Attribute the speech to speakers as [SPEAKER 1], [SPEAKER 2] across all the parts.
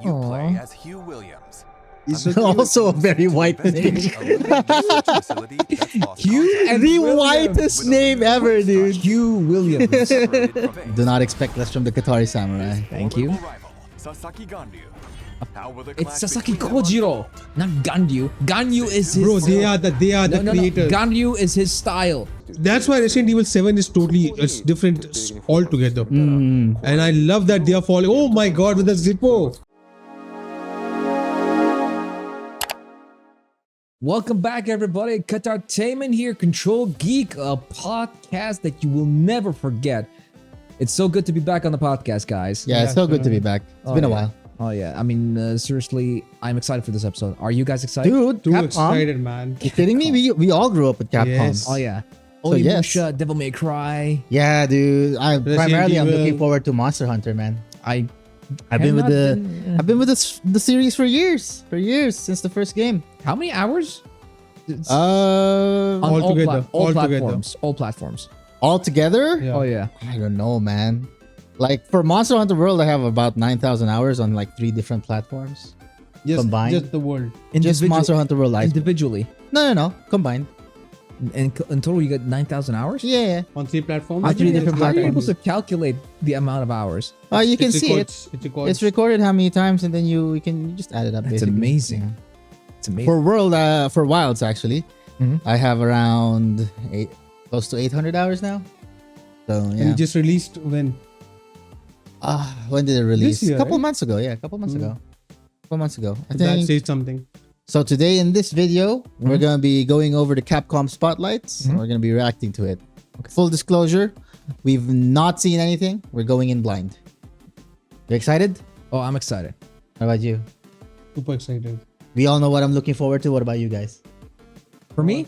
[SPEAKER 1] You play
[SPEAKER 2] Aw.
[SPEAKER 1] as Hugh Williams.
[SPEAKER 2] Also a very white name.
[SPEAKER 3] Hugh and
[SPEAKER 2] The
[SPEAKER 3] Williams.
[SPEAKER 2] whitest name ever, dude.
[SPEAKER 3] Hugh Williams.
[SPEAKER 2] Do not expect less from the Qatari samurai.
[SPEAKER 3] Thank you. It's Sasaki Kojiro, not Ganryu. Ganryu is his.
[SPEAKER 4] Bro, they are the creators.
[SPEAKER 3] Ganryu is his style.
[SPEAKER 4] That's why Resident Evil 7 is totally different altogether. And I love that they are following. Oh my god, with the Zippo.
[SPEAKER 3] Welcome back, everybody. Qatartainment here, Control Geek, a podcast that you will never forget. It's so good to be back on the podcast, guys.
[SPEAKER 2] Yeah, it's so good to be back. It's been a while.
[SPEAKER 3] Oh yeah, I mean, seriously, I'm excited for this episode. Are you guys excited?
[SPEAKER 2] Dude,
[SPEAKER 4] Too
[SPEAKER 2] Capcom.
[SPEAKER 4] excited, man.
[SPEAKER 2] You kidding me? We all grew up with Capcom.
[SPEAKER 4] Yes.
[SPEAKER 3] Oh yeah.
[SPEAKER 2] So, yes.
[SPEAKER 3] Onimusha, Devil May Cry.
[SPEAKER 2] Yeah, dude. I'm
[SPEAKER 4] Resident Evil.
[SPEAKER 2] looking forward to Monster Hunter, man.
[SPEAKER 3] I've
[SPEAKER 2] I've been with the series for years. Since the first game.
[SPEAKER 3] How many hours? On
[SPEAKER 4] All together.
[SPEAKER 3] all platforms. All platforms.
[SPEAKER 2] All together?
[SPEAKER 4] Yeah.
[SPEAKER 3] Oh yeah.
[SPEAKER 2] I don't know, man. Like for Monster Hunter World, I have about 9,000 hours on like 3 different platforms. Combined?
[SPEAKER 4] Just the world.
[SPEAKER 2] Just Monster Hunter World Ice.
[SPEAKER 3] Individually.
[SPEAKER 2] No. Combined.
[SPEAKER 3] In total, you get 9,000 hours?
[SPEAKER 2] Yeah.
[SPEAKER 4] On 3 platforms.
[SPEAKER 2] On 3 different
[SPEAKER 3] How are you
[SPEAKER 2] platforms.
[SPEAKER 3] supposed to calculate the amount of hours?
[SPEAKER 2] You can see it.
[SPEAKER 4] It records.
[SPEAKER 2] It's recorded how many times, and then you can just add it up.
[SPEAKER 3] That's
[SPEAKER 2] basically.
[SPEAKER 3] amazing.
[SPEAKER 2] Yeah.
[SPEAKER 3] It's amazing.
[SPEAKER 2] For World, for Wilds actually,
[SPEAKER 3] Mhm.
[SPEAKER 2] I have around close to 800 hours now. So
[SPEAKER 4] And
[SPEAKER 2] yeah.
[SPEAKER 4] it just released when?
[SPEAKER 2] When did it release?
[SPEAKER 4] This year,
[SPEAKER 2] a couple
[SPEAKER 4] right?
[SPEAKER 2] months ago. Yeah, a couple months ago. I
[SPEAKER 4] That
[SPEAKER 2] think.
[SPEAKER 4] says something.
[SPEAKER 2] So today in this video, we're gonna be going over the Capcom spotlights. And we're gonna be reacting to it. Full disclosure, we've not seen anything. We're going in blind. You excited?
[SPEAKER 3] Oh, I'm excited.
[SPEAKER 2] How about you?
[SPEAKER 4] Super excited.
[SPEAKER 2] We all know what I'm looking forward to. What about you guys?
[SPEAKER 3] For me,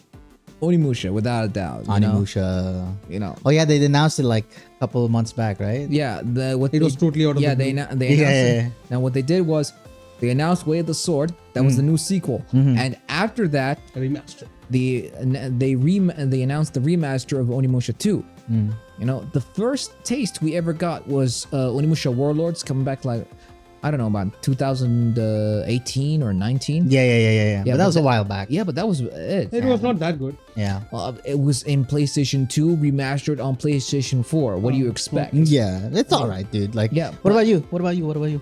[SPEAKER 3] Onimusha, without a doubt.
[SPEAKER 2] Onimusha.
[SPEAKER 3] You know.
[SPEAKER 2] Oh yeah, they announced it like a couple of months back, right?
[SPEAKER 3] Yeah.
[SPEAKER 4] It was totally out of
[SPEAKER 3] Yeah,
[SPEAKER 4] the
[SPEAKER 3] they
[SPEAKER 4] blue.
[SPEAKER 3] announced
[SPEAKER 2] Yeah.
[SPEAKER 3] it. Now what they did was they announced Way of the Sword. That was the new sequel. And after that,
[SPEAKER 4] Remaster.
[SPEAKER 3] they announced the remaster of Onimusha 2. You know, the first taste we ever got was Onimusha Warlords coming back like, I don't know, about 2018 or 19.
[SPEAKER 2] Yeah. But that was a while back.
[SPEAKER 3] Yeah, but that was it.
[SPEAKER 4] It was not that good.
[SPEAKER 2] Yeah.
[SPEAKER 3] It was in PlayStation 2, remastered on PlayStation 4. What do you expect?
[SPEAKER 2] Yeah. It's all right, dude. Like,
[SPEAKER 3] Yeah,
[SPEAKER 2] What about you? What about you?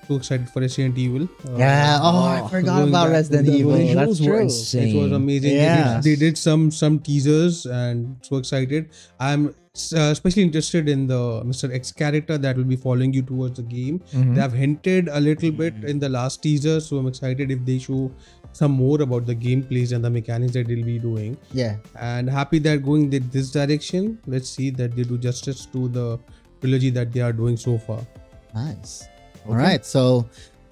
[SPEAKER 4] Too excited for Resident Evil.
[SPEAKER 2] Yeah. I forgot
[SPEAKER 4] going
[SPEAKER 2] about
[SPEAKER 4] back
[SPEAKER 2] Resident
[SPEAKER 4] to the
[SPEAKER 2] Evil.
[SPEAKER 4] visuals
[SPEAKER 2] That's
[SPEAKER 3] were
[SPEAKER 2] true.
[SPEAKER 3] insane.
[SPEAKER 4] It was amazing.
[SPEAKER 2] Yeah.
[SPEAKER 4] They did some teasers and so excited. I'm especially interested in the Mr. X character that will be following you towards the game. They have hinted a little bit in the last teaser, so I'm excited if they show some more about the gameplays and the mechanics that they'll be doing.
[SPEAKER 2] Yeah.
[SPEAKER 4] And happy that going this direction. Let's see that they do justice to the trilogy that they are doing so far.
[SPEAKER 2] Nice. All right. So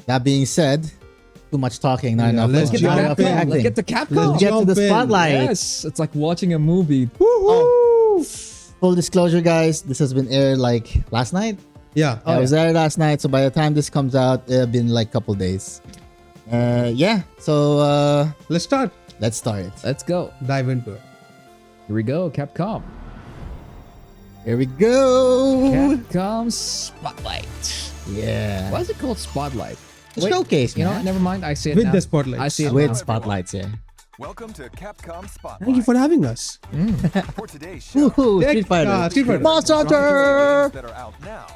[SPEAKER 2] that being said, too much talking, not enough.
[SPEAKER 4] let's
[SPEAKER 2] not enough
[SPEAKER 4] jump in.
[SPEAKER 2] acting.
[SPEAKER 3] Let's get to Capcom.
[SPEAKER 2] Let's get to the
[SPEAKER 4] jump in.
[SPEAKER 2] spotlight.
[SPEAKER 3] Yes, it's like watching a movie.
[SPEAKER 2] Full disclosure, guys, this has been aired like last night.
[SPEAKER 4] Yeah.
[SPEAKER 2] It was aired last night, so by the time this comes out, it'll been like a couple days. Yeah. So
[SPEAKER 4] Let's start.
[SPEAKER 2] let's start.
[SPEAKER 3] Let's go.
[SPEAKER 4] Dive into it.
[SPEAKER 3] Here we go, Capcom.
[SPEAKER 2] Here we go.
[SPEAKER 3] Capcom Spotlight.
[SPEAKER 2] Yeah.
[SPEAKER 3] Why is it called Spotlight?
[SPEAKER 2] Showcase,
[SPEAKER 3] You know,
[SPEAKER 2] man.
[SPEAKER 3] never mind. I see it
[SPEAKER 4] With
[SPEAKER 3] now.
[SPEAKER 4] the spotlight.
[SPEAKER 3] I see it
[SPEAKER 2] With
[SPEAKER 3] now.
[SPEAKER 2] spotlights, yeah.
[SPEAKER 1] Welcome to Capcom Spotlight.
[SPEAKER 4] Thank you for having us.
[SPEAKER 1] For today's show,
[SPEAKER 2] Woohoo, Street Fighter.
[SPEAKER 4] Street Fighter.
[SPEAKER 2] Monster
[SPEAKER 1] games
[SPEAKER 2] Hunter.
[SPEAKER 1] that are out now,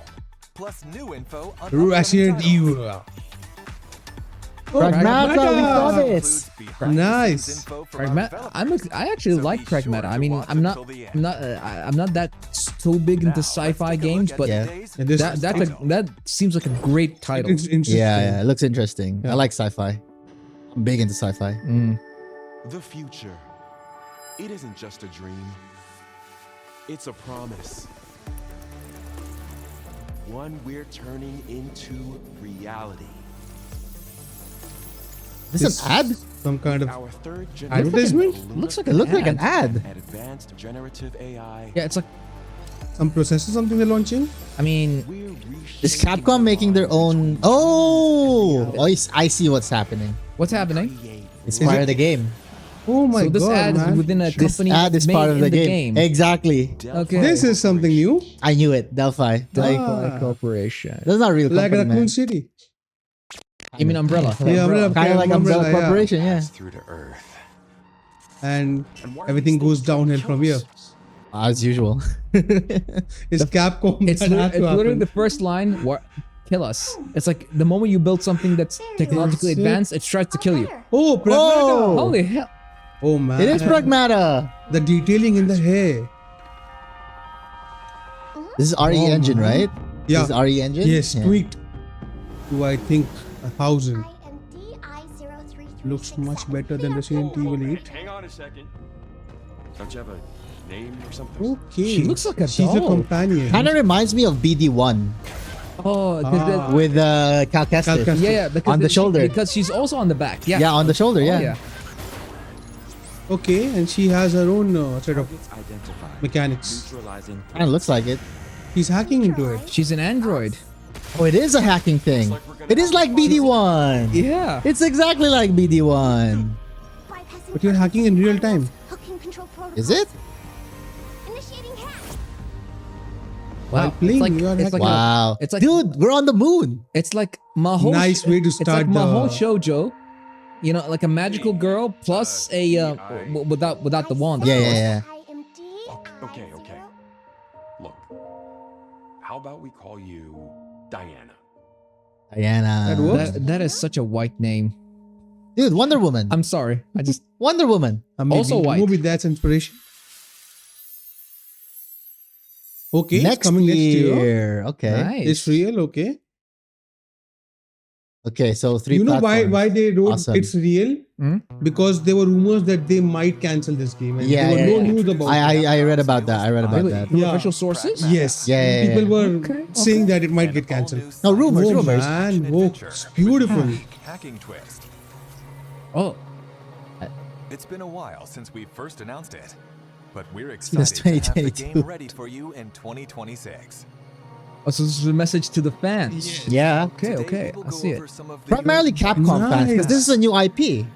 [SPEAKER 1] plus new info on
[SPEAKER 4] Resident
[SPEAKER 1] upcoming titles.
[SPEAKER 4] Evil.
[SPEAKER 2] Pragmata, we saw
[SPEAKER 4] Pragmata.
[SPEAKER 2] this.
[SPEAKER 1] Includes behind-the-scenes
[SPEAKER 4] Nice.
[SPEAKER 1] info from our
[SPEAKER 3] Pragmata.
[SPEAKER 1] developers.
[SPEAKER 3] I actually
[SPEAKER 1] So
[SPEAKER 3] like
[SPEAKER 1] be sure
[SPEAKER 3] Pragmata.
[SPEAKER 1] to
[SPEAKER 3] I mean,
[SPEAKER 1] watch
[SPEAKER 3] I'm not
[SPEAKER 1] until the end.
[SPEAKER 3] I'm not that so big into
[SPEAKER 1] Now, let's
[SPEAKER 3] sci-fi
[SPEAKER 1] take a
[SPEAKER 3] games,
[SPEAKER 1] look
[SPEAKER 3] but
[SPEAKER 1] at
[SPEAKER 2] Yeah.
[SPEAKER 1] today's
[SPEAKER 4] And this
[SPEAKER 3] that seems like a great title.
[SPEAKER 4] it's interesting.
[SPEAKER 2] Yeah, it looks interesting.
[SPEAKER 4] Yeah.
[SPEAKER 2] I like sci-fi. I'm big into sci-fi.
[SPEAKER 5] The future. It isn't just a dream. It's a promise. One we're turning into reality.
[SPEAKER 2] Is this an ad?
[SPEAKER 4] Some kind of
[SPEAKER 5] Our third
[SPEAKER 4] advertisement?
[SPEAKER 5] generation
[SPEAKER 2] Looks like an ad.
[SPEAKER 5] at advanced generative AI.
[SPEAKER 3] Yeah, it's like,
[SPEAKER 4] Some processor, something they're launching.
[SPEAKER 3] I mean,
[SPEAKER 5] We're
[SPEAKER 2] Is
[SPEAKER 5] reshaping
[SPEAKER 2] Capcom making their
[SPEAKER 5] our
[SPEAKER 2] own?
[SPEAKER 5] lives
[SPEAKER 2] Oh, I see what's happening.
[SPEAKER 3] what's happening?
[SPEAKER 5] create
[SPEAKER 2] It's
[SPEAKER 4] Is
[SPEAKER 2] part
[SPEAKER 4] it-
[SPEAKER 2] of the game.
[SPEAKER 4] Oh my
[SPEAKER 3] So this
[SPEAKER 4] god,
[SPEAKER 3] ad is
[SPEAKER 4] man.
[SPEAKER 3] within a
[SPEAKER 2] This
[SPEAKER 3] company
[SPEAKER 2] ad is
[SPEAKER 3] made
[SPEAKER 2] part of
[SPEAKER 3] in
[SPEAKER 2] the game. Exactly.
[SPEAKER 3] Okay.
[SPEAKER 4] This is something new.
[SPEAKER 2] I knew it. Delphi. Like,
[SPEAKER 3] Delphi Corporation.
[SPEAKER 2] that's not a real
[SPEAKER 4] Like
[SPEAKER 2] company,
[SPEAKER 4] Raccoon
[SPEAKER 2] man.
[SPEAKER 4] City.
[SPEAKER 3] You mean umbrella?
[SPEAKER 4] Yeah, umbrella.
[SPEAKER 2] Kind of like Umbrella
[SPEAKER 4] yeah.
[SPEAKER 2] Corporation, yeah.
[SPEAKER 5] Through to Earth.
[SPEAKER 4] And
[SPEAKER 5] And why are
[SPEAKER 4] everything
[SPEAKER 5] these
[SPEAKER 4] goes
[SPEAKER 5] things so
[SPEAKER 4] downhill from here.
[SPEAKER 5] close?
[SPEAKER 2] As usual.
[SPEAKER 4] It's Capcom.
[SPEAKER 3] It's,
[SPEAKER 4] that had to
[SPEAKER 3] literally
[SPEAKER 4] happen.
[SPEAKER 3] the first line. What? Kill us. It's like the moment you build something that's technologically
[SPEAKER 4] That's it.
[SPEAKER 3] advanced, it tries to kill you.
[SPEAKER 4] Oh, Pragmata.
[SPEAKER 2] Oh!
[SPEAKER 3] Holy hell!
[SPEAKER 4] Oh man.
[SPEAKER 2] It is Pragmata.
[SPEAKER 4] The detailing in the hair.
[SPEAKER 2] This is RE
[SPEAKER 4] Oh,
[SPEAKER 2] Engine,
[SPEAKER 4] man.
[SPEAKER 2] right?
[SPEAKER 4] Yeah.
[SPEAKER 2] This is RE Engine?
[SPEAKER 4] Yes,
[SPEAKER 2] Yeah.
[SPEAKER 4] tweaked to I think 1,000.
[SPEAKER 6] Looks
[SPEAKER 4] Looks much better than Resident Evil 8.
[SPEAKER 5] Hang on a second. Don't you have a name or something?
[SPEAKER 4] Okay.
[SPEAKER 3] She looks like a
[SPEAKER 4] She's a
[SPEAKER 3] doll.
[SPEAKER 4] companion.
[SPEAKER 2] Kind of reminds me of BD1
[SPEAKER 3] Oh,
[SPEAKER 2] with Cal Kestis.
[SPEAKER 4] Cal Kestis.
[SPEAKER 3] yeah, because
[SPEAKER 2] On the shoulder.
[SPEAKER 3] because she's also on the back. Yeah.
[SPEAKER 2] Yeah, on the shoulder,
[SPEAKER 3] Oh,
[SPEAKER 2] yeah.
[SPEAKER 3] yeah.
[SPEAKER 4] Okay, and she has her own set of
[SPEAKER 5] Targets identified.
[SPEAKER 4] mechanics.
[SPEAKER 5] Neutralizing.
[SPEAKER 2] Kind of looks like it.
[SPEAKER 4] He's hacking into it.
[SPEAKER 3] She's an android.
[SPEAKER 2] Oh, it is a hacking thing. It is like BD1.
[SPEAKER 3] Yeah.
[SPEAKER 2] It's exactly like BD1.
[SPEAKER 4] But you're hacking in real time.
[SPEAKER 2] Is it?
[SPEAKER 6] Initiating hack.
[SPEAKER 4] While
[SPEAKER 3] Wow.
[SPEAKER 4] playing,
[SPEAKER 3] It's like,
[SPEAKER 4] you are
[SPEAKER 3] it's like
[SPEAKER 4] hacking.
[SPEAKER 2] Wow.
[SPEAKER 3] it's like-
[SPEAKER 2] dude, we're on the moon.
[SPEAKER 3] It's like Maho.
[SPEAKER 4] Nice way to
[SPEAKER 3] It's like
[SPEAKER 4] start
[SPEAKER 3] Maho
[SPEAKER 4] the-
[SPEAKER 3] Shoujo. You know, like a magical girl plus a without the wand. of
[SPEAKER 2] Yeah,
[SPEAKER 3] course.
[SPEAKER 2] yeah,
[SPEAKER 5] Okay. Look. How about we call you Diana?
[SPEAKER 2] Diana.
[SPEAKER 4] That works.
[SPEAKER 3] That is such a white name.
[SPEAKER 2] Dude, Wonder Woman.
[SPEAKER 3] I'm sorry. I just
[SPEAKER 2] Wonder Woman.
[SPEAKER 4] Maybe,
[SPEAKER 3] Also white.
[SPEAKER 4] Maybe that's inspiration. Okay, it's
[SPEAKER 2] Next
[SPEAKER 4] coming next year.
[SPEAKER 2] year. Okay.
[SPEAKER 3] nice.
[SPEAKER 4] It's real, okay.
[SPEAKER 2] Okay, so three
[SPEAKER 4] You know
[SPEAKER 2] platforms.
[SPEAKER 4] why they wrote
[SPEAKER 2] Awesome.
[SPEAKER 4] it's real?
[SPEAKER 3] Hmm?
[SPEAKER 4] Because there were rumors that they might cancel this game. And
[SPEAKER 2] Yeah,
[SPEAKER 4] there
[SPEAKER 2] yeah,
[SPEAKER 4] were no
[SPEAKER 2] yeah.
[SPEAKER 4] news about it.
[SPEAKER 2] I read about that. I read about
[SPEAKER 3] Really?
[SPEAKER 2] that.
[SPEAKER 3] Through
[SPEAKER 4] Yeah.
[SPEAKER 3] official sources?
[SPEAKER 4] Yes.
[SPEAKER 2] Yeah, yeah, yeah.
[SPEAKER 4] People were
[SPEAKER 3] Okay,
[SPEAKER 4] saying that it might get
[SPEAKER 1] An
[SPEAKER 4] cancelled.
[SPEAKER 1] all-new
[SPEAKER 2] No, rumors,
[SPEAKER 4] Oh
[SPEAKER 2] rumors.
[SPEAKER 4] man, whoa, it's beautiful.
[SPEAKER 1] hacking twist.
[SPEAKER 3] Oh,
[SPEAKER 1] It's been a while since we first announced it, but we're
[SPEAKER 2] Since
[SPEAKER 1] excited to have the
[SPEAKER 2] 2022.
[SPEAKER 1] game ready for you in 2026.
[SPEAKER 3] oh, so this is a message to the fans.
[SPEAKER 2] Yeah.
[SPEAKER 3] Okay,
[SPEAKER 1] Today,
[SPEAKER 3] okay,
[SPEAKER 1] we will
[SPEAKER 3] I
[SPEAKER 1] go
[SPEAKER 3] see it.
[SPEAKER 1] over some of the
[SPEAKER 2] Primarily
[SPEAKER 1] unique
[SPEAKER 2] Capcom fans, because this is a
[SPEAKER 4] Nice.
[SPEAKER 2] new IP.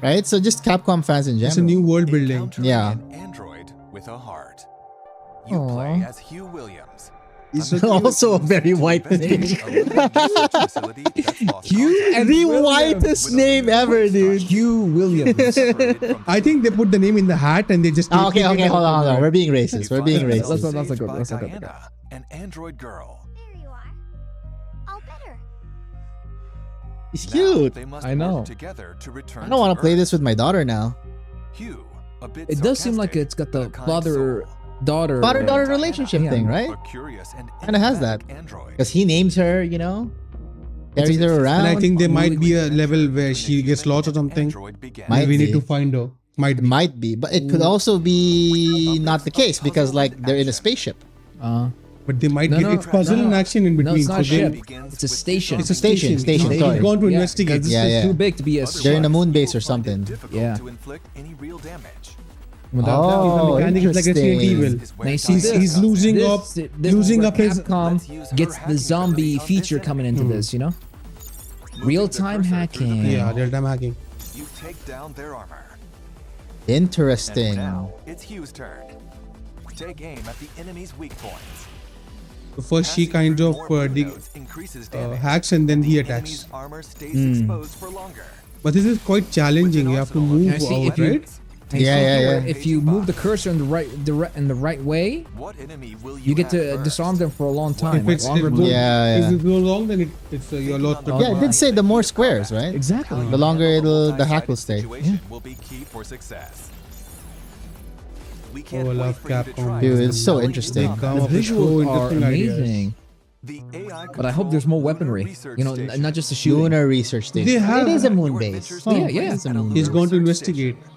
[SPEAKER 2] Right? So just Capcom fans in general.
[SPEAKER 4] It's a new world building.
[SPEAKER 1] Encountering
[SPEAKER 2] Yeah.
[SPEAKER 1] an android with a heart. You
[SPEAKER 3] Aw.
[SPEAKER 1] play as Hugh Williams.
[SPEAKER 4] It's
[SPEAKER 2] Also a very white name.
[SPEAKER 3] Hugh and
[SPEAKER 2] The
[SPEAKER 3] Williams.
[SPEAKER 2] whitest name ever, dude.
[SPEAKER 3] Hugh Williams.
[SPEAKER 4] I think they put the name in the hat and they just.
[SPEAKER 2] Ah, okay,
[SPEAKER 4] take it
[SPEAKER 2] okay, hold
[SPEAKER 4] out
[SPEAKER 2] on,
[SPEAKER 4] of
[SPEAKER 2] hold on.
[SPEAKER 4] the-
[SPEAKER 2] We're being racist. We're being
[SPEAKER 3] Let's
[SPEAKER 2] racist.
[SPEAKER 3] not- let's not go- let's not go there.
[SPEAKER 1] Diana, an android girl.
[SPEAKER 6] There you are. All better.
[SPEAKER 2] He's
[SPEAKER 1] Now
[SPEAKER 2] cute.
[SPEAKER 1] they must
[SPEAKER 3] I know.
[SPEAKER 1] work together to return
[SPEAKER 2] I don't want to play
[SPEAKER 1] Earth.
[SPEAKER 2] this with my daughter now.
[SPEAKER 1] Hugh, a bit
[SPEAKER 3] It does seem like
[SPEAKER 1] sarcastic,
[SPEAKER 3] it's got
[SPEAKER 1] but
[SPEAKER 3] the
[SPEAKER 1] a kind
[SPEAKER 3] father
[SPEAKER 1] soul.
[SPEAKER 3] daughter.
[SPEAKER 2] Father-daughter
[SPEAKER 1] Diana,
[SPEAKER 2] relationship
[SPEAKER 3] Yeah.
[SPEAKER 2] thing, right?
[SPEAKER 1] a curious and
[SPEAKER 2] Kinda has that.
[SPEAKER 1] enigmatic android.
[SPEAKER 2] Because he names her, you know, carries her around.
[SPEAKER 4] And I think there might be a level where she gets lost or something.
[SPEAKER 1] Android began
[SPEAKER 2] Might
[SPEAKER 4] we need
[SPEAKER 2] be.
[SPEAKER 4] to find her. Might be.
[SPEAKER 2] Might be, but it could also be not the case because like they're in a spaceship.
[SPEAKER 4] But they might
[SPEAKER 3] No,
[SPEAKER 4] get
[SPEAKER 3] no,
[SPEAKER 4] it's puzzle
[SPEAKER 3] no.
[SPEAKER 4] and action in
[SPEAKER 3] No,
[SPEAKER 4] between.
[SPEAKER 3] it's not a
[SPEAKER 4] so they-
[SPEAKER 3] ship.
[SPEAKER 1] begins
[SPEAKER 3] It's a
[SPEAKER 1] with
[SPEAKER 3] station.
[SPEAKER 4] It's a
[SPEAKER 2] Station,
[SPEAKER 4] station.
[SPEAKER 2] sorry.
[SPEAKER 4] He's gone to
[SPEAKER 3] Yeah,
[SPEAKER 4] investigate.
[SPEAKER 3] 'cause this
[SPEAKER 2] Yeah,
[SPEAKER 3] is
[SPEAKER 2] yeah.
[SPEAKER 3] too big to be a
[SPEAKER 2] They're in a
[SPEAKER 3] ship.
[SPEAKER 2] moon base or
[SPEAKER 1] People find it
[SPEAKER 2] something.
[SPEAKER 1] difficult
[SPEAKER 3] Yeah.
[SPEAKER 1] to inflict any real damage.
[SPEAKER 3] Without
[SPEAKER 2] Oh,
[SPEAKER 4] the mechanic is like Resident
[SPEAKER 2] interesting.
[SPEAKER 4] Evil.
[SPEAKER 1] Is where
[SPEAKER 3] Now you see
[SPEAKER 1] Diana
[SPEAKER 3] this,
[SPEAKER 4] he's
[SPEAKER 1] comes in.
[SPEAKER 4] losing
[SPEAKER 3] this,
[SPEAKER 4] up-
[SPEAKER 3] this
[SPEAKER 4] losing
[SPEAKER 3] is where
[SPEAKER 4] up his-
[SPEAKER 3] Capcom
[SPEAKER 1] Let's use her
[SPEAKER 3] gets the
[SPEAKER 1] hacking
[SPEAKER 3] zombie
[SPEAKER 1] ability on
[SPEAKER 3] feature
[SPEAKER 1] this
[SPEAKER 3] coming
[SPEAKER 1] enemy.
[SPEAKER 3] into this, you know?
[SPEAKER 1] Moving
[SPEAKER 3] Real-time
[SPEAKER 1] the cursor through the
[SPEAKER 3] hacking.
[SPEAKER 1] menu,
[SPEAKER 4] Yeah, real time hacking.
[SPEAKER 1] You take down their armor.
[SPEAKER 2] Interesting.
[SPEAKER 1] And now it's Hugh's turn. Take aim at the enemy's weak points.
[SPEAKER 4] So first she
[SPEAKER 1] Passing
[SPEAKER 4] kind
[SPEAKER 1] through
[SPEAKER 4] of
[SPEAKER 1] more blue
[SPEAKER 4] dig,
[SPEAKER 1] nodes increases damage.
[SPEAKER 4] hacks and then he
[SPEAKER 1] The
[SPEAKER 4] attacks.
[SPEAKER 1] enemy's armor stays exposed for longer.
[SPEAKER 4] But this is quite challenging. You have to move
[SPEAKER 3] Now, see,
[SPEAKER 4] out,
[SPEAKER 3] if you-
[SPEAKER 4] right?
[SPEAKER 3] And
[SPEAKER 2] Yeah,
[SPEAKER 3] so
[SPEAKER 2] yeah, yeah.
[SPEAKER 3] If you move the cursor in the right way,
[SPEAKER 1] What enemy will
[SPEAKER 3] you get
[SPEAKER 1] have
[SPEAKER 3] to
[SPEAKER 1] first?
[SPEAKER 3] disarm them for a long time.
[SPEAKER 4] If it's
[SPEAKER 3] longer
[SPEAKER 4] if,
[SPEAKER 3] than-
[SPEAKER 2] Yeah,
[SPEAKER 4] if it goes long, then it's you're lost.
[SPEAKER 2] Yeah, it did say the more squares, right?
[SPEAKER 3] Exactly.
[SPEAKER 2] The longer the hack will stay.
[SPEAKER 1] Situation will be key for success. We can't
[SPEAKER 4] Oh, I
[SPEAKER 1] wait
[SPEAKER 4] love
[SPEAKER 1] for you to
[SPEAKER 4] Capcom.
[SPEAKER 1] try
[SPEAKER 2] Dude,
[SPEAKER 1] this
[SPEAKER 2] it's so
[SPEAKER 1] compelling
[SPEAKER 2] interesting.
[SPEAKER 1] new
[SPEAKER 4] They come
[SPEAKER 1] combat.
[SPEAKER 3] The
[SPEAKER 4] up with so
[SPEAKER 3] visuals are
[SPEAKER 4] interesting ideas.
[SPEAKER 3] amazing.
[SPEAKER 1] The AI
[SPEAKER 3] But I hope there's more
[SPEAKER 1] controlled
[SPEAKER 3] weaponry.
[SPEAKER 1] lunar
[SPEAKER 3] You know,
[SPEAKER 1] research
[SPEAKER 3] not just the
[SPEAKER 1] station.
[SPEAKER 3] shooting.
[SPEAKER 2] Lunar research station.
[SPEAKER 4] They have-
[SPEAKER 2] It is a moon
[SPEAKER 1] Your
[SPEAKER 2] base.
[SPEAKER 1] adventures
[SPEAKER 3] Yeah,
[SPEAKER 1] take
[SPEAKER 3] yeah.
[SPEAKER 1] place
[SPEAKER 2] It's a
[SPEAKER 1] at
[SPEAKER 2] moon
[SPEAKER 4] He's
[SPEAKER 1] lunar
[SPEAKER 4] going to
[SPEAKER 1] research
[SPEAKER 4] investigate.
[SPEAKER 1] station.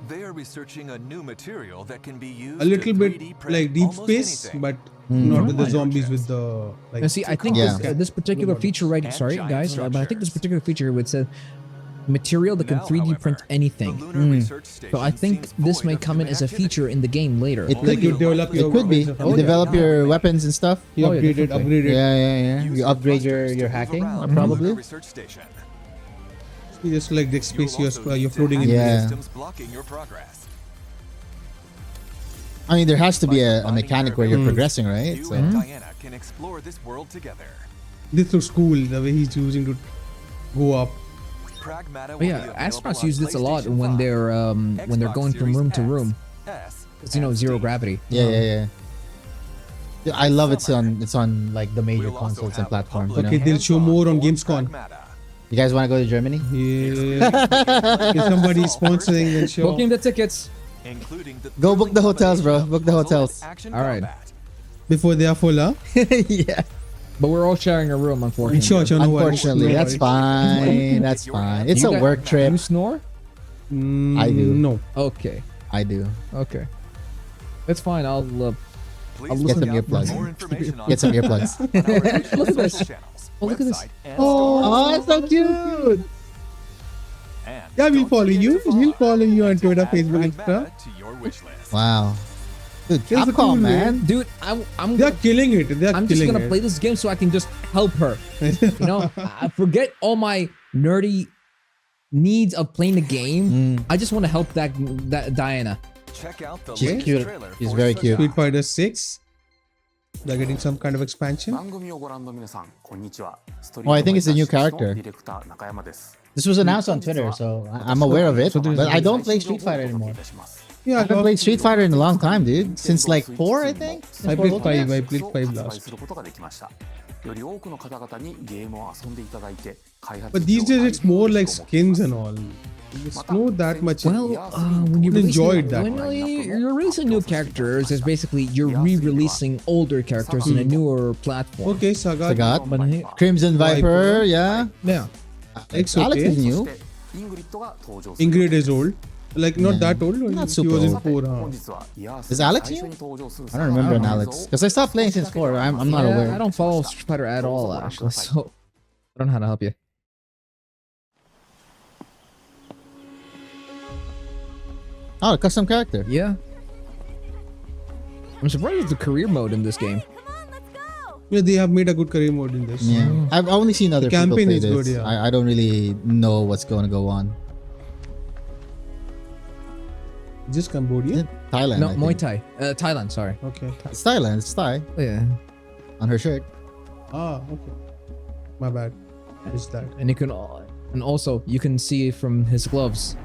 [SPEAKER 1] They are researching a new material that can be used
[SPEAKER 4] A little
[SPEAKER 1] to
[SPEAKER 4] bit
[SPEAKER 1] 3D print
[SPEAKER 4] like Deep
[SPEAKER 1] almost
[SPEAKER 4] Space,
[SPEAKER 1] anything.
[SPEAKER 4] but not with the
[SPEAKER 1] Microchips.
[SPEAKER 4] zombies. With the like.
[SPEAKER 3] Now, see, I think
[SPEAKER 2] Yeah.
[SPEAKER 3] this particular feature right.
[SPEAKER 1] And
[SPEAKER 3] Sorry,
[SPEAKER 1] giant
[SPEAKER 3] guys, but I think this
[SPEAKER 1] structures.
[SPEAKER 3] particular feature would say material that can
[SPEAKER 1] Now,
[SPEAKER 3] 3D
[SPEAKER 1] however,
[SPEAKER 3] print
[SPEAKER 1] the
[SPEAKER 3] anything.
[SPEAKER 1] lunar research
[SPEAKER 3] So I
[SPEAKER 1] station
[SPEAKER 3] think
[SPEAKER 1] seems
[SPEAKER 3] this
[SPEAKER 1] void
[SPEAKER 3] may
[SPEAKER 1] of
[SPEAKER 3] come in
[SPEAKER 1] human
[SPEAKER 3] as a
[SPEAKER 1] activity.
[SPEAKER 3] feature in the game later.
[SPEAKER 2] It could
[SPEAKER 4] Like you
[SPEAKER 2] be.
[SPEAKER 4] develop your
[SPEAKER 2] It could be.
[SPEAKER 4] weapons or
[SPEAKER 2] You
[SPEAKER 4] something.
[SPEAKER 2] develop your weapons and stuff.
[SPEAKER 4] You
[SPEAKER 3] Oh, yeah,
[SPEAKER 4] upgraded,
[SPEAKER 3] definitely.
[SPEAKER 4] upgraded.
[SPEAKER 2] Yeah.
[SPEAKER 1] Use
[SPEAKER 2] You upgrade
[SPEAKER 1] thrusters to
[SPEAKER 2] your
[SPEAKER 1] move
[SPEAKER 2] hacking,
[SPEAKER 1] around the
[SPEAKER 2] probably.
[SPEAKER 1] lunar research station.
[SPEAKER 4] You just like the
[SPEAKER 1] You'll
[SPEAKER 4] space
[SPEAKER 1] also
[SPEAKER 4] you're
[SPEAKER 1] need to
[SPEAKER 4] floating
[SPEAKER 1] hack
[SPEAKER 4] in.
[SPEAKER 1] the
[SPEAKER 2] Yeah.
[SPEAKER 1] systems blocking your progress.
[SPEAKER 2] I mean, there has to be
[SPEAKER 1] By
[SPEAKER 2] a
[SPEAKER 1] combining
[SPEAKER 2] mechanic
[SPEAKER 1] your
[SPEAKER 2] where you're
[SPEAKER 1] abilities,
[SPEAKER 2] progressing, right?
[SPEAKER 1] You
[SPEAKER 2] So,
[SPEAKER 1] and Diana can explore this world together.
[SPEAKER 4] This looks cool. The way he's using to go up.
[SPEAKER 1] Pragmata
[SPEAKER 3] Oh yeah, astronauts use this a lot when they're going from room to room. It's zero gravity.
[SPEAKER 2] Yeah. Dude, I love it's on like the major consoles and platforms. You know?
[SPEAKER 4] Okay, they'll show more on Gamescom.
[SPEAKER 2] You guys want to go to Germany?
[SPEAKER 4] Yeah. If somebody's sponsoring, then sure.
[SPEAKER 3] Booking the tickets.
[SPEAKER 2] Go book the hotels, bro. Book the hotels.
[SPEAKER 3] All right.
[SPEAKER 4] Before they are full, huh?
[SPEAKER 2] Yeah.
[SPEAKER 3] But we're all sharing a room, unfortunately.
[SPEAKER 4] Sure, no worries.
[SPEAKER 2] Unfortunately,
[SPEAKER 4] No
[SPEAKER 2] that's
[SPEAKER 4] worries.
[SPEAKER 2] fine. That's fine. It's a work trip.
[SPEAKER 3] You snore?
[SPEAKER 2] I do.
[SPEAKER 4] No.
[SPEAKER 3] Okay.
[SPEAKER 2] I do.
[SPEAKER 3] Okay. That's fine. I'll
[SPEAKER 2] Get some earplugs. Get some earplugs.
[SPEAKER 3] Look at this. Oh, look at this.
[SPEAKER 2] Oh, that's so cute.
[SPEAKER 4] Yeah, we'll follow you. We'll follow you on Twitter, Facebook, and stuff.
[SPEAKER 2] Wow. Dude,
[SPEAKER 4] It's a cool
[SPEAKER 2] Capcom, man.
[SPEAKER 3] Dude, I'm
[SPEAKER 4] They are killing it. They are
[SPEAKER 3] I'm just
[SPEAKER 4] killing
[SPEAKER 3] gonna
[SPEAKER 4] it.
[SPEAKER 3] play this game so I can just help her. I forget all my nerdy needs of playing the game. I just want to help that Diana.
[SPEAKER 1] Check out the
[SPEAKER 2] She's
[SPEAKER 1] latest
[SPEAKER 2] cute.
[SPEAKER 1] trailer
[SPEAKER 2] She's
[SPEAKER 1] for
[SPEAKER 2] very
[SPEAKER 1] Sagat.
[SPEAKER 2] cute.
[SPEAKER 4] Street Fighter 6. They're getting some kind of expansion.
[SPEAKER 2] Oh, I think it's a new character. This was announced on Twitter, so I'm aware of it. But I don't play Street Fighter anymore.
[SPEAKER 4] Yeah,
[SPEAKER 2] I haven't played Street Fighter in a long time, dude. Since like 4, I think.
[SPEAKER 4] I played 5. I played 5 last. But these days it's more like skins and all. It's not that much.
[SPEAKER 3] Well, when you
[SPEAKER 4] enjoyed that.
[SPEAKER 3] when you're releasing new characters, it's basically you're re-releasing older characters in a newer platform.
[SPEAKER 4] Okay, Sagat.
[SPEAKER 2] Sagat.
[SPEAKER 3] But
[SPEAKER 2] Crimson Viper, yeah.
[SPEAKER 3] yeah,
[SPEAKER 4] It's
[SPEAKER 2] Alex
[SPEAKER 4] okay.
[SPEAKER 2] is new.
[SPEAKER 4] Ingrid is old. Like not that old.
[SPEAKER 2] Not
[SPEAKER 4] She
[SPEAKER 2] super
[SPEAKER 4] was in
[SPEAKER 2] old.
[SPEAKER 4] 4.
[SPEAKER 2] Is Alex new? I don't remember an Alex. Because I stopped playing since 4. I'm not
[SPEAKER 3] Yeah,
[SPEAKER 2] aware.
[SPEAKER 3] I don't follow Street Fighter at all, actually, so I don't know how to help you.
[SPEAKER 2] Oh, a custom character.
[SPEAKER 3] Yeah, I'm surprised at the career mode in this game.
[SPEAKER 6] Come on, let's go.
[SPEAKER 4] Yeah, they have made a good career mode in this.
[SPEAKER 2] Yeah. I've only seen other people
[SPEAKER 4] campaign
[SPEAKER 2] play
[SPEAKER 4] is
[SPEAKER 2] this.
[SPEAKER 4] good, yeah.
[SPEAKER 2] I don't really know what's going to go on.
[SPEAKER 4] Is this Cambodia?
[SPEAKER 2] Is it Thailand?
[SPEAKER 3] No,
[SPEAKER 2] I
[SPEAKER 3] Muay
[SPEAKER 2] think.
[SPEAKER 3] Thai, Thailand. Sorry.
[SPEAKER 4] Okay.
[SPEAKER 2] It's Thailand. It's Thai
[SPEAKER 3] Oh, yeah,
[SPEAKER 2] on her shirt.
[SPEAKER 4] Ah, okay. My bad. Is that?
[SPEAKER 3] and you can, and also you can see from his gloves.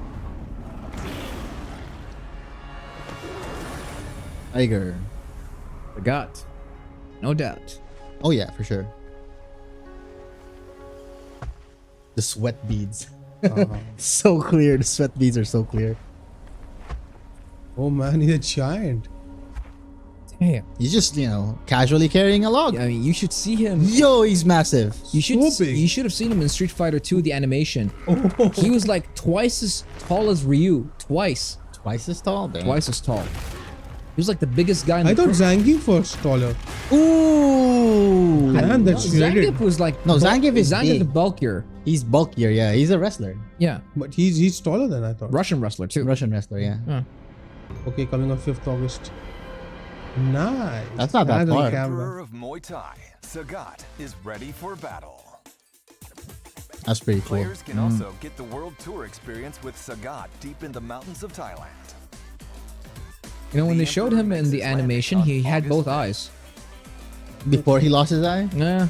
[SPEAKER 2] Tiger.
[SPEAKER 3] Forgot, no doubt.
[SPEAKER 2] Oh yeah, for sure. The sweat beads. So clear. The sweat beads are so clear.
[SPEAKER 4] Oh man, he's a giant.
[SPEAKER 3] Damn.
[SPEAKER 2] He's just, casually carrying a log.
[SPEAKER 3] I mean, you should see him.
[SPEAKER 2] Yo, he's massive.
[SPEAKER 3] You should
[SPEAKER 4] So big.
[SPEAKER 3] you should have seen him in Street Fighter 2, the animation. He was like twice as tall as Ryu. Twice
[SPEAKER 2] Twice as tall. Damn.
[SPEAKER 3] as tall. He was like the biggest guy in
[SPEAKER 4] I
[SPEAKER 3] the
[SPEAKER 4] thought Zangief was taller.
[SPEAKER 2] Ooh.
[SPEAKER 4] Man, that's shredded.
[SPEAKER 3] Zangief was like
[SPEAKER 2] No, Zangief is
[SPEAKER 3] Zangief
[SPEAKER 2] big.
[SPEAKER 3] bulkier.
[SPEAKER 2] He's bulkier. Yeah, he's a wrestler.
[SPEAKER 3] Yeah,
[SPEAKER 4] But he's taller than I thought.
[SPEAKER 3] Russian wrestler too.
[SPEAKER 2] Russian wrestler. Yeah.
[SPEAKER 4] Okay, coming on 5th August. Nice.
[SPEAKER 2] That's not that
[SPEAKER 4] Hands on
[SPEAKER 2] far.
[SPEAKER 4] camera.
[SPEAKER 1] Emperor of Muay Thai, Sagat is ready for battle.
[SPEAKER 2] That's pretty cool.
[SPEAKER 1] Players can also get the world tour experience with Sagat deep in the mountains of Thailand.
[SPEAKER 3] You know, when they showed him in the animation, he had both eyes.
[SPEAKER 2] Before he lost his eye.
[SPEAKER 3] Yeah,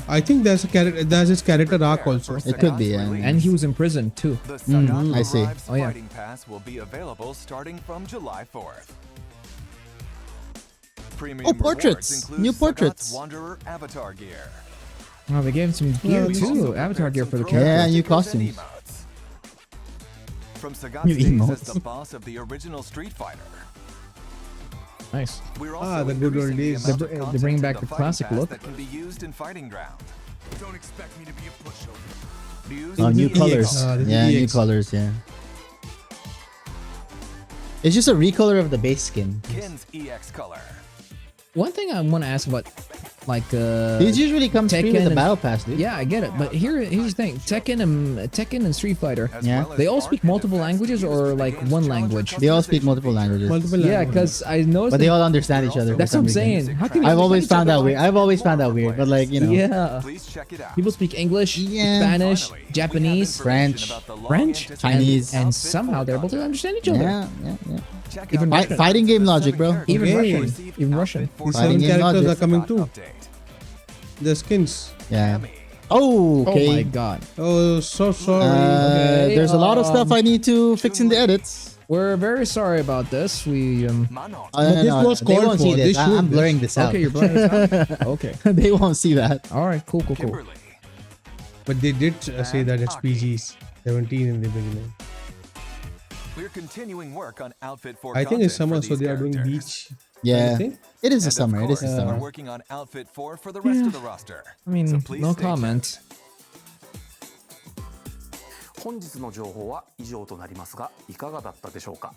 [SPEAKER 4] I think there's his character arc also.
[SPEAKER 2] It could be, yeah.
[SPEAKER 3] and he was in prison too.
[SPEAKER 1] The Sagat
[SPEAKER 2] I see.
[SPEAKER 1] Arrives
[SPEAKER 3] Oh, yeah.
[SPEAKER 1] Fighting Pass will be available starting from July 4th. Premium
[SPEAKER 2] Oh, portraits.
[SPEAKER 1] rewards include
[SPEAKER 2] New
[SPEAKER 1] Sagat's
[SPEAKER 2] portraits.
[SPEAKER 1] Wanderer avatar gear.
[SPEAKER 3] Oh, they gave him some gear
[SPEAKER 4] these
[SPEAKER 3] too. Avatar gear for the
[SPEAKER 1] throwback
[SPEAKER 3] character.
[SPEAKER 2] Yeah, new
[SPEAKER 1] stickers and
[SPEAKER 2] costumes.
[SPEAKER 1] emotes. From Sagat's
[SPEAKER 2] New
[SPEAKER 1] days as
[SPEAKER 2] emotes.
[SPEAKER 1] the boss of the original Street Fighter.
[SPEAKER 3] Nice.
[SPEAKER 1] We're
[SPEAKER 4] Ah,
[SPEAKER 1] also
[SPEAKER 4] the good old
[SPEAKER 1] increasing the
[SPEAKER 4] days.
[SPEAKER 1] amount of
[SPEAKER 3] They're bringing
[SPEAKER 1] content
[SPEAKER 3] back
[SPEAKER 1] in
[SPEAKER 3] the
[SPEAKER 1] Fighting
[SPEAKER 3] classic
[SPEAKER 1] Pass
[SPEAKER 3] look.
[SPEAKER 1] that can be used in Fighting Ground. Don't expect me to be a pushover. Use
[SPEAKER 2] Oh, new
[SPEAKER 4] EX.
[SPEAKER 2] colors.
[SPEAKER 4] This is
[SPEAKER 2] Yeah, new
[SPEAKER 4] EX.
[SPEAKER 2] colors. Yeah. It's just a recolor of the base skin.
[SPEAKER 1] Ken's EX color.
[SPEAKER 3] One thing I want to ask about, like,
[SPEAKER 2] These usually come free
[SPEAKER 3] Tekken
[SPEAKER 2] with the
[SPEAKER 3] and-
[SPEAKER 2] battle pass, dude.
[SPEAKER 3] yeah, I get it, but here's the thing: Tekken and Street Fighter,
[SPEAKER 1] as
[SPEAKER 2] Yeah.
[SPEAKER 1] well as
[SPEAKER 3] they all
[SPEAKER 1] arc
[SPEAKER 3] speak
[SPEAKER 1] and
[SPEAKER 3] multiple
[SPEAKER 1] defense
[SPEAKER 3] languages
[SPEAKER 1] used
[SPEAKER 3] or
[SPEAKER 1] for
[SPEAKER 3] like
[SPEAKER 1] game's
[SPEAKER 3] one
[SPEAKER 1] challenger
[SPEAKER 3] language.
[SPEAKER 2] They all speak
[SPEAKER 1] customization
[SPEAKER 2] multiple
[SPEAKER 1] features.
[SPEAKER 2] languages.
[SPEAKER 4] Multiple
[SPEAKER 3] Yeah,
[SPEAKER 4] languages.
[SPEAKER 3] because I noticed.
[SPEAKER 2] But they all understand each other.
[SPEAKER 3] That's
[SPEAKER 2] for
[SPEAKER 3] what I'm
[SPEAKER 2] some reason.
[SPEAKER 3] saying. How can
[SPEAKER 2] I've always
[SPEAKER 3] understand
[SPEAKER 2] found
[SPEAKER 3] each
[SPEAKER 2] that
[SPEAKER 3] other?
[SPEAKER 2] weird. I've always found that weird. But like,
[SPEAKER 3] Yeah.
[SPEAKER 1] Please check it out.
[SPEAKER 3] People speak English,
[SPEAKER 2] Yeah.
[SPEAKER 3] Spanish,
[SPEAKER 1] Finally, we have
[SPEAKER 3] Japanese,
[SPEAKER 1] information
[SPEAKER 2] French,
[SPEAKER 1] about the
[SPEAKER 3] French,
[SPEAKER 1] long-anticipated
[SPEAKER 2] Chinese.
[SPEAKER 3] and
[SPEAKER 1] outfit
[SPEAKER 3] somehow they're able to
[SPEAKER 1] content.
[SPEAKER 3] understand each other.
[SPEAKER 2] Yeah.
[SPEAKER 1] Check
[SPEAKER 3] Even
[SPEAKER 1] out
[SPEAKER 3] Russian.
[SPEAKER 2] Fighting game logic, bro.
[SPEAKER 3] Even
[SPEAKER 4] Okay.
[SPEAKER 3] Russian, even Russian.
[SPEAKER 4] These
[SPEAKER 2] Fighting
[SPEAKER 4] 7
[SPEAKER 2] game
[SPEAKER 4] characters
[SPEAKER 2] logic.
[SPEAKER 4] are coming too.
[SPEAKER 1] Update.
[SPEAKER 4] The skins.
[SPEAKER 2] Yeah.
[SPEAKER 1] Gami,
[SPEAKER 2] Oh,
[SPEAKER 3] Oh
[SPEAKER 2] okay.
[SPEAKER 3] my god.
[SPEAKER 4] Oh, so sorry.
[SPEAKER 3] Okay,
[SPEAKER 2] There's a lot of stuff I need to fix in the edits.
[SPEAKER 3] We're very sorry about this. We
[SPEAKER 1] Mano.
[SPEAKER 4] But this was
[SPEAKER 2] they
[SPEAKER 4] called
[SPEAKER 2] won't see
[SPEAKER 4] for.
[SPEAKER 2] this.
[SPEAKER 4] They should
[SPEAKER 2] I'm
[SPEAKER 4] this.
[SPEAKER 2] blurring this out.
[SPEAKER 3] okay. You're blurring this out. Okay.
[SPEAKER 2] They won't see that.
[SPEAKER 3] All right. Cool.
[SPEAKER 1] Kimberly.
[SPEAKER 4] But they did say that it's PGs 17 in the beginning.
[SPEAKER 1] We're continuing work on outfit 4
[SPEAKER 4] I think it's
[SPEAKER 1] content for
[SPEAKER 4] summer, so
[SPEAKER 1] these
[SPEAKER 4] they are doing
[SPEAKER 1] characters.
[SPEAKER 4] beach.
[SPEAKER 2] Yeah,
[SPEAKER 4] think?
[SPEAKER 2] it is
[SPEAKER 1] And
[SPEAKER 2] the
[SPEAKER 1] of
[SPEAKER 2] summer. It is the
[SPEAKER 1] course,
[SPEAKER 2] summer.
[SPEAKER 1] we're working on outfit 4 for the rest of the roster.
[SPEAKER 3] I mean,
[SPEAKER 1] So please
[SPEAKER 3] no
[SPEAKER 1] stay tuned.
[SPEAKER 3] comment.
[SPEAKER 7] 本日の情報は以上となりますがいかがだったでしょうか。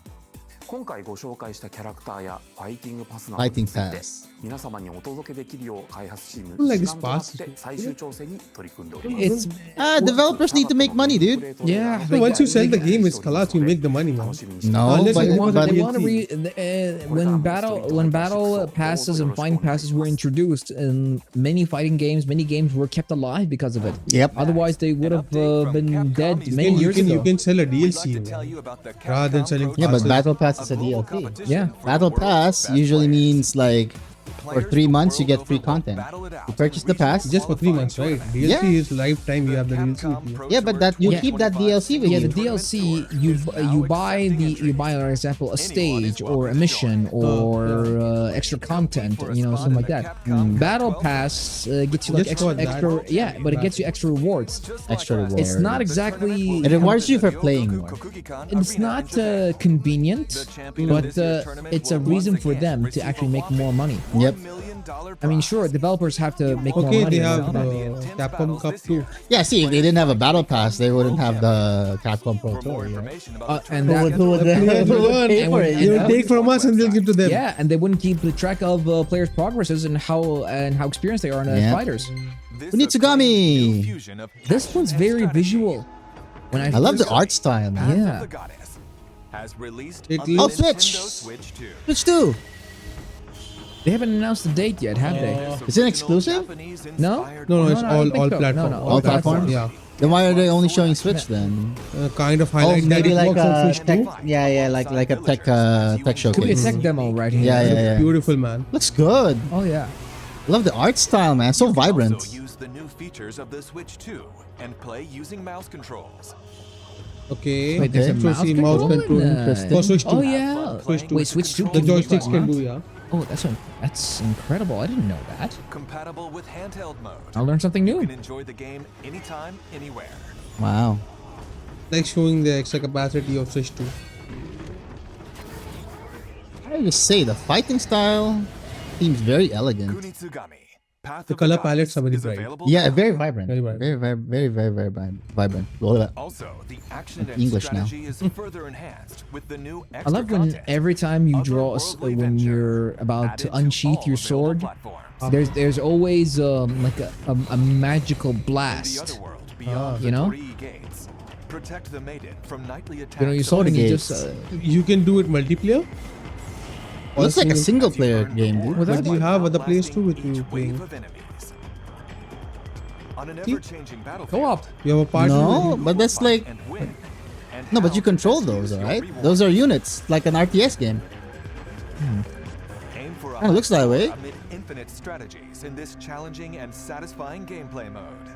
[SPEAKER 7] 今回ご紹介したキャラクターやファイティングパスなどについ
[SPEAKER 2] Fighting
[SPEAKER 7] て
[SPEAKER 2] pass.
[SPEAKER 7] 皆様にお届けできるよう開発チーム
[SPEAKER 4] Like
[SPEAKER 7] 一
[SPEAKER 4] this
[SPEAKER 7] 丸となっ
[SPEAKER 4] pass.
[SPEAKER 7] て最終調整に取り組んでおります。
[SPEAKER 3] It's
[SPEAKER 2] Developers need to make money, dude.
[SPEAKER 3] Yeah,
[SPEAKER 4] So once you sell the game, it's collapse. You make the money, man.
[SPEAKER 2] No,
[SPEAKER 4] Unless
[SPEAKER 2] but,
[SPEAKER 4] you want
[SPEAKER 2] but
[SPEAKER 3] they
[SPEAKER 4] DLC.
[SPEAKER 3] want to when battle passes and fighting passes were introduced in many fighting games, many games were kept alive because of it.
[SPEAKER 2] Yep.
[SPEAKER 3] Otherwise, they would have been dead many
[SPEAKER 4] You
[SPEAKER 3] years
[SPEAKER 4] can,
[SPEAKER 3] ago.
[SPEAKER 4] you can sell a
[SPEAKER 1] We'd like
[SPEAKER 4] DLC
[SPEAKER 1] to
[SPEAKER 4] man,
[SPEAKER 1] tell you about the
[SPEAKER 4] rather than
[SPEAKER 1] Capcom
[SPEAKER 4] selling
[SPEAKER 2] yeah, but
[SPEAKER 4] passes.
[SPEAKER 2] Battle Pass is a
[SPEAKER 1] global
[SPEAKER 2] DLC.
[SPEAKER 1] competition
[SPEAKER 3] Yeah.
[SPEAKER 1] for the
[SPEAKER 2] Battle
[SPEAKER 1] world's
[SPEAKER 2] Pass
[SPEAKER 1] best
[SPEAKER 2] usually
[SPEAKER 1] players.
[SPEAKER 2] means like for
[SPEAKER 1] Players
[SPEAKER 2] 3
[SPEAKER 1] the
[SPEAKER 2] months you
[SPEAKER 1] world
[SPEAKER 2] get free
[SPEAKER 1] over will
[SPEAKER 2] content.
[SPEAKER 1] battle it out
[SPEAKER 2] You purchase the
[SPEAKER 1] in regional
[SPEAKER 2] pass.
[SPEAKER 4] Just for 3 months, right?
[SPEAKER 1] qualifying
[SPEAKER 2] Yeah.
[SPEAKER 4] DLC is lifetime. You have the DLC.
[SPEAKER 1] Capcom
[SPEAKER 4] with you.
[SPEAKER 1] Pro
[SPEAKER 2] Yeah, but
[SPEAKER 1] Tour
[SPEAKER 2] that you
[SPEAKER 3] Yeah.
[SPEAKER 2] keep that DLC with
[SPEAKER 3] Yeah,
[SPEAKER 2] you.
[SPEAKER 3] the DLC you buy for example a stage or a mission or extra content, something like that. Battle Pass gets you like
[SPEAKER 4] Just for
[SPEAKER 3] extra
[SPEAKER 4] that.
[SPEAKER 3] yeah, but it gets you extra rewards.
[SPEAKER 2] Extra rewards.
[SPEAKER 3] It's not exactly
[SPEAKER 2] It rewards you for playing more.
[SPEAKER 3] it's not convenient, but it's a reason for them to actually make more money.
[SPEAKER 2] Yep.
[SPEAKER 3] I mean, sure, developers have to make more
[SPEAKER 4] Okay,
[SPEAKER 3] money.
[SPEAKER 4] they
[SPEAKER 3] you
[SPEAKER 4] have
[SPEAKER 3] know?
[SPEAKER 4] the Capcom Cup too.
[SPEAKER 2] Yeah, see, if they didn't have a Battle Pass, they wouldn't have the Capcom Pro Tour. Yeah.
[SPEAKER 3] And
[SPEAKER 2] Who
[SPEAKER 3] that,
[SPEAKER 2] would- who would- who would pay for it,
[SPEAKER 3] and-
[SPEAKER 2] you
[SPEAKER 4] They
[SPEAKER 2] know?
[SPEAKER 4] will take from us and they'll give to them.
[SPEAKER 3] yeah, and they wouldn't keep the track of players' progresses and how experienced they are in
[SPEAKER 2] Yeah.
[SPEAKER 3] fighters.
[SPEAKER 2] Kunitsu Gami.
[SPEAKER 3] This one's very visual. When
[SPEAKER 2] I love the art style, man.
[SPEAKER 3] Yeah.
[SPEAKER 1] Has released
[SPEAKER 4] It
[SPEAKER 1] on the
[SPEAKER 4] looks-
[SPEAKER 2] Oh,
[SPEAKER 1] Nintendo
[SPEAKER 2] Switch.
[SPEAKER 1] Switch 2.
[SPEAKER 2] Switch 2.
[SPEAKER 3] They haven't announced the date yet, have they?
[SPEAKER 2] Is it exclusive?
[SPEAKER 3] No?
[SPEAKER 4] No, it's
[SPEAKER 3] No, I don't think
[SPEAKER 4] all
[SPEAKER 3] so.
[SPEAKER 4] platforms.
[SPEAKER 3] No,
[SPEAKER 2] All platforms?
[SPEAKER 4] Yeah.
[SPEAKER 2] Then why are they only showing Switch then?
[SPEAKER 4] Kind of
[SPEAKER 2] Oh,
[SPEAKER 4] highlight that
[SPEAKER 2] maybe
[SPEAKER 4] it
[SPEAKER 2] like
[SPEAKER 4] works on
[SPEAKER 2] a
[SPEAKER 4] Switch
[SPEAKER 2] tech.
[SPEAKER 4] too.
[SPEAKER 2] Yeah, like a tech
[SPEAKER 3] Could be a
[SPEAKER 2] showcase.
[SPEAKER 3] tech demo right here.
[SPEAKER 2] Yeah, yeah, yeah.
[SPEAKER 4] Beautiful, man.
[SPEAKER 2] Looks good.
[SPEAKER 3] Oh yeah.
[SPEAKER 2] Love the art style, man. So vibrant.
[SPEAKER 1] Also use the new features of the Switch 2 and play using mouse controls.
[SPEAKER 4] Okay.
[SPEAKER 3] Wait, there's a
[SPEAKER 4] So see mouse control.
[SPEAKER 2] Interesting.
[SPEAKER 4] For Switch 2.
[SPEAKER 3] Oh yeah.
[SPEAKER 4] Switch 2.
[SPEAKER 3] Wait, Switch 2.
[SPEAKER 4] The joysticks can do, yeah.
[SPEAKER 3] Oh, that's incredible. I didn't know that.
[SPEAKER 1] Compatible with handheld mode.
[SPEAKER 3] I'll learn something
[SPEAKER 1] You
[SPEAKER 3] new.
[SPEAKER 1] can enjoy the game anytime, anywhere.
[SPEAKER 2] Wow.
[SPEAKER 4] Like showing the extra capacity of Switch 2.
[SPEAKER 2] I just say the fighting style seems very elegant.
[SPEAKER 1] Kunitsu Gami. Path
[SPEAKER 4] The
[SPEAKER 1] of
[SPEAKER 4] color
[SPEAKER 1] Gods
[SPEAKER 4] palettes are very
[SPEAKER 1] is
[SPEAKER 4] bright.
[SPEAKER 1] available
[SPEAKER 2] Yeah,
[SPEAKER 1] now.
[SPEAKER 2] very vibrant.
[SPEAKER 4] Very vibrant.
[SPEAKER 2] Very vibrant. Blah, blah.
[SPEAKER 1] Also, the action and
[SPEAKER 2] English now.
[SPEAKER 1] strategy is further enhanced with the new
[SPEAKER 3] I
[SPEAKER 1] extra
[SPEAKER 3] love when
[SPEAKER 1] content.
[SPEAKER 3] every time you draw
[SPEAKER 1] Otherworldly
[SPEAKER 3] when
[SPEAKER 1] venture
[SPEAKER 3] you're about to
[SPEAKER 1] added
[SPEAKER 3] unsheath
[SPEAKER 1] all
[SPEAKER 3] your
[SPEAKER 1] available
[SPEAKER 3] sword.
[SPEAKER 1] platforms.
[SPEAKER 3] There's always like a magical
[SPEAKER 1] In the
[SPEAKER 3] blast.
[SPEAKER 1] otherworld, beyond
[SPEAKER 3] You
[SPEAKER 1] the
[SPEAKER 3] know?
[SPEAKER 1] 3 gates. Protect the maiden from nightly attacks.
[SPEAKER 3] You know, your
[SPEAKER 1] of
[SPEAKER 3] sword and you
[SPEAKER 2] gates.
[SPEAKER 3] just
[SPEAKER 4] You can do it multiplayer.
[SPEAKER 2] Looks like a single
[SPEAKER 1] as you
[SPEAKER 2] player
[SPEAKER 1] burn
[SPEAKER 2] game,
[SPEAKER 1] more
[SPEAKER 2] dude.
[SPEAKER 3] Well,
[SPEAKER 4] But
[SPEAKER 3] that-
[SPEAKER 4] you have other players
[SPEAKER 1] outlasting
[SPEAKER 4] too with
[SPEAKER 1] each
[SPEAKER 4] you playing.
[SPEAKER 1] wave of enemies. On an ever-changing battlefield,
[SPEAKER 3] Co-op.
[SPEAKER 4] You have a partner.
[SPEAKER 2] No,
[SPEAKER 4] with you.
[SPEAKER 2] but that's like
[SPEAKER 1] and win. And
[SPEAKER 2] no, but
[SPEAKER 1] how
[SPEAKER 2] you control
[SPEAKER 1] best
[SPEAKER 2] those,
[SPEAKER 1] use your
[SPEAKER 2] alright?
[SPEAKER 1] reward.
[SPEAKER 2] Those are units, like an RTS game.
[SPEAKER 1] Aim for a
[SPEAKER 2] Kinda looks that way.
[SPEAKER 1] amid infinite strategies in this challenging and satisfying gameplay mode.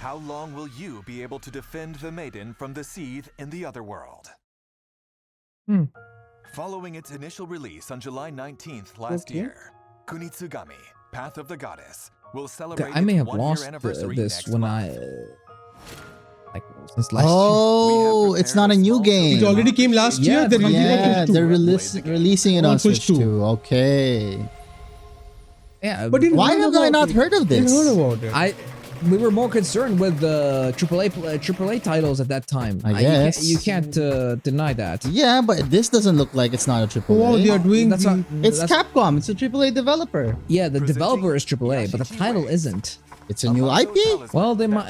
[SPEAKER 1] How long will you be able to defend the maiden from the seethe in the other world? Following its initial release on July 19th last
[SPEAKER 4] Okay.
[SPEAKER 1] year, Kunitsu Gami, Path of the Goddess, will celebrate
[SPEAKER 3] I may
[SPEAKER 1] its
[SPEAKER 3] have
[SPEAKER 1] 1-year
[SPEAKER 3] lost
[SPEAKER 1] anniversary
[SPEAKER 3] this
[SPEAKER 1] next
[SPEAKER 3] when
[SPEAKER 1] month.
[SPEAKER 3] like since last
[SPEAKER 2] Oh, it's not a new game.
[SPEAKER 4] It already came last
[SPEAKER 3] Yeah,
[SPEAKER 4] year. Then
[SPEAKER 2] Yeah, they're
[SPEAKER 1] Release-
[SPEAKER 2] releasing it
[SPEAKER 4] On
[SPEAKER 2] on
[SPEAKER 4] Switch
[SPEAKER 2] Switch
[SPEAKER 4] 2.
[SPEAKER 2] 2. Okay.
[SPEAKER 3] year. Yeah,
[SPEAKER 4] But didn't
[SPEAKER 2] Why
[SPEAKER 4] heard
[SPEAKER 2] have I
[SPEAKER 4] about
[SPEAKER 2] not
[SPEAKER 4] it.
[SPEAKER 2] heard of
[SPEAKER 4] Didn't
[SPEAKER 2] this?
[SPEAKER 4] heard about it.
[SPEAKER 3] we were more concerned with the AAA titles at that time.
[SPEAKER 2] I guess.
[SPEAKER 3] You can't deny that.
[SPEAKER 2] Yeah, but this doesn't look like it's not a triple
[SPEAKER 4] Oh, they
[SPEAKER 2] A.
[SPEAKER 4] are doing
[SPEAKER 3] That's
[SPEAKER 4] the,
[SPEAKER 3] not-
[SPEAKER 2] It's
[SPEAKER 3] that's-
[SPEAKER 2] Capcom. It's a AAA developer.
[SPEAKER 3] Yeah, the developer is AAA, but the title isn't.
[SPEAKER 2] It's a new IP.
[SPEAKER 3] Well, they might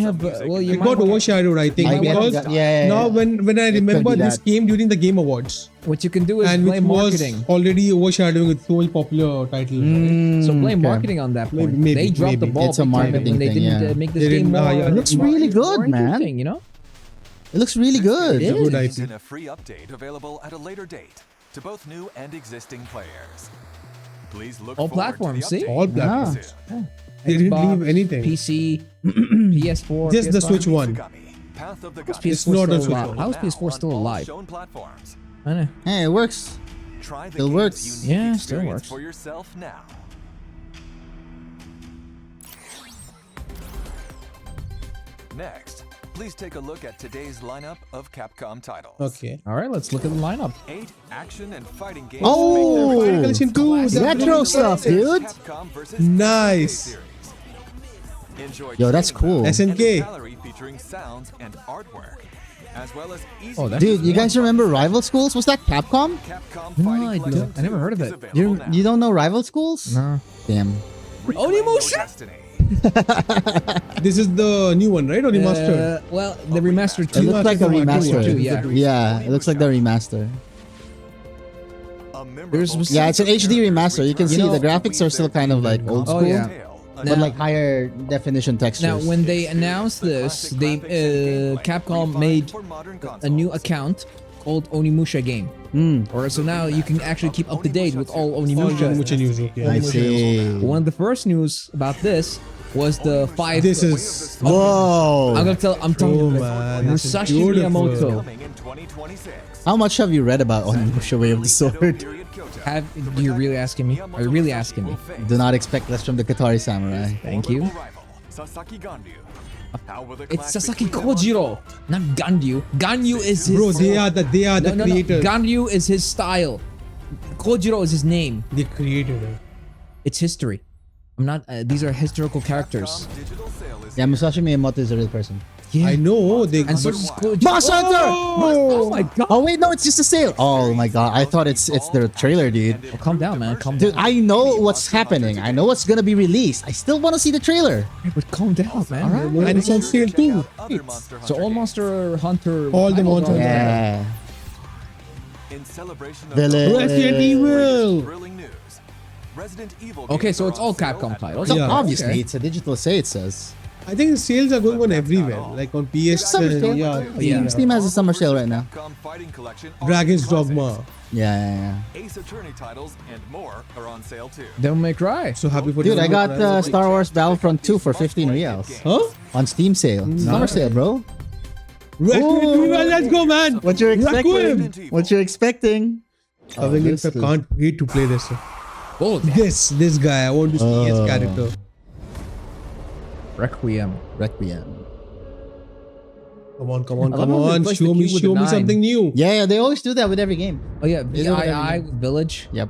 [SPEAKER 3] have. Well, you
[SPEAKER 4] it
[SPEAKER 3] might
[SPEAKER 4] got overshadowed, I think,
[SPEAKER 2] I guess
[SPEAKER 4] because
[SPEAKER 2] that- yeah.
[SPEAKER 4] now when I remember
[SPEAKER 2] be
[SPEAKER 4] this
[SPEAKER 2] that.
[SPEAKER 4] came during the Game Awards
[SPEAKER 3] What you can do is
[SPEAKER 4] and
[SPEAKER 3] blame
[SPEAKER 4] which was
[SPEAKER 3] marketing.
[SPEAKER 4] already overshadowing with so many popular titles. right?
[SPEAKER 3] So blame
[SPEAKER 2] okay.
[SPEAKER 3] marketing on that point.
[SPEAKER 4] Maybe,
[SPEAKER 3] they dropped the
[SPEAKER 4] maybe.
[SPEAKER 3] ball
[SPEAKER 2] It's a
[SPEAKER 3] big time
[SPEAKER 2] marketing
[SPEAKER 3] when they
[SPEAKER 2] thing,
[SPEAKER 3] didn't
[SPEAKER 2] yeah.
[SPEAKER 3] make this
[SPEAKER 4] They
[SPEAKER 3] game
[SPEAKER 4] didn't-
[SPEAKER 3] more.
[SPEAKER 4] yeah, it
[SPEAKER 2] looks really good,
[SPEAKER 3] more
[SPEAKER 2] man.
[SPEAKER 3] interesting, You know.
[SPEAKER 2] It looks really good.
[SPEAKER 3] It
[SPEAKER 4] It's a good
[SPEAKER 3] is.
[SPEAKER 4] IP.
[SPEAKER 1] In a free update available at a later date to both new and existing players. Please look
[SPEAKER 3] All
[SPEAKER 1] forward to the
[SPEAKER 3] platforms, see?
[SPEAKER 1] update
[SPEAKER 4] All
[SPEAKER 1] very
[SPEAKER 4] platforms.
[SPEAKER 1] soon.
[SPEAKER 4] They didn't
[SPEAKER 3] Xbox,
[SPEAKER 4] leave anything.
[SPEAKER 3] PC, PS4,
[SPEAKER 4] Just the
[SPEAKER 3] PS5.
[SPEAKER 4] Switch one.
[SPEAKER 1] Path of the
[SPEAKER 3] How's
[SPEAKER 1] Gummy.
[SPEAKER 4] It's not
[SPEAKER 3] PS4
[SPEAKER 4] on
[SPEAKER 3] still
[SPEAKER 4] Switch
[SPEAKER 3] alive?
[SPEAKER 4] one.
[SPEAKER 3] How is PS4 still
[SPEAKER 1] On all
[SPEAKER 3] alive?
[SPEAKER 1] shown platforms.
[SPEAKER 3] I know.
[SPEAKER 2] Hey, it works.
[SPEAKER 1] Try the
[SPEAKER 2] Still
[SPEAKER 1] game's
[SPEAKER 2] works.
[SPEAKER 1] unique
[SPEAKER 3] Yeah, still
[SPEAKER 1] experience
[SPEAKER 3] works.
[SPEAKER 1] for yourself now. Next, please take a look at today's lineup of Capcom titles.
[SPEAKER 4] Okay.
[SPEAKER 3] All right, let's look at the lineup.
[SPEAKER 1] 8 action and fighting games.
[SPEAKER 2] Oh!
[SPEAKER 1] make their
[SPEAKER 4] Collection
[SPEAKER 1] presence.
[SPEAKER 4] 2,
[SPEAKER 2] Retro stuff, dude.
[SPEAKER 1] Capcom versus
[SPEAKER 4] Nice.
[SPEAKER 1] SNK series. Enjoy
[SPEAKER 2] Yo, that's
[SPEAKER 1] Game Mode
[SPEAKER 2] cool.
[SPEAKER 1] and
[SPEAKER 4] SNK.
[SPEAKER 1] a gallery featuring sounds and artwork, as well as easy
[SPEAKER 3] Oh, that's-
[SPEAKER 2] Dude, you guys remember Rival Schools? Was that Capcom?
[SPEAKER 1] Capcom
[SPEAKER 3] No,
[SPEAKER 1] Fighting
[SPEAKER 3] I
[SPEAKER 1] Collection
[SPEAKER 3] don't. I never heard of
[SPEAKER 1] 2
[SPEAKER 3] it.
[SPEAKER 1] is available
[SPEAKER 2] You
[SPEAKER 1] now.
[SPEAKER 2] don't know Rival Schools?
[SPEAKER 3] No.
[SPEAKER 2] Damn.
[SPEAKER 1] Reclaim your
[SPEAKER 3] Onimusha?
[SPEAKER 1] destiny.
[SPEAKER 4] This is the new one, right? Or remastered?
[SPEAKER 3] Well, the remastered
[SPEAKER 2] It
[SPEAKER 3] 2.
[SPEAKER 2] looks like a
[SPEAKER 4] Remastered
[SPEAKER 2] remaster.
[SPEAKER 3] two, yeah.
[SPEAKER 2] Yeah, it looks like the remaster.
[SPEAKER 1] A memorable
[SPEAKER 3] There's-
[SPEAKER 2] Yeah, it's an HD remaster. You can see
[SPEAKER 3] know-
[SPEAKER 2] the graphics are still kind of like old school,
[SPEAKER 3] Oh, yeah.
[SPEAKER 2] but
[SPEAKER 3] Now-
[SPEAKER 2] like higher definition textures.
[SPEAKER 3] Now, when they announced this, they Capcom made a new account called Onimusha Game. Or so now you can actually keep up to date with all Onimusha.
[SPEAKER 4] Onimusha news, okay.
[SPEAKER 2] I see.
[SPEAKER 3] One of the first news about this was the 5.
[SPEAKER 4] This is...
[SPEAKER 2] Whoa!
[SPEAKER 3] I'm telling
[SPEAKER 4] Oh
[SPEAKER 3] you,
[SPEAKER 4] man, this is
[SPEAKER 3] Musashi
[SPEAKER 4] beautiful.
[SPEAKER 3] Miyamoto.
[SPEAKER 1] coming in 2026.
[SPEAKER 2] How much have you read about Onimusha Way of the Sword?
[SPEAKER 3] You're really asking me? Are you really asking me?
[SPEAKER 2] Do not expect less from the Qatari Samurai.
[SPEAKER 3] Thank you.
[SPEAKER 1] Sasaki Ganryu. How will the
[SPEAKER 3] It's
[SPEAKER 1] clash
[SPEAKER 3] Sasaki
[SPEAKER 1] between them
[SPEAKER 3] Kojiro, not Ganryu. Ganryu is his.
[SPEAKER 4] Bro, they are the
[SPEAKER 3] no,
[SPEAKER 4] creators.
[SPEAKER 3] Ganryu is his style. Kojiro is his name.
[SPEAKER 4] They created it.
[SPEAKER 3] It's history. I'm not. These are historical characters.
[SPEAKER 1] Capcom digital sale is
[SPEAKER 2] Yeah, Musashi Miyamoto is a real person.
[SPEAKER 3] Yeah.
[SPEAKER 4] I know. They
[SPEAKER 3] And so does Kojiro.
[SPEAKER 2] Boss Hunter!
[SPEAKER 3] Oh my god.
[SPEAKER 2] Oh wait, no, it's just a sale. Oh my god, I thought it's the trailer, dude.
[SPEAKER 3] Oh, calm down, man. Calm
[SPEAKER 2] Dude,
[SPEAKER 3] down.
[SPEAKER 2] I know what's happening. I know what's gonna be released. I still want to see the trailer.
[SPEAKER 3] But calm down, man.
[SPEAKER 4] And it's on sale too.
[SPEAKER 1] other Monster
[SPEAKER 3] So all
[SPEAKER 1] Hunter
[SPEAKER 3] Monster Hunter.
[SPEAKER 4] All the
[SPEAKER 3] titles
[SPEAKER 4] Monster
[SPEAKER 3] are-
[SPEAKER 2] Yeah.
[SPEAKER 1] games. In celebration of
[SPEAKER 2] Village.
[SPEAKER 1] the
[SPEAKER 4] Resident
[SPEAKER 1] latest
[SPEAKER 4] Evil.
[SPEAKER 1] thrilling news. Resident Evil
[SPEAKER 3] Okay,
[SPEAKER 1] games
[SPEAKER 3] so
[SPEAKER 1] are
[SPEAKER 3] it's
[SPEAKER 1] on
[SPEAKER 3] all
[SPEAKER 1] sale
[SPEAKER 3] Capcom
[SPEAKER 1] at
[SPEAKER 3] titles.
[SPEAKER 2] So
[SPEAKER 4] Yeah.
[SPEAKER 2] obviously,
[SPEAKER 3] Okay.
[SPEAKER 2] it's a digital say, it says.
[SPEAKER 4] I think the sales are going on everywhere. Like on PS,
[SPEAKER 2] Summer sale.
[SPEAKER 3] Yeah.
[SPEAKER 2] Steam has a summer sale right now.
[SPEAKER 1] Capcom Fighting Collection are
[SPEAKER 4] Dragon's
[SPEAKER 1] classics.
[SPEAKER 4] Dogma.
[SPEAKER 2] Yeah.
[SPEAKER 1] Ace Attorney titles and more are on sale too.
[SPEAKER 3] Devil May Cry.
[SPEAKER 4] So happy for
[SPEAKER 2] Dude, I
[SPEAKER 4] Devil
[SPEAKER 2] got
[SPEAKER 4] May Cry.
[SPEAKER 2] Star Wars Battlefront 2 for 15 reals.
[SPEAKER 4] Huh?
[SPEAKER 2] On Steam sale. Summer sale, bro.
[SPEAKER 4] Requiem, let's go, man.
[SPEAKER 2] What you're expecting?
[SPEAKER 4] Requiem.
[SPEAKER 2] What you're expecting?
[SPEAKER 4] I think
[SPEAKER 2] this
[SPEAKER 4] I
[SPEAKER 2] is-
[SPEAKER 4] can't wait to play this.
[SPEAKER 3] Oh,
[SPEAKER 4] This guy, I want to see his character.
[SPEAKER 3] Requiem.
[SPEAKER 2] Requiem.
[SPEAKER 4] Come on,
[SPEAKER 3] I love how they replaced the Q with
[SPEAKER 4] show
[SPEAKER 3] the
[SPEAKER 4] me
[SPEAKER 3] 9.
[SPEAKER 4] something new.
[SPEAKER 2] Yeah, they always do that with every game.
[SPEAKER 3] Oh yeah,
[SPEAKER 2] They do it every
[SPEAKER 3] VII
[SPEAKER 2] game.
[SPEAKER 3] with Village.
[SPEAKER 2] Yep.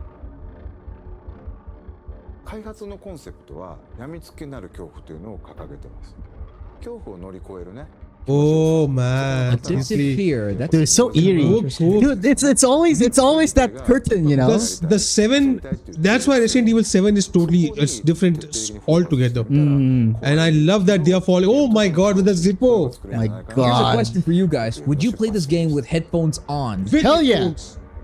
[SPEAKER 8] 開発のコンセプトは病みつきになる恐怖というのを掲げてます恐怖を乗り越えるね
[SPEAKER 4] Oh man,
[SPEAKER 3] Addictive
[SPEAKER 4] seriously.
[SPEAKER 3] Fear. That's
[SPEAKER 2] Dude, it's so eerie.
[SPEAKER 4] Cool.
[SPEAKER 2] Dude, it's always that curtain, you know.
[SPEAKER 4] The 7, that's why Resident Evil 7 is totally different altogether. And I love that they are following. Oh my god, with the Zippo.
[SPEAKER 2] My
[SPEAKER 3] Here's a
[SPEAKER 2] God.
[SPEAKER 3] question for you guys. Would you play this game with headphones on?
[SPEAKER 2] Hell yeah.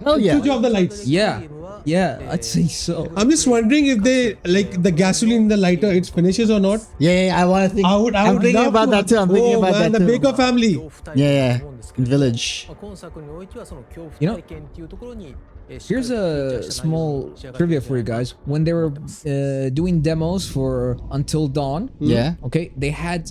[SPEAKER 2] Hell yeah.
[SPEAKER 4] Switch off the lights.
[SPEAKER 3] Yeah. Yeah, I'd say so.
[SPEAKER 4] I'm just wondering if they like the gasoline in the lighter, it finishes or not.
[SPEAKER 2] Yeah, I want to think. I'm thinking
[SPEAKER 4] love
[SPEAKER 2] about
[SPEAKER 4] to-
[SPEAKER 2] that too. I'm thinking about
[SPEAKER 4] man,
[SPEAKER 2] that
[SPEAKER 4] the
[SPEAKER 2] too.
[SPEAKER 4] Baker family.
[SPEAKER 2] Yeah. Village.
[SPEAKER 3] You know, here's a small trivia for you guys. When they were doing demos for Until Dawn,
[SPEAKER 2] Yeah.
[SPEAKER 3] okay, they had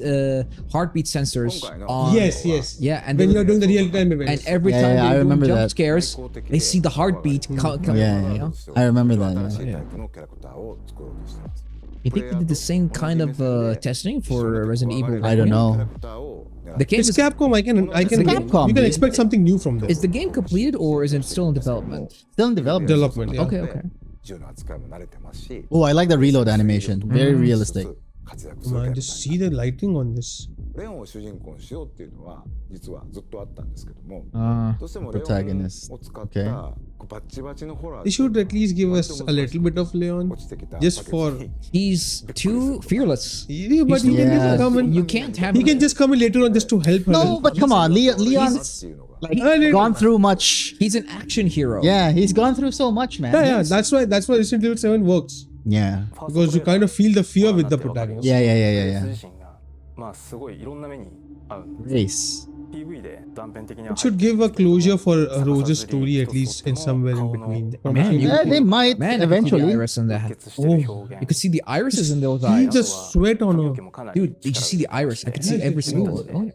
[SPEAKER 3] heartbeat sensors on.
[SPEAKER 4] Yes.
[SPEAKER 3] Yeah, and
[SPEAKER 4] When
[SPEAKER 3] they
[SPEAKER 4] you're doing the real-time
[SPEAKER 3] and
[SPEAKER 4] events.
[SPEAKER 3] every
[SPEAKER 2] Yeah,
[SPEAKER 3] time
[SPEAKER 2] yeah, I
[SPEAKER 3] they do
[SPEAKER 2] remember
[SPEAKER 3] jump
[SPEAKER 2] that.
[SPEAKER 3] scares, they see the heartbeat.
[SPEAKER 2] Yeah,
[SPEAKER 3] You know?
[SPEAKER 2] I remember that. Yeah.
[SPEAKER 8] タイプのキャラクターを作ろうとしてます
[SPEAKER 3] You think they did the same kind of testing for Resident Evil?
[SPEAKER 2] I don't know.
[SPEAKER 8] キャラクターを狙って
[SPEAKER 3] The game
[SPEAKER 4] It's
[SPEAKER 3] is,
[SPEAKER 4] Capcom. I can.
[SPEAKER 2] Capcom,
[SPEAKER 4] You can
[SPEAKER 2] dude.
[SPEAKER 4] expect something new from them.
[SPEAKER 3] is the game completed or is it still in development?
[SPEAKER 2] Still in development.
[SPEAKER 4] Development. Yeah.
[SPEAKER 3] Okay, okay.
[SPEAKER 8] 銃の扱いも慣れてますし
[SPEAKER 2] Oh, I like the reload animation. Very realistic.
[SPEAKER 8] 活躍するキャラ
[SPEAKER 4] Man,
[SPEAKER 8] クタ
[SPEAKER 4] just
[SPEAKER 8] ー
[SPEAKER 4] see the lighting on this.
[SPEAKER 8] レオンを主人公にしようっていうのは実はずっとあったんですけども
[SPEAKER 3] Uh,
[SPEAKER 8] どうしてもレオン
[SPEAKER 2] Protagonist
[SPEAKER 8] を使っ
[SPEAKER 2] Okay.
[SPEAKER 8] たバッチバチのホラー
[SPEAKER 4] They should at least give us a little bit of Leon,
[SPEAKER 8] 落ちてきた
[SPEAKER 4] just for.
[SPEAKER 3] he's too fearless.
[SPEAKER 4] Yeah, but he can
[SPEAKER 2] Yeah.
[SPEAKER 4] just come in.
[SPEAKER 3] You can't have.
[SPEAKER 4] He can just come in later on just to help her.
[SPEAKER 2] No, but come on, Leon's
[SPEAKER 8] っていうのが
[SPEAKER 2] like gone through much.
[SPEAKER 3] He's an action hero.
[SPEAKER 2] Yeah, he's gone through so much, man.
[SPEAKER 4] Yeah. That's why Resident Evil 7 works
[SPEAKER 2] Yeah.
[SPEAKER 4] because you kind of feel the fear with the protagonist.
[SPEAKER 2] Yeah.
[SPEAKER 7] 自身がまあすごいいろんな目に遭うんです
[SPEAKER 2] Race.
[SPEAKER 4] It should give a closure for Rose's story at least in somewhere in between.
[SPEAKER 3] Man, you-
[SPEAKER 2] Yeah, they might
[SPEAKER 3] Man,
[SPEAKER 2] eventually.
[SPEAKER 3] you could see the iris in that. Oh, you could see the irises in those
[SPEAKER 4] He
[SPEAKER 3] eyes.
[SPEAKER 4] just sweat on her.
[SPEAKER 3] Dude, did you see the iris? I could see every single one.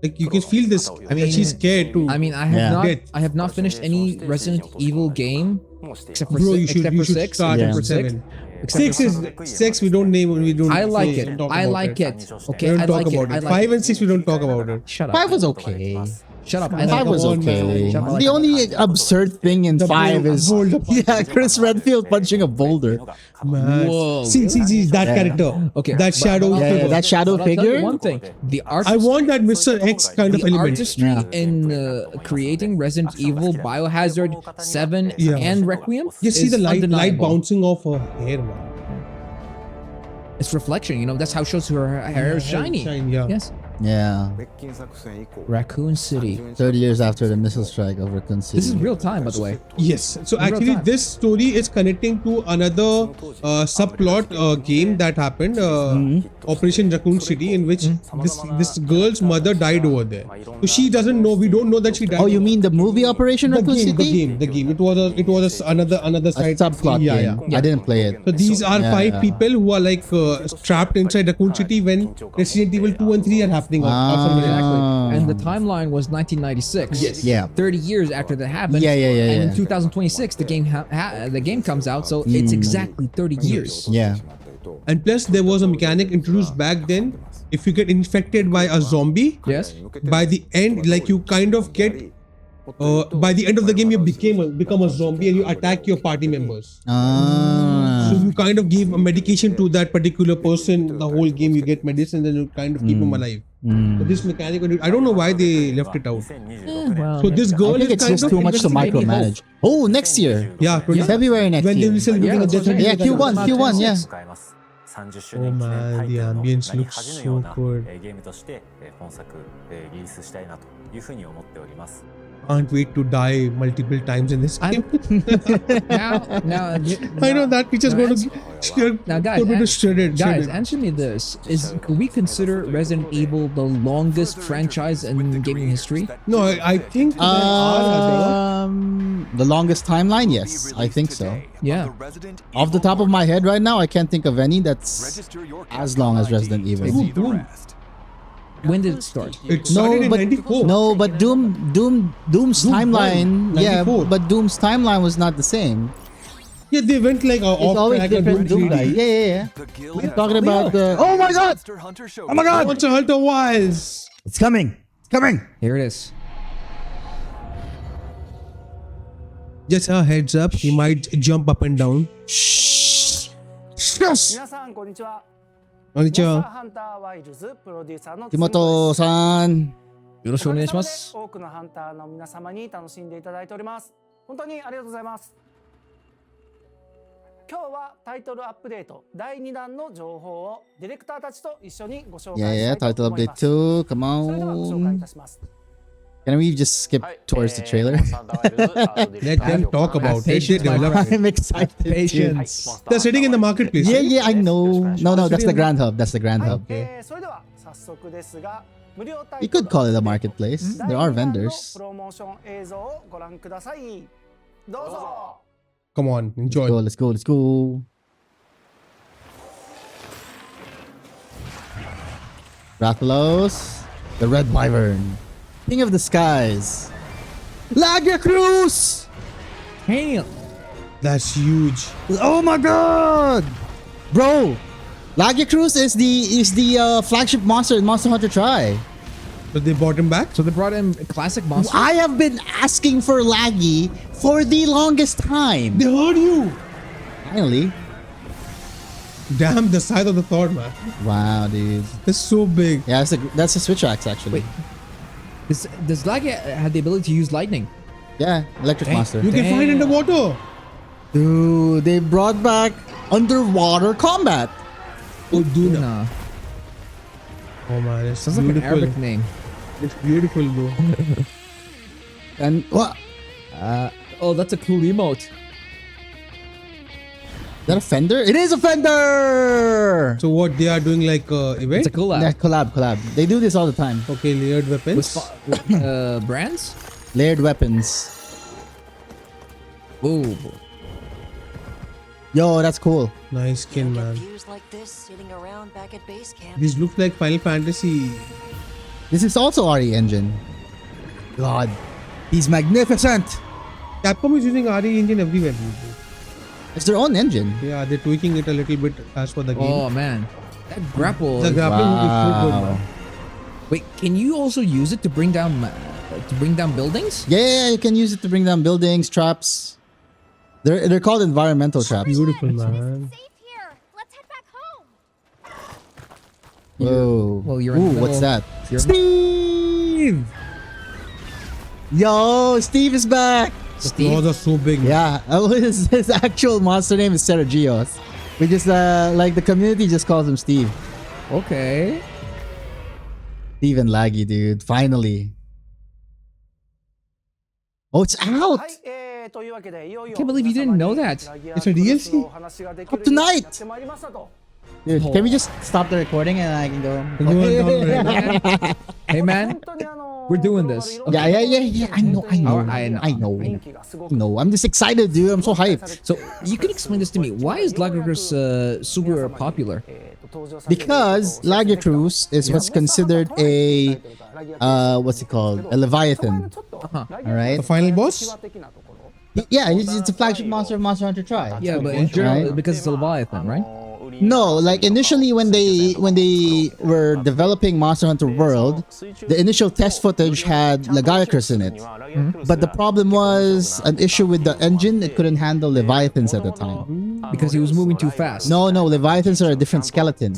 [SPEAKER 4] Like you can feel this. I mean, she's scared too.
[SPEAKER 3] I mean, I have
[SPEAKER 2] Yeah.
[SPEAKER 3] not,
[SPEAKER 4] Death.
[SPEAKER 3] I have not finished any Resident Evil game except for
[SPEAKER 4] Bro,
[SPEAKER 3] si-
[SPEAKER 4] you should
[SPEAKER 3] except for six.
[SPEAKER 4] start
[SPEAKER 2] Yeah.
[SPEAKER 4] at
[SPEAKER 3] Except for six.
[SPEAKER 4] 7.
[SPEAKER 3] Except
[SPEAKER 4] Six
[SPEAKER 3] for
[SPEAKER 4] is six. We don't name. We don't.
[SPEAKER 3] I like
[SPEAKER 4] say-
[SPEAKER 3] it.
[SPEAKER 4] talk
[SPEAKER 3] I
[SPEAKER 4] about
[SPEAKER 3] like it.
[SPEAKER 4] We
[SPEAKER 3] Okay,
[SPEAKER 4] don't
[SPEAKER 3] I
[SPEAKER 4] talk
[SPEAKER 3] like it.
[SPEAKER 4] about
[SPEAKER 3] I
[SPEAKER 4] it.
[SPEAKER 3] like
[SPEAKER 4] 5
[SPEAKER 3] it.
[SPEAKER 4] and 6 we don't talk about it.
[SPEAKER 3] Shut up.
[SPEAKER 2] 5 was okay.
[SPEAKER 3] Shut up. I
[SPEAKER 2] 5 was
[SPEAKER 3] like it.
[SPEAKER 2] okay.
[SPEAKER 3] Shut up, I like
[SPEAKER 2] The
[SPEAKER 3] it.
[SPEAKER 2] only absurd thing in 5 is yeah, Chris Redfield punching a boulder.
[SPEAKER 4] Man.
[SPEAKER 3] Whoa.
[SPEAKER 4] See, that
[SPEAKER 2] Yeah.
[SPEAKER 4] character.
[SPEAKER 3] Okay,
[SPEAKER 4] That shadow
[SPEAKER 2] Yeah,
[SPEAKER 4] figure.
[SPEAKER 2] that shadow
[SPEAKER 3] But I'll tell you
[SPEAKER 2] figure.
[SPEAKER 3] one thing: the art.
[SPEAKER 4] I want that Mr. X kind of
[SPEAKER 3] the
[SPEAKER 4] element.
[SPEAKER 3] artistry
[SPEAKER 2] Yeah.
[SPEAKER 3] in creating Resident Evil, Biohazard 7,
[SPEAKER 4] Yeah.
[SPEAKER 3] and Requiem.
[SPEAKER 4] You see
[SPEAKER 3] is
[SPEAKER 4] the light
[SPEAKER 3] undeniable.
[SPEAKER 4] bouncing off her hair, man.
[SPEAKER 3] It's reflection. You know, that's how it shows her hair is shiny.
[SPEAKER 4] Yeah.
[SPEAKER 3] Yes.
[SPEAKER 2] Yeah.
[SPEAKER 8] 滅菌作戦以降
[SPEAKER 3] Raccoon City.
[SPEAKER 2] 30 years after the missile strike over Kunitsu.
[SPEAKER 3] This is real time, by the way.
[SPEAKER 4] Yes. So
[SPEAKER 3] In real
[SPEAKER 4] actually,
[SPEAKER 3] time.
[SPEAKER 4] this story is connecting to another subplot game that happened, Operation Raccoon City, in which this girl's mother died over there. So she doesn't know. We don't know that she died.
[SPEAKER 2] Oh, you mean the movie Operation
[SPEAKER 4] the
[SPEAKER 2] Raccoon
[SPEAKER 4] game?
[SPEAKER 2] City?
[SPEAKER 4] The game. It was another
[SPEAKER 2] A
[SPEAKER 4] side
[SPEAKER 2] subplot
[SPEAKER 4] Yeah,
[SPEAKER 2] game. I didn't play it.
[SPEAKER 4] So these are
[SPEAKER 2] Yeah,
[SPEAKER 4] 5
[SPEAKER 2] yeah.
[SPEAKER 4] people who are like trapped inside Raccoon City when Resident Evil 2 and 3 are happening. or something like that.
[SPEAKER 3] Exactly. And the timeline was 1996. Yes.
[SPEAKER 2] Yeah.
[SPEAKER 3] 30 years after that happened.
[SPEAKER 2] Yeah, yeah, yeah,
[SPEAKER 3] And
[SPEAKER 2] yeah.
[SPEAKER 3] in 2026, the game comes out, so it's exactly 30 years.
[SPEAKER 2] Yeah.
[SPEAKER 4] And plus, there was a mechanic introduced back then. If you get infected by a zombie,
[SPEAKER 3] Yes.
[SPEAKER 4] by the end, like you kind of get. By the end of the game, you become a zombie and you attack your party members. So you kind of give a medication to that particular person. The whole game, you get medicine, and you kind of keep him alive. So this mechanic, I don't know why they left it out.
[SPEAKER 3] Well,
[SPEAKER 4] So this girl
[SPEAKER 2] I think
[SPEAKER 4] is
[SPEAKER 2] it's
[SPEAKER 4] kind
[SPEAKER 2] just
[SPEAKER 4] of
[SPEAKER 2] too much to
[SPEAKER 4] investigating-
[SPEAKER 2] micromanage. Oh, next year.
[SPEAKER 4] Yeah,
[SPEAKER 2] February next
[SPEAKER 4] when they
[SPEAKER 2] year.
[SPEAKER 4] will celebrate
[SPEAKER 3] Yeah,
[SPEAKER 4] the
[SPEAKER 3] that's what I'm
[SPEAKER 4] death
[SPEAKER 3] saying.
[SPEAKER 2] Yeah, Q1, yeah.
[SPEAKER 4] Oh man, the ambience looks so good. Can't wait to die multiple times in this game.
[SPEAKER 3] now,
[SPEAKER 4] I know that picture's going to
[SPEAKER 3] Now, guys,
[SPEAKER 4] go to shredded.
[SPEAKER 3] guys, answer me this: could we consider Resident Evil the longest franchise in gaming history?
[SPEAKER 4] No, I think there are
[SPEAKER 2] The longest timeline? Yes, I think so.
[SPEAKER 3] Yeah.
[SPEAKER 2] Off the top of my head right now, I can't think of any that's as long as Resident Evil.
[SPEAKER 3] When did it start?
[SPEAKER 4] It started in 94.
[SPEAKER 2] No, but Doom's timeline.
[SPEAKER 4] 1,
[SPEAKER 2] Yeah,
[SPEAKER 4] 94.
[SPEAKER 2] but Doom's timeline was not the same.
[SPEAKER 4] Yeah, they went like
[SPEAKER 2] It's
[SPEAKER 4] off
[SPEAKER 2] always
[SPEAKER 4] track
[SPEAKER 2] different
[SPEAKER 4] and
[SPEAKER 2] Doom guys. Yeah, yeah, yeah. We're talking about the. Oh my god!
[SPEAKER 1] Oh
[SPEAKER 2] my God!
[SPEAKER 4] Monster Hunter Wilds.
[SPEAKER 2] It's coming! It's coming!
[SPEAKER 3] Here it is.
[SPEAKER 4] Just a heads up, he might jump up and down.
[SPEAKER 2] Shh!
[SPEAKER 9] 皆さんこんにちは。モンスターハンターワイルズプロデューサーの
[SPEAKER 2] 木本さん。
[SPEAKER 3] よろしくお願いします。
[SPEAKER 9] 多くのハンターの皆様に楽しんでいただいております。本当にありがとうございます。今日はタイトルアップデート第2弾の情報をディレクターたちと一緒にご紹介
[SPEAKER 2] Yeah,
[SPEAKER 9] した
[SPEAKER 2] yeah,
[SPEAKER 9] いと
[SPEAKER 2] title
[SPEAKER 9] 思い
[SPEAKER 2] update
[SPEAKER 9] ます。
[SPEAKER 2] 2. Come
[SPEAKER 9] それではご紹介い
[SPEAKER 2] on.
[SPEAKER 9] たします。
[SPEAKER 2] Can we just skip towards the trailer?
[SPEAKER 4] Let them talk about it. They
[SPEAKER 3] Patience, my
[SPEAKER 4] develop it.
[SPEAKER 2] I'm excited.
[SPEAKER 3] Patience.
[SPEAKER 4] They're sitting in the marketplace.
[SPEAKER 2] Yeah, yeah, I know. No, no, that's the Grand Hub. That's the Grand
[SPEAKER 9] はい
[SPEAKER 2] Hub.
[SPEAKER 9] それでは早速ですが、無料タイ
[SPEAKER 2] You
[SPEAKER 9] トル
[SPEAKER 2] could call it a marketplace.
[SPEAKER 9] 第
[SPEAKER 2] There are
[SPEAKER 9] 2弾の
[SPEAKER 2] vendors.
[SPEAKER 9] プロモーション映像をご覧ください。どうぞ。
[SPEAKER 4] Come on, enjoy.
[SPEAKER 2] Let's go, let's go. Rathalos, the Red Wyvern, King of the Skies, Lagia Cruz!
[SPEAKER 3] Damn.
[SPEAKER 4] That's huge.
[SPEAKER 2] Oh my god! Bro, Lagia Cruz is the flagship monster in Monster Hunter Tri.
[SPEAKER 4] But they brought him back.
[SPEAKER 3] So they brought in classic monsters.
[SPEAKER 2] I have been asking for Laggy for the longest time.
[SPEAKER 4] They heard you.
[SPEAKER 2] Finally.
[SPEAKER 4] Damn, the size of the Thor, man.
[SPEAKER 2] Wow, dude.
[SPEAKER 4] It's so big.
[SPEAKER 2] Yeah, that's a Switch axe actually.
[SPEAKER 3] Wait. Does Lagia have the ability to use lightning?
[SPEAKER 2] Yeah, electric
[SPEAKER 3] Dang.
[SPEAKER 2] monster.
[SPEAKER 4] You can find it in the water.
[SPEAKER 2] Dude, they brought back underwater combat.
[SPEAKER 4] Oh, dude.
[SPEAKER 3] Nah.
[SPEAKER 4] Oh man, it's
[SPEAKER 3] Sounds like an
[SPEAKER 4] beautiful.
[SPEAKER 3] Arabic name.
[SPEAKER 4] It's beautiful, bro.
[SPEAKER 2] And what?
[SPEAKER 3] Oh, that's a cool emote.
[SPEAKER 2] Is that a Fender? It is a Fender!
[SPEAKER 4] So what they are doing, like event?
[SPEAKER 3] It's a collab.
[SPEAKER 2] Yeah, collab. They do this all the time.
[SPEAKER 4] Okay, layered weapons.
[SPEAKER 3] With brands?
[SPEAKER 2] Layered weapons.
[SPEAKER 3] Ooh.
[SPEAKER 2] Yo, that's cool.
[SPEAKER 4] Nice skin, man.
[SPEAKER 10] Views like this sitting around back at base camp.
[SPEAKER 4] These look like Final Fantasy.
[SPEAKER 2] This is also RE engine. God, he's magnificent.
[SPEAKER 4] Capcom is using RE engine everywhere.
[SPEAKER 2] It's their own engine.
[SPEAKER 4] Yeah, they're tweaking it a little bit as per the game.
[SPEAKER 3] Oh man, that grapple.
[SPEAKER 4] The grappling hook is so good, man.
[SPEAKER 3] Wait, can you also use it to bring down buildings?
[SPEAKER 2] Yeah, you can use it to bring down buildings, traps. They're called environmental traps.
[SPEAKER 4] Beautiful, man.
[SPEAKER 6] Safe here. Let's head back home.
[SPEAKER 2] Whoa.
[SPEAKER 3] Well, you're in the
[SPEAKER 2] Ooh,
[SPEAKER 3] middle
[SPEAKER 2] what's
[SPEAKER 3] of-
[SPEAKER 2] that?
[SPEAKER 3] you're-
[SPEAKER 2] Steve! Yo, Steve is back.
[SPEAKER 4] The claws are so big, man.
[SPEAKER 2] Yeah, his actual monster name is Sergios. We just like the community just calls him Steve.
[SPEAKER 3] Okay.
[SPEAKER 2] Steve and Laggy, dude. Finally. Oh, it's out.
[SPEAKER 9] はい、というわけでいよいよ
[SPEAKER 3] Can't believe you didn't know that.
[SPEAKER 4] It's a DLC.
[SPEAKER 2] Up tonight.
[SPEAKER 9] やってまいりましたと。
[SPEAKER 2] Dude, can we just stop the recording and I can go?
[SPEAKER 3] Hey man, we're doing this.
[SPEAKER 2] Yeah. I know. No, I'm just excited, dude. I'm so hyped.
[SPEAKER 3] So you can explain this to me. Why is Lagercruz super popular?
[SPEAKER 2] Because Lagercruz is what's considered a what's it called? A Leviathan. All right.
[SPEAKER 4] The final boss?
[SPEAKER 2] Yeah, it's a flagship monster of Monster Hunter Tri.
[SPEAKER 3] Yeah, but in general,
[SPEAKER 2] Right?
[SPEAKER 3] because it's a Leviathan, right?
[SPEAKER 2] No, like initially when they were developing Monster Hunter World, the initial test footage had Lagiacrus in it. But the problem was an issue with the engine. It couldn't handle Leviathans at the time.
[SPEAKER 3] Because he was moving too fast.
[SPEAKER 2] No, Leviathans are a different skeleton.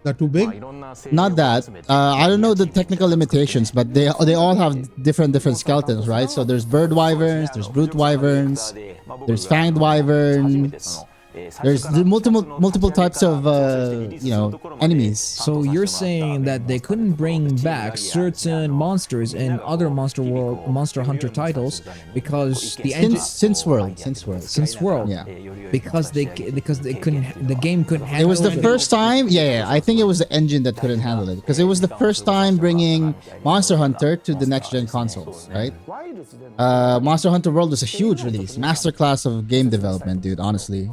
[SPEAKER 4] They're too big?
[SPEAKER 2] Not that. I don't know the technical limitations, but they all have different skeletons, right? So there's bird wyverns, there's brute wyverns, there's fanged wyverns. There's multiple types of enemies.
[SPEAKER 3] So you're saying that they couldn't bring back certain monsters in other Monster Hunter titles because the engine
[SPEAKER 2] Since World.
[SPEAKER 3] yeah, because they couldn't, the game couldn't handle
[SPEAKER 2] It was the first time. Yeah, I think it was the engine that couldn't handle it because it was the first time bringing Monster Hunter to the next gen consoles, right? Monster Hunter World was a huge release, masterclass of game development, dude. Honestly.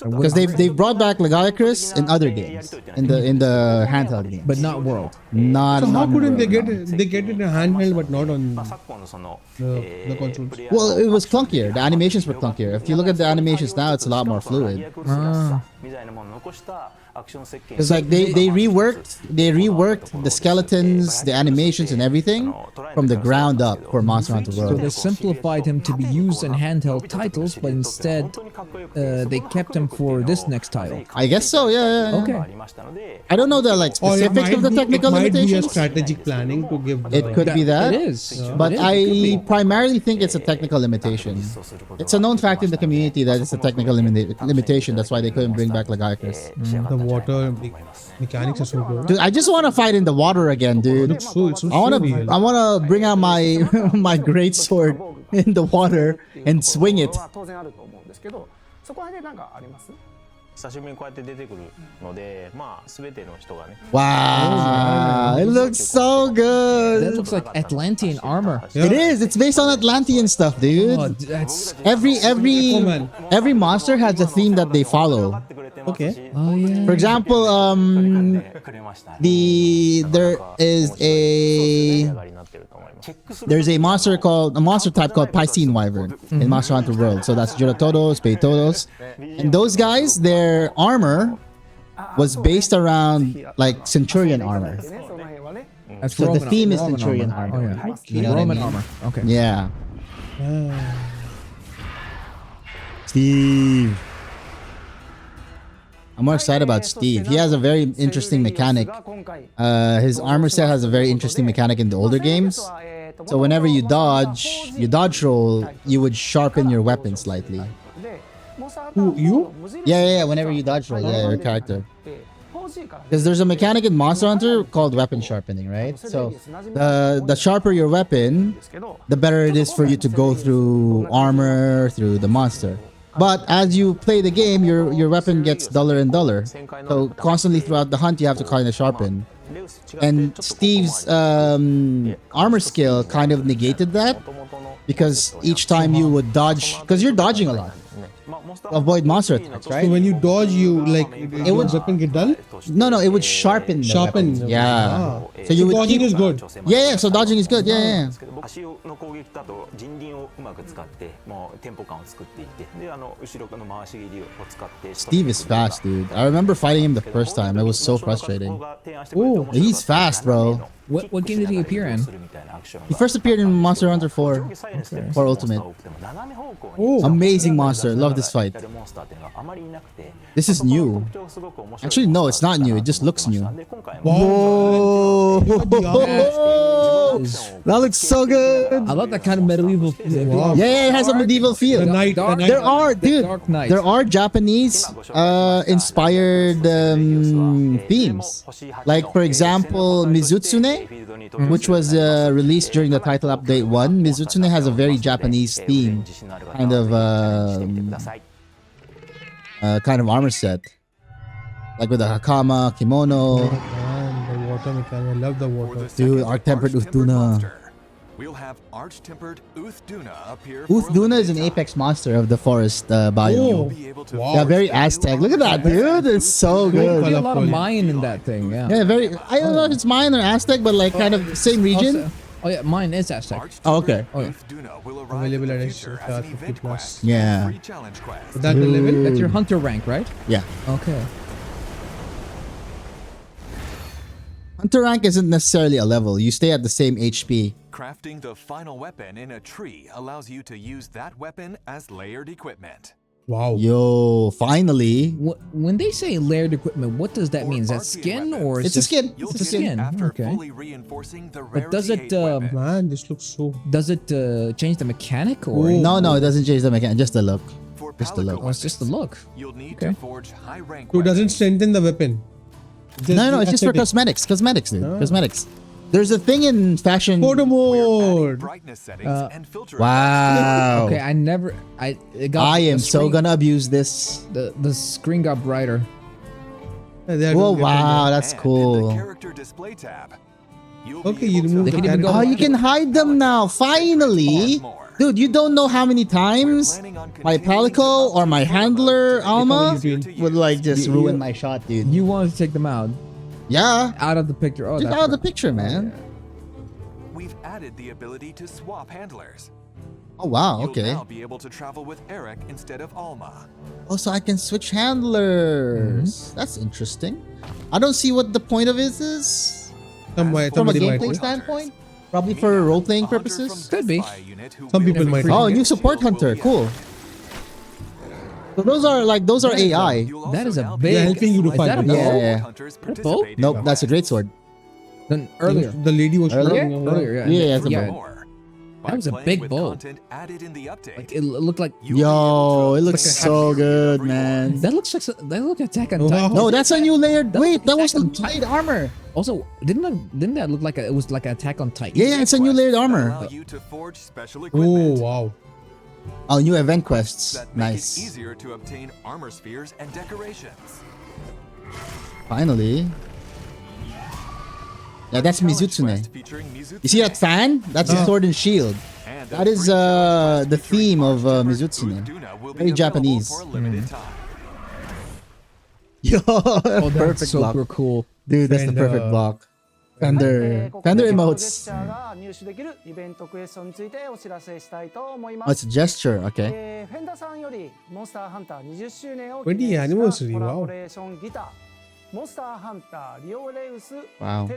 [SPEAKER 2] Because they've brought back Lagiacrus in other games, in the handheld games,
[SPEAKER 3] but not World.
[SPEAKER 2] not.
[SPEAKER 4] So how
[SPEAKER 2] not
[SPEAKER 4] couldn't they
[SPEAKER 2] World.
[SPEAKER 4] get it? They get it in a handheld, but not on the consoles.
[SPEAKER 2] Well, it was clunkier. The animations were clunkier. If you look at the animations now, it's a lot more fluid. Because like they reworked the skeletons, the animations, and everything from the ground up for Monster Hunter
[SPEAKER 3] So
[SPEAKER 2] World.
[SPEAKER 3] they simplified him to be used in handheld titles, but instead they kept him for this next title.
[SPEAKER 2] I guess so. Yeah.
[SPEAKER 3] Okay.
[SPEAKER 2] I don't know the like
[SPEAKER 4] Or it
[SPEAKER 2] specifics of the technical
[SPEAKER 4] might be a
[SPEAKER 2] limitations.
[SPEAKER 4] strategic planning to give.
[SPEAKER 2] It could be that.
[SPEAKER 3] It is.
[SPEAKER 2] But
[SPEAKER 3] It is. It could be.
[SPEAKER 2] I primarily think it's a technical limitation. It's a known fact in the community that it's a technical limitation. That's why they couldn't bring back Lagiacrus.
[SPEAKER 4] The water mechanics are so good.
[SPEAKER 2] Dude, I just want to fight in the water again, dude.
[SPEAKER 4] It's so
[SPEAKER 2] I wanna
[SPEAKER 4] real.
[SPEAKER 2] bring out my my great sword in the water and swing it.
[SPEAKER 9] 当然あると思うんですけど、そこら辺でなんかあります？
[SPEAKER 11] 久しぶりにこうやって出てくるので、まあ全ての人がね。
[SPEAKER 2] Wow, it looks so
[SPEAKER 3] That
[SPEAKER 2] good.
[SPEAKER 3] looks like Atlantean armor.
[SPEAKER 2] It is. It's based on Atlantean stuff, dude.
[SPEAKER 3] Oh, that's
[SPEAKER 2] Every monster has a theme that they follow.
[SPEAKER 4] Okay.
[SPEAKER 3] oh yeah.
[SPEAKER 2] For example, there's a monster type called Piscine Wyvern in Monster Hunter World. So that's Jurotodos, Peitodos. And those guys, their armor was based around like Centurion armor.
[SPEAKER 3] That's
[SPEAKER 2] So the
[SPEAKER 3] Roman
[SPEAKER 2] theme is
[SPEAKER 3] Roman
[SPEAKER 2] Centurion
[SPEAKER 3] armor.
[SPEAKER 2] armor.
[SPEAKER 3] Oh, yeah.
[SPEAKER 2] You know what I
[SPEAKER 3] Roman
[SPEAKER 2] mean?
[SPEAKER 3] armor. Okay.
[SPEAKER 2] Yeah. Steve. I'm more excited about Steve. He has a very interesting mechanic. His armor set has a very interesting mechanic in the older games. So whenever you dodge roll, you would sharpen your weapon slightly.
[SPEAKER 4] Who, you?
[SPEAKER 2] Yeah. Whenever you dodge roll, yeah, your character. Because there's a mechanic in Monster Hunter called weapon sharpening, right? So the sharper your weapon, the better it is for you to go through armor, through the monster. But as you play the game, your weapon gets duller and duller. So constantly throughout the hunt, you have to kind of sharpen. And Steve's armor skill kind of negated that, because each time you would dodge, because you're dodging a lot, avoid monster attacks, right?
[SPEAKER 4] So when you dodge, you like it would weapon get dull.
[SPEAKER 2] No, it would sharpen.
[SPEAKER 4] Sharpen.
[SPEAKER 2] The weapon. Yeah.
[SPEAKER 4] Ah.
[SPEAKER 2] So you would
[SPEAKER 4] dodging
[SPEAKER 2] keep,
[SPEAKER 4] is good.
[SPEAKER 2] Yeah. So dodging is good. Yeah.
[SPEAKER 7] 足の攻撃だと人輪をうまく使ってもうテンポ感を作っていってで後ろの回し切りを使って
[SPEAKER 2] Steve is fast, dude. I remember fighting him the first time. It was so frustrating.
[SPEAKER 7] Oh,
[SPEAKER 2] he's fast, bro.
[SPEAKER 3] What game did he appear in?
[SPEAKER 2] He first appeared in Monster Hunter 4 for Ultimate. Amazing monster. Love this fight. This is new. Actually, no, it's not new. It just looks new. Whoa! That looks so good.
[SPEAKER 3] I love that kind of medieval feel.
[SPEAKER 2] Wow. Yeah, it has a medieval feel. There are Japanese inspired themes. Like, for example, Mizutsune, which was released during the title update 1. Mizutsune has a very Japanese theme, kind of armor set, like with the hakama, kimono.
[SPEAKER 4] Man, the water mechanic. I love the water.
[SPEAKER 2] Dude, Arch-Tempered Uthduna.
[SPEAKER 1] We'll have Arch-Tempered Uthduna appear.
[SPEAKER 2] Uthduna is an apex monster of the forest biome.
[SPEAKER 4] Wow.
[SPEAKER 2] Yeah, very Aztec. Look at that, dude. It's so good.
[SPEAKER 3] There's a lot of Mayan in that thing. Yeah.
[SPEAKER 2] Yeah, very. I don't know if it's Mayan or Aztec, but like kind of same region.
[SPEAKER 3] Oh yeah, mine is Aztec.
[SPEAKER 2] Oh, okay.
[SPEAKER 3] Oh yeah.
[SPEAKER 4] Available at 50 plus.
[SPEAKER 2] Yeah.
[SPEAKER 4] Is that the level?
[SPEAKER 3] That's your hunter rank, right?
[SPEAKER 2] Yeah.
[SPEAKER 3] Okay.
[SPEAKER 2] Hunter rank isn't necessarily a level. You stay at the same HP.
[SPEAKER 1] Crafting the final weapon in a tree allows you to use that weapon as layered equipment.
[SPEAKER 4] Wow.
[SPEAKER 2] Yo, finally.
[SPEAKER 3] When they say layered equipment, what does that mean? Is that skin or
[SPEAKER 2] it's a skin?
[SPEAKER 3] It's a skin. Okay. But does it
[SPEAKER 4] man, this looks so.
[SPEAKER 3] Does it change the mechanic or
[SPEAKER 2] No, it doesn't change the mechanic. Just the look. Just the look.
[SPEAKER 3] Oh, it's just the look. Okay.
[SPEAKER 4] So it doesn't strengthen the weapon.
[SPEAKER 2] No, it's just for cosmetics. Cosmetics, dude. Cosmetics. There's a thing in fashion.
[SPEAKER 4] Photo mode.
[SPEAKER 2] Wow.
[SPEAKER 3] Okay, I
[SPEAKER 2] am so gonna abuse this.
[SPEAKER 3] The screen got brighter.
[SPEAKER 2] Oh wow, that's cool.
[SPEAKER 4] Okay, you remove the character.
[SPEAKER 2] Oh, you can hide them now. Finally. Dude, you don't know how many times my Palico or my handler Alma would like just ruin my shot, dude.
[SPEAKER 3] You wanted to take them out.
[SPEAKER 2] Yeah.
[SPEAKER 3] Out of the picture. Oh,
[SPEAKER 2] just out of the picture, man.
[SPEAKER 1] We've added the ability to swap handlers.
[SPEAKER 2] Oh wow, okay.
[SPEAKER 1] You'll now be able to travel with Eric instead of Alma.
[SPEAKER 2] Oh, so I can switch handlers. That's interesting. I don't see what the point of it is. From a gameplay standpoint. Probably for role-playing purposes.
[SPEAKER 3] Could be.
[SPEAKER 4] Some people might.
[SPEAKER 2] Oh, new support hunter. Cool. So those are AI.
[SPEAKER 3] That is a big.
[SPEAKER 4] They're helping you to fight.
[SPEAKER 2] Yeah.
[SPEAKER 3] Bow?
[SPEAKER 2] Nope, that's a great sword.
[SPEAKER 3] Then earlier.
[SPEAKER 4] The lady was shooting.
[SPEAKER 3] Earlier,
[SPEAKER 2] yeah. That's a bow.
[SPEAKER 3] That was a big bow. Like it looked like.
[SPEAKER 2] Yo, it looks so good, man.
[SPEAKER 3] That looks like Attack on Titan.
[SPEAKER 2] No, that's a new layered. Wait, that was the layered armor.
[SPEAKER 3] Also, didn't that look like it was like an Attack on Titan?
[SPEAKER 2] Yeah, it's a new layered armor.
[SPEAKER 4] Oh wow.
[SPEAKER 2] Oh, new event quests. Nice.
[SPEAKER 1] Easier to obtain armor spheres and decorations.
[SPEAKER 2] Finally. Yeah, that's Mizutsune. You see that fan? That's a sword and shield. That is the theme of Mizutsune. Very Japanese. Yo,
[SPEAKER 3] Oh,
[SPEAKER 2] perfect
[SPEAKER 3] that's
[SPEAKER 2] block.
[SPEAKER 3] super cool.
[SPEAKER 2] Dude, that's the perfect block. Fender emotes. Oh, it's a gesture. Okay.
[SPEAKER 4] 20th anniversary. Wow.
[SPEAKER 2] Wow.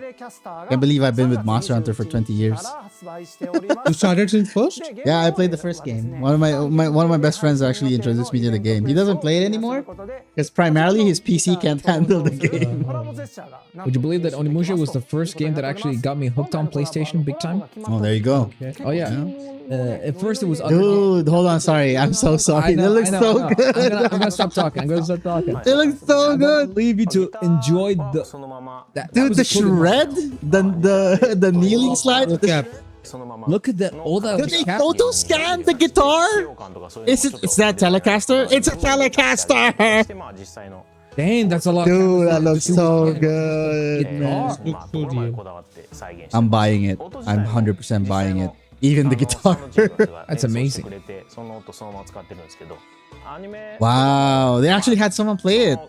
[SPEAKER 2] Can't believe I've been with Monster Hunter for 20 years.
[SPEAKER 4] You started since first?
[SPEAKER 2] Yeah, I played the first game. One of my best friends actually introduced me to the game. He doesn't play it anymore because primarily his PC can't handle the game.
[SPEAKER 3] Would you believe that Onimusha was the first game that actually got me hooked on PlayStation big time?
[SPEAKER 2] Oh, there you go.
[SPEAKER 3] Oh yeah. At first it was.
[SPEAKER 2] Dude, hold on. Sorry, I'm so sorry. It looks so good.
[SPEAKER 3] I'm gonna stop talking.
[SPEAKER 2] It looks so good.
[SPEAKER 3] Leave you to enjoy the.
[SPEAKER 2] Dude, the shred, the kneeling slide.
[SPEAKER 3] Look at that. All that.
[SPEAKER 2] Did they photo scan the guitar? Is that Telecaster? It's a Telecaster!
[SPEAKER 3] Dang, that's a lot.
[SPEAKER 2] Dude, that looks so good, man. I'm buying it. I'm 100% buying it. Even the guitar.
[SPEAKER 3] That's amazing.
[SPEAKER 2] Wow, they actually had someone play it.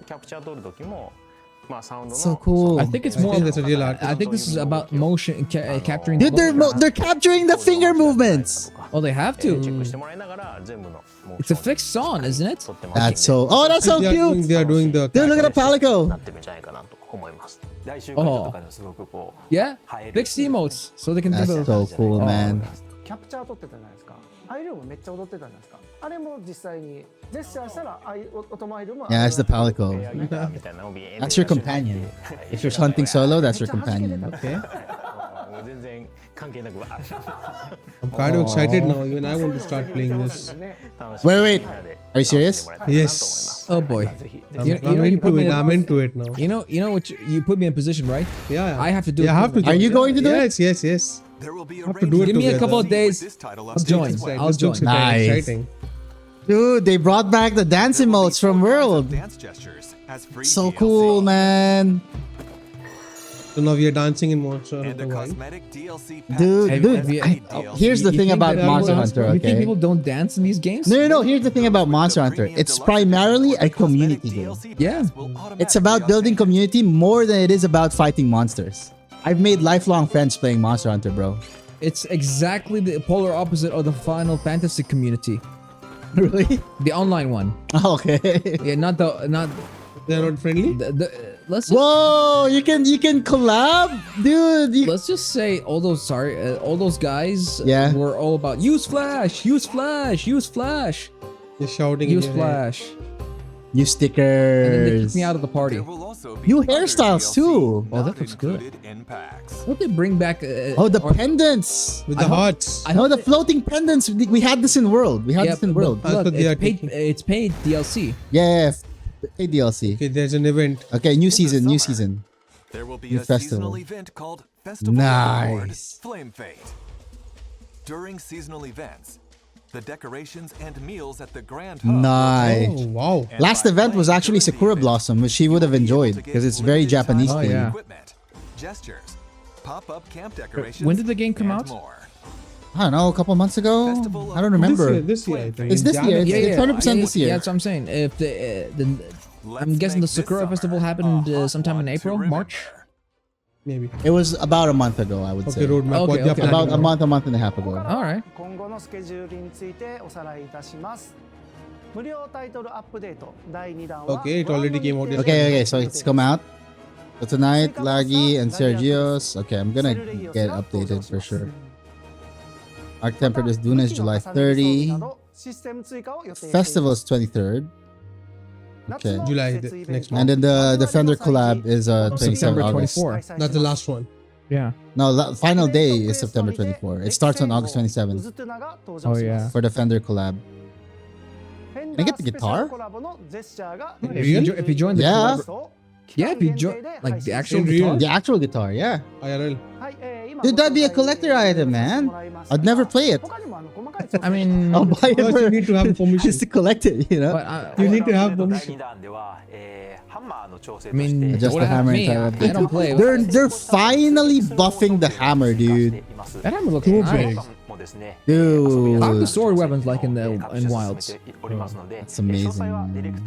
[SPEAKER 2] So cool.
[SPEAKER 3] I think it's more.
[SPEAKER 4] that's a real art.
[SPEAKER 3] I think this is about motion capturing.
[SPEAKER 2] Dude, they're capturing the finger movements.
[SPEAKER 3] Oh, they have to. It's a fixed song, isn't it?
[SPEAKER 2] That's so. Oh, that's so cute.
[SPEAKER 4] They are doing the.
[SPEAKER 2] Dude, look at the Palico.
[SPEAKER 3] Oh, yeah. Fixed emotes, so they can do
[SPEAKER 2] That's
[SPEAKER 3] the.
[SPEAKER 2] so cool, man.
[SPEAKER 9] キャプチャー撮ってたじゃないですか。アイルームめっちゃ踊ってたじゃないですか。あれも実際にジェスチャーしたらオトマイルームは
[SPEAKER 2] Yeah, that's the Palico. That's your companion. If you're hunting solo, that's your companion. Okay.
[SPEAKER 4] I'm kind of excited now. Even I want to start playing this.
[SPEAKER 2] Wait. Are you serious?
[SPEAKER 4] Yes.
[SPEAKER 3] Oh boy.
[SPEAKER 4] I'm into it now.
[SPEAKER 3] You know what? You put me in position, right?
[SPEAKER 4] Yeah.
[SPEAKER 3] I have to do.
[SPEAKER 4] Yeah, I have to.
[SPEAKER 2] Are you going to do it?
[SPEAKER 4] Yes.
[SPEAKER 1] There will be a
[SPEAKER 4] Have to do it
[SPEAKER 3] Give me a
[SPEAKER 4] together.
[SPEAKER 3] couple of days. I'll join. I'll join.
[SPEAKER 2] Nice.
[SPEAKER 4] Exciting.
[SPEAKER 2] Dude, they brought back the dance emotes from World.
[SPEAKER 1] Dance gestures as free
[SPEAKER 2] So
[SPEAKER 1] DLC.
[SPEAKER 2] cool, man.
[SPEAKER 4] So now we are dancing in Monster
[SPEAKER 1] And
[SPEAKER 4] Hunter
[SPEAKER 1] a
[SPEAKER 4] Wilds.
[SPEAKER 1] cosmetic DLC pack.
[SPEAKER 2] Dude, here's the
[SPEAKER 3] You
[SPEAKER 2] thing
[SPEAKER 3] think
[SPEAKER 2] about
[SPEAKER 3] that
[SPEAKER 2] Monster
[SPEAKER 3] everyone-
[SPEAKER 2] Hunter,
[SPEAKER 3] You think
[SPEAKER 2] okay?
[SPEAKER 3] people don't dance in these games?
[SPEAKER 2] No. Here's the thing about Monster Hunter. It's primarily a community game.
[SPEAKER 3] Yeah.
[SPEAKER 2] It's about building community more than it is about fighting monsters. I've made lifelong friends playing Monster Hunter, bro.
[SPEAKER 3] It's exactly the polar opposite of the Final Fantasy community.
[SPEAKER 2] Really?
[SPEAKER 3] The online one.
[SPEAKER 2] Oh, okay.
[SPEAKER 3] Yeah, not.
[SPEAKER 4] They're not friendly.
[SPEAKER 3] Let's just,
[SPEAKER 2] Whoa! You can collab, dude.
[SPEAKER 3] let's just say all those guys
[SPEAKER 2] Yeah.
[SPEAKER 3] were all about use flash, use flash, use flash,
[SPEAKER 4] Just shouting.
[SPEAKER 3] use
[SPEAKER 4] in your head.
[SPEAKER 3] flash.
[SPEAKER 2] New
[SPEAKER 3] And then they
[SPEAKER 2] stickers.
[SPEAKER 3] kicked me out of the party.
[SPEAKER 1] There will also be
[SPEAKER 2] New
[SPEAKER 1] other
[SPEAKER 2] hairstyles,
[SPEAKER 1] DLC
[SPEAKER 2] too.
[SPEAKER 3] Oh, that
[SPEAKER 1] not
[SPEAKER 3] looks good.
[SPEAKER 1] included in packs.
[SPEAKER 3] Hope they bring back.
[SPEAKER 2] Oh, the pendants.
[SPEAKER 4] With the hearts.
[SPEAKER 2] I know the floating pendants. We had this in World. We had this in World.
[SPEAKER 4] That's
[SPEAKER 3] Look,
[SPEAKER 4] what they are
[SPEAKER 3] it's paid DLC.
[SPEAKER 2] Yeah. Hey, DLC.
[SPEAKER 4] Okay, there's an event.
[SPEAKER 2] Okay, new season. New season.
[SPEAKER 1] There will be
[SPEAKER 2] New
[SPEAKER 1] a
[SPEAKER 2] festival.
[SPEAKER 1] seasonal event called Festival Reward
[SPEAKER 2] Nice.
[SPEAKER 1] Flame Fate. During seasonal events, the decorations and meals at the Grand Hub will
[SPEAKER 2] Nice.
[SPEAKER 1] change.
[SPEAKER 4] Oh wow.
[SPEAKER 1] And
[SPEAKER 2] Last
[SPEAKER 1] by
[SPEAKER 2] event was
[SPEAKER 1] playing
[SPEAKER 2] actually
[SPEAKER 1] during the
[SPEAKER 2] Sakura
[SPEAKER 1] event,
[SPEAKER 2] Blossom, which she would have
[SPEAKER 1] you will be able
[SPEAKER 2] enjoyed
[SPEAKER 1] to get
[SPEAKER 2] because it's very
[SPEAKER 1] limited
[SPEAKER 2] Japanese
[SPEAKER 1] time
[SPEAKER 3] Oh, yeah.
[SPEAKER 2] themed.
[SPEAKER 1] equipment, gestures, pop-up camp decorations.
[SPEAKER 3] When did the game come
[SPEAKER 1] and
[SPEAKER 3] out?
[SPEAKER 1] More.
[SPEAKER 2] I don't know, a couple months ago.
[SPEAKER 1] Festival of
[SPEAKER 2] I don't remember.
[SPEAKER 4] This year, I think.
[SPEAKER 2] It's this year. It's 100% this year.
[SPEAKER 3] Yeah, that's what I'm saying. If I'm
[SPEAKER 1] Let's
[SPEAKER 3] guessing
[SPEAKER 1] make
[SPEAKER 3] the
[SPEAKER 1] this
[SPEAKER 3] Sakura
[SPEAKER 1] summer
[SPEAKER 3] Festival
[SPEAKER 1] a
[SPEAKER 3] happened
[SPEAKER 1] hot
[SPEAKER 3] sometime in
[SPEAKER 1] one to
[SPEAKER 3] April, March.
[SPEAKER 1] remember.
[SPEAKER 4] Maybe.
[SPEAKER 2] It was about a month ago, I would
[SPEAKER 4] Okay,
[SPEAKER 2] say.
[SPEAKER 4] roadmap.
[SPEAKER 3] Okay,
[SPEAKER 4] what they are
[SPEAKER 3] okay.
[SPEAKER 4] planning
[SPEAKER 2] About
[SPEAKER 4] now.
[SPEAKER 2] a month and a half ago.
[SPEAKER 3] Alright.
[SPEAKER 9] 今後のスケジュールについておさらいいたします。無料タイトルアップデート第2弾は
[SPEAKER 4] Okay, it already came out
[SPEAKER 2] Okay, so it's come out. So tonight, Laggy and Sergio's. Okay, I'm gonna get updated for sure. Arc Tempered is Dune is July 30. Festival is 23rd. Okay.
[SPEAKER 4] July, next month.
[SPEAKER 2] And then the Defender collab is 27
[SPEAKER 3] September
[SPEAKER 2] August.
[SPEAKER 3] 24.
[SPEAKER 4] Not the last one.
[SPEAKER 3] Yeah.
[SPEAKER 2] No, final day is September 24. It starts on August 27
[SPEAKER 3] Oh yeah.
[SPEAKER 2] for Defender collab. Can I get the guitar?
[SPEAKER 3] If you join the
[SPEAKER 2] Yeah.
[SPEAKER 3] collab- yeah, if you join like the actual
[SPEAKER 4] In real?
[SPEAKER 3] guitar.
[SPEAKER 2] The actual guitar, yeah.
[SPEAKER 4] IRL.
[SPEAKER 2] Dude, that'd be a collector item, man. I'd never play it.
[SPEAKER 3] I mean,
[SPEAKER 2] I'll buy it
[SPEAKER 4] First,
[SPEAKER 2] for,
[SPEAKER 4] you need to have permission.
[SPEAKER 2] just to collect it, you know?
[SPEAKER 3] but
[SPEAKER 4] You need to have permission.
[SPEAKER 3] I mean,
[SPEAKER 2] Adjust
[SPEAKER 3] what
[SPEAKER 2] the
[SPEAKER 3] about
[SPEAKER 2] hammer
[SPEAKER 3] me?
[SPEAKER 2] and
[SPEAKER 3] I don't play.
[SPEAKER 2] They're finally buffing the hammer, dude.
[SPEAKER 3] That hammer looks nice.
[SPEAKER 2] Dude.
[SPEAKER 3] How are the sword weapons like in Wilds?
[SPEAKER 2] That's amazing.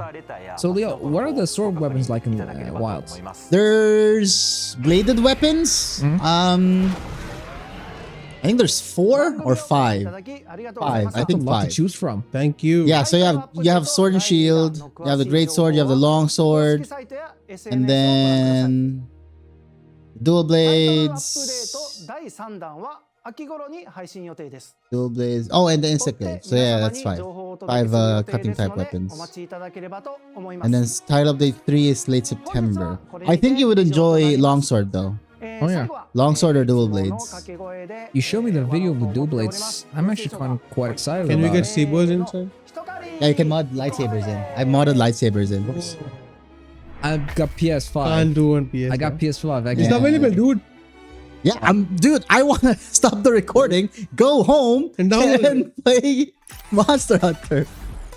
[SPEAKER 3] So Leo, what are the sword weapons like in Wilds?
[SPEAKER 2] There's bladed weapons. I think there's 4 or 5. 5. I
[SPEAKER 3] That's a
[SPEAKER 2] think
[SPEAKER 3] lot to
[SPEAKER 2] 5.
[SPEAKER 3] choose from.
[SPEAKER 4] Thank you.
[SPEAKER 2] Yeah, so you have sword and shield, you have the great sword, you have the long sword, and then dual blades. Dual blades. Oh, and the insect blade. So yeah, that's 5. 5 cutting type weapons. And then title update 3 is late September. I think you would enjoy longsword though.
[SPEAKER 3] Oh yeah.
[SPEAKER 2] Longsword or dual blades.
[SPEAKER 3] You showed me the video of the dual blades. I'm actually quite excited
[SPEAKER 4] Can we
[SPEAKER 3] about
[SPEAKER 4] get
[SPEAKER 3] it.
[SPEAKER 4] sabers inside?
[SPEAKER 2] Yeah, you can mod lightsabers in. I modded lightsabers in.
[SPEAKER 3] I've got PS5.
[SPEAKER 4] Can't do on PS.
[SPEAKER 3] I got PS5. I
[SPEAKER 4] It's
[SPEAKER 3] can,
[SPEAKER 4] available, dude.
[SPEAKER 2] Yeah, dude, I want to stop the recording, go home,
[SPEAKER 4] And
[SPEAKER 2] and play Monster Hunter.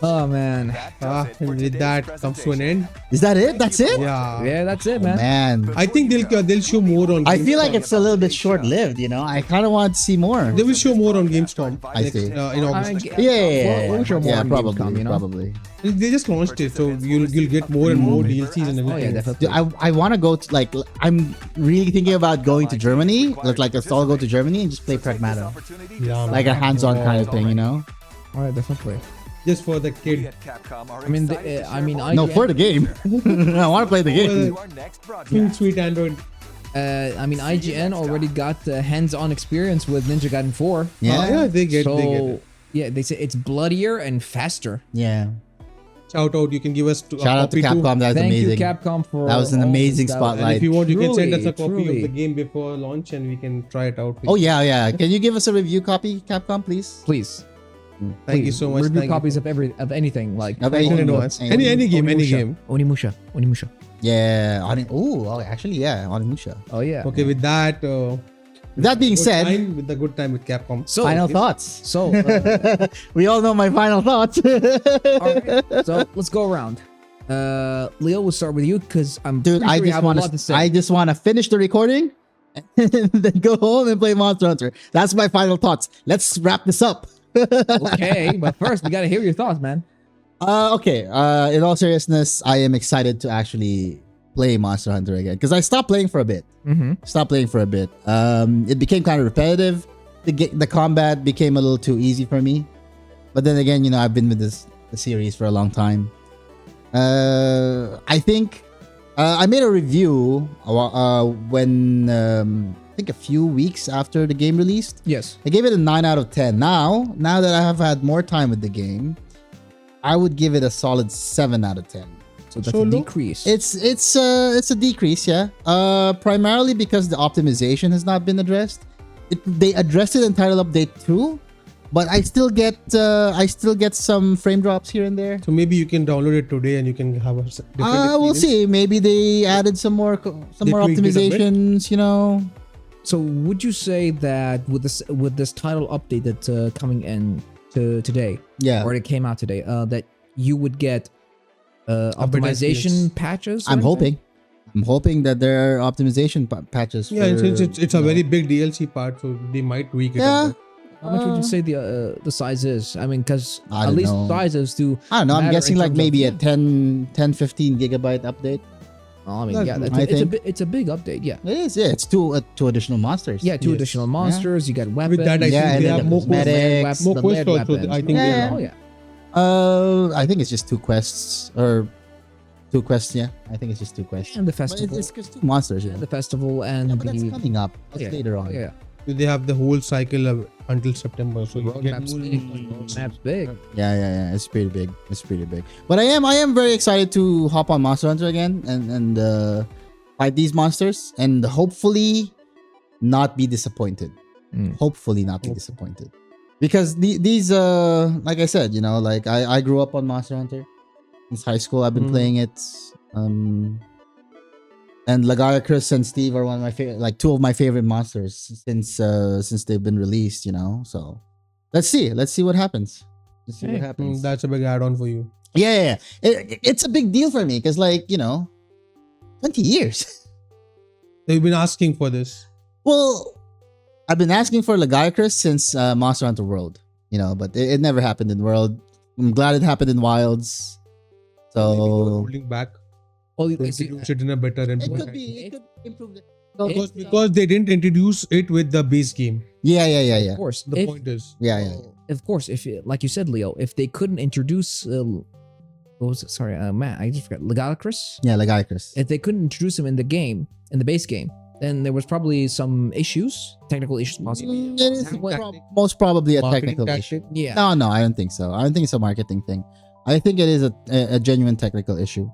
[SPEAKER 3] Oh man.
[SPEAKER 4] And with that comes to an end.
[SPEAKER 2] Is that it? That's it?
[SPEAKER 4] Yeah.
[SPEAKER 3] Yeah, that's it, man.
[SPEAKER 2] Man,
[SPEAKER 4] I think they'll show more on.
[SPEAKER 2] I feel like
[SPEAKER 4] Gamescom.
[SPEAKER 2] it's a little bit short-lived, you know? I kind of want to see more.
[SPEAKER 4] They will show more on Gamescom.
[SPEAKER 2] I see.
[SPEAKER 4] In August.
[SPEAKER 3] We'll show more on
[SPEAKER 2] probably,
[SPEAKER 3] Gamescom, you know?
[SPEAKER 2] probably.
[SPEAKER 4] They just launched it, so you'll get more and more DLCs and everything.
[SPEAKER 3] Oh yeah, definitely.
[SPEAKER 2] Dude, I want to go to, like, I'm really thinking about going to Germany. Like, let's all go to Germany and just play Pragmata.
[SPEAKER 4] Yeah,
[SPEAKER 2] Like a hands-on kind of thing, you know?
[SPEAKER 3] All right, definitely.
[SPEAKER 4] just for the kid.
[SPEAKER 3] I mean,
[SPEAKER 2] No, for the game. I want to play the game.
[SPEAKER 4] Sweet Android.
[SPEAKER 3] I mean, IGN already got hands-on experience with Ninja Gaiden 4.
[SPEAKER 2] Yeah.
[SPEAKER 4] They get it.
[SPEAKER 3] Yeah, they say it's bloodier and faster.
[SPEAKER 2] Yeah.
[SPEAKER 4] Shout out, you can give us
[SPEAKER 2] Shout out to Capcom. That was
[SPEAKER 3] Thank
[SPEAKER 2] amazing.
[SPEAKER 3] you, Capcom, for
[SPEAKER 2] That was an
[SPEAKER 3] all
[SPEAKER 2] amazing
[SPEAKER 3] this.
[SPEAKER 2] spotlight.
[SPEAKER 4] And if you want, you can send us a
[SPEAKER 3] Truly,
[SPEAKER 4] copy of the game before launch and we can try it out.
[SPEAKER 2] Oh, yeah. Can you give us a review copy, Capcom, please?
[SPEAKER 3] Please.
[SPEAKER 4] Thank you so much.
[SPEAKER 3] Review
[SPEAKER 4] Thank
[SPEAKER 3] copies
[SPEAKER 4] you.
[SPEAKER 3] of anything, like
[SPEAKER 2] Of anything.
[SPEAKER 4] Any game, any game.
[SPEAKER 3] Onimusha.
[SPEAKER 2] Yeah. Actually, yeah. Onimusha.
[SPEAKER 3] Oh yeah.
[SPEAKER 4] Okay, with that.
[SPEAKER 2] That being said,
[SPEAKER 4] with the good time with Capcom.
[SPEAKER 3] So
[SPEAKER 2] final thoughts.
[SPEAKER 3] So
[SPEAKER 2] we all know my final thoughts.
[SPEAKER 3] all right, so let's go around. Leo, we'll start with you because I'm
[SPEAKER 2] Dude,
[SPEAKER 3] pretty
[SPEAKER 2] I
[SPEAKER 3] sure you
[SPEAKER 2] just
[SPEAKER 3] have a
[SPEAKER 2] want
[SPEAKER 3] lot to say.
[SPEAKER 2] I just want to finish the recording and then go home and play Monster Hunter. That's my final thoughts. Let's wrap this up.
[SPEAKER 3] Okay, but first we gotta hear your thoughts, man.
[SPEAKER 2] Okay. In all seriousness, I am excited to actually play Monster Hunter again because I stopped playing for a bit. It became kind of repetitive. The combat became a little too easy for me. But then again, you know, I've been with the series for a long time. I think I made a review when I think a few weeks after the game released.
[SPEAKER 3] Yes.
[SPEAKER 2] I gave it a 9 out of 10. Now that I have had more time with the game, I would give it a solid 7 out of 10.
[SPEAKER 3] So that's a decrease.
[SPEAKER 2] It's a decrease, yeah. Primarily because the optimization has not been addressed. They addressed it in Title Update 2, but I still get some frame drops here and there.
[SPEAKER 4] So maybe you can download it today and you can have a different
[SPEAKER 2] we'll see. Maybe they added some more optimizations, you know.
[SPEAKER 3] So would you say that with this title update that's coming in today,
[SPEAKER 2] or
[SPEAKER 3] it came out today, that you would get optimization patches?
[SPEAKER 2] I'm hoping that there are optimization patches.
[SPEAKER 4] Yeah, it's a very big DLC part, so they might tweak it.
[SPEAKER 2] Yeah.
[SPEAKER 3] How much would you say the size is? I mean, because
[SPEAKER 2] I
[SPEAKER 3] at
[SPEAKER 2] don't
[SPEAKER 3] least
[SPEAKER 2] know.
[SPEAKER 3] sizes do.
[SPEAKER 2] I don't know. I'm
[SPEAKER 3] matter
[SPEAKER 2] guessing
[SPEAKER 3] in
[SPEAKER 2] like
[SPEAKER 3] terms
[SPEAKER 2] maybe
[SPEAKER 3] of-
[SPEAKER 2] a 10-15 gigabyte update.
[SPEAKER 3] Oh, I mean, yeah,
[SPEAKER 2] I think.
[SPEAKER 3] it's a big update. Yeah.
[SPEAKER 2] It is. Yeah, it's two additional monsters.
[SPEAKER 3] Yeah, two
[SPEAKER 4] Yes.
[SPEAKER 3] additional monsters. You got weapons.
[SPEAKER 4] With that, I
[SPEAKER 2] Yeah,
[SPEAKER 4] think
[SPEAKER 2] and
[SPEAKER 4] they
[SPEAKER 2] then
[SPEAKER 4] have
[SPEAKER 2] the
[SPEAKER 4] more
[SPEAKER 2] cosmetics,
[SPEAKER 4] more
[SPEAKER 3] the
[SPEAKER 4] quests
[SPEAKER 3] lead
[SPEAKER 4] also.
[SPEAKER 3] weapons.
[SPEAKER 4] I think
[SPEAKER 2] Yeah.
[SPEAKER 4] they
[SPEAKER 3] Oh
[SPEAKER 4] have.
[SPEAKER 3] yeah.
[SPEAKER 2] I think it's just 2 quests or 2 quests. Yeah, I think it's just 2 quests.
[SPEAKER 3] And the
[SPEAKER 2] But
[SPEAKER 3] festival.
[SPEAKER 2] it's just 2 monsters. Yeah,
[SPEAKER 3] The festival and
[SPEAKER 2] but that's
[SPEAKER 3] the
[SPEAKER 2] coming up. That's
[SPEAKER 3] yeah,
[SPEAKER 2] later on.
[SPEAKER 3] Yeah.
[SPEAKER 4] They have the whole cycle until September, so you get
[SPEAKER 3] Roadmap's
[SPEAKER 4] more
[SPEAKER 3] big. Map's big.
[SPEAKER 2] Yeah. It's pretty big. But I am very excited to hop on Monster Hunter again and fight these monsters and hopefully not be disappointed. Hopefully not be disappointed. Because these like I said, you know, like I grew up on Monster Hunter. Since high school I've been playing it. And Lagaya, Chris, and Steve are one of my favorite, like 2 of my favorite monsters since they've been released, you know. So let's see what happens. What happens.
[SPEAKER 4] That's a big add-on for you.
[SPEAKER 2] Yeah. It's a big deal for me because, like, you know, 20 years.
[SPEAKER 4] They've been asking for this.
[SPEAKER 2] Well, I've been asking for Lagaya since Monster Hunter World, you know, but it never happened in World. I'm glad it happened in Wilds.
[SPEAKER 4] Maybe they were
[SPEAKER 2] So
[SPEAKER 4] holding back.
[SPEAKER 3] Oh,
[SPEAKER 4] To introduce it in a better
[SPEAKER 2] it
[SPEAKER 4] environment.
[SPEAKER 2] could be improved.
[SPEAKER 4] Because they didn't introduce it with the base game.
[SPEAKER 2] Yeah.
[SPEAKER 3] Of course.
[SPEAKER 4] The point is.
[SPEAKER 2] Yeah.
[SPEAKER 3] Of course, if like you said, Leo, if they couldn't introduce, what was it? Sorry, Matt, I just forgot. Legalicris.
[SPEAKER 2] Yeah, Lagaya.
[SPEAKER 3] If they couldn't introduce him in the game, in the base game, then there was probably some issues, technical issues, possibly.
[SPEAKER 2] It is most probably a
[SPEAKER 4] Marketing
[SPEAKER 2] technical
[SPEAKER 4] tactic.
[SPEAKER 2] issue.
[SPEAKER 3] Yeah.
[SPEAKER 2] No, I don't think so. I don't think it's a marketing thing. I think it is a genuine technical issue.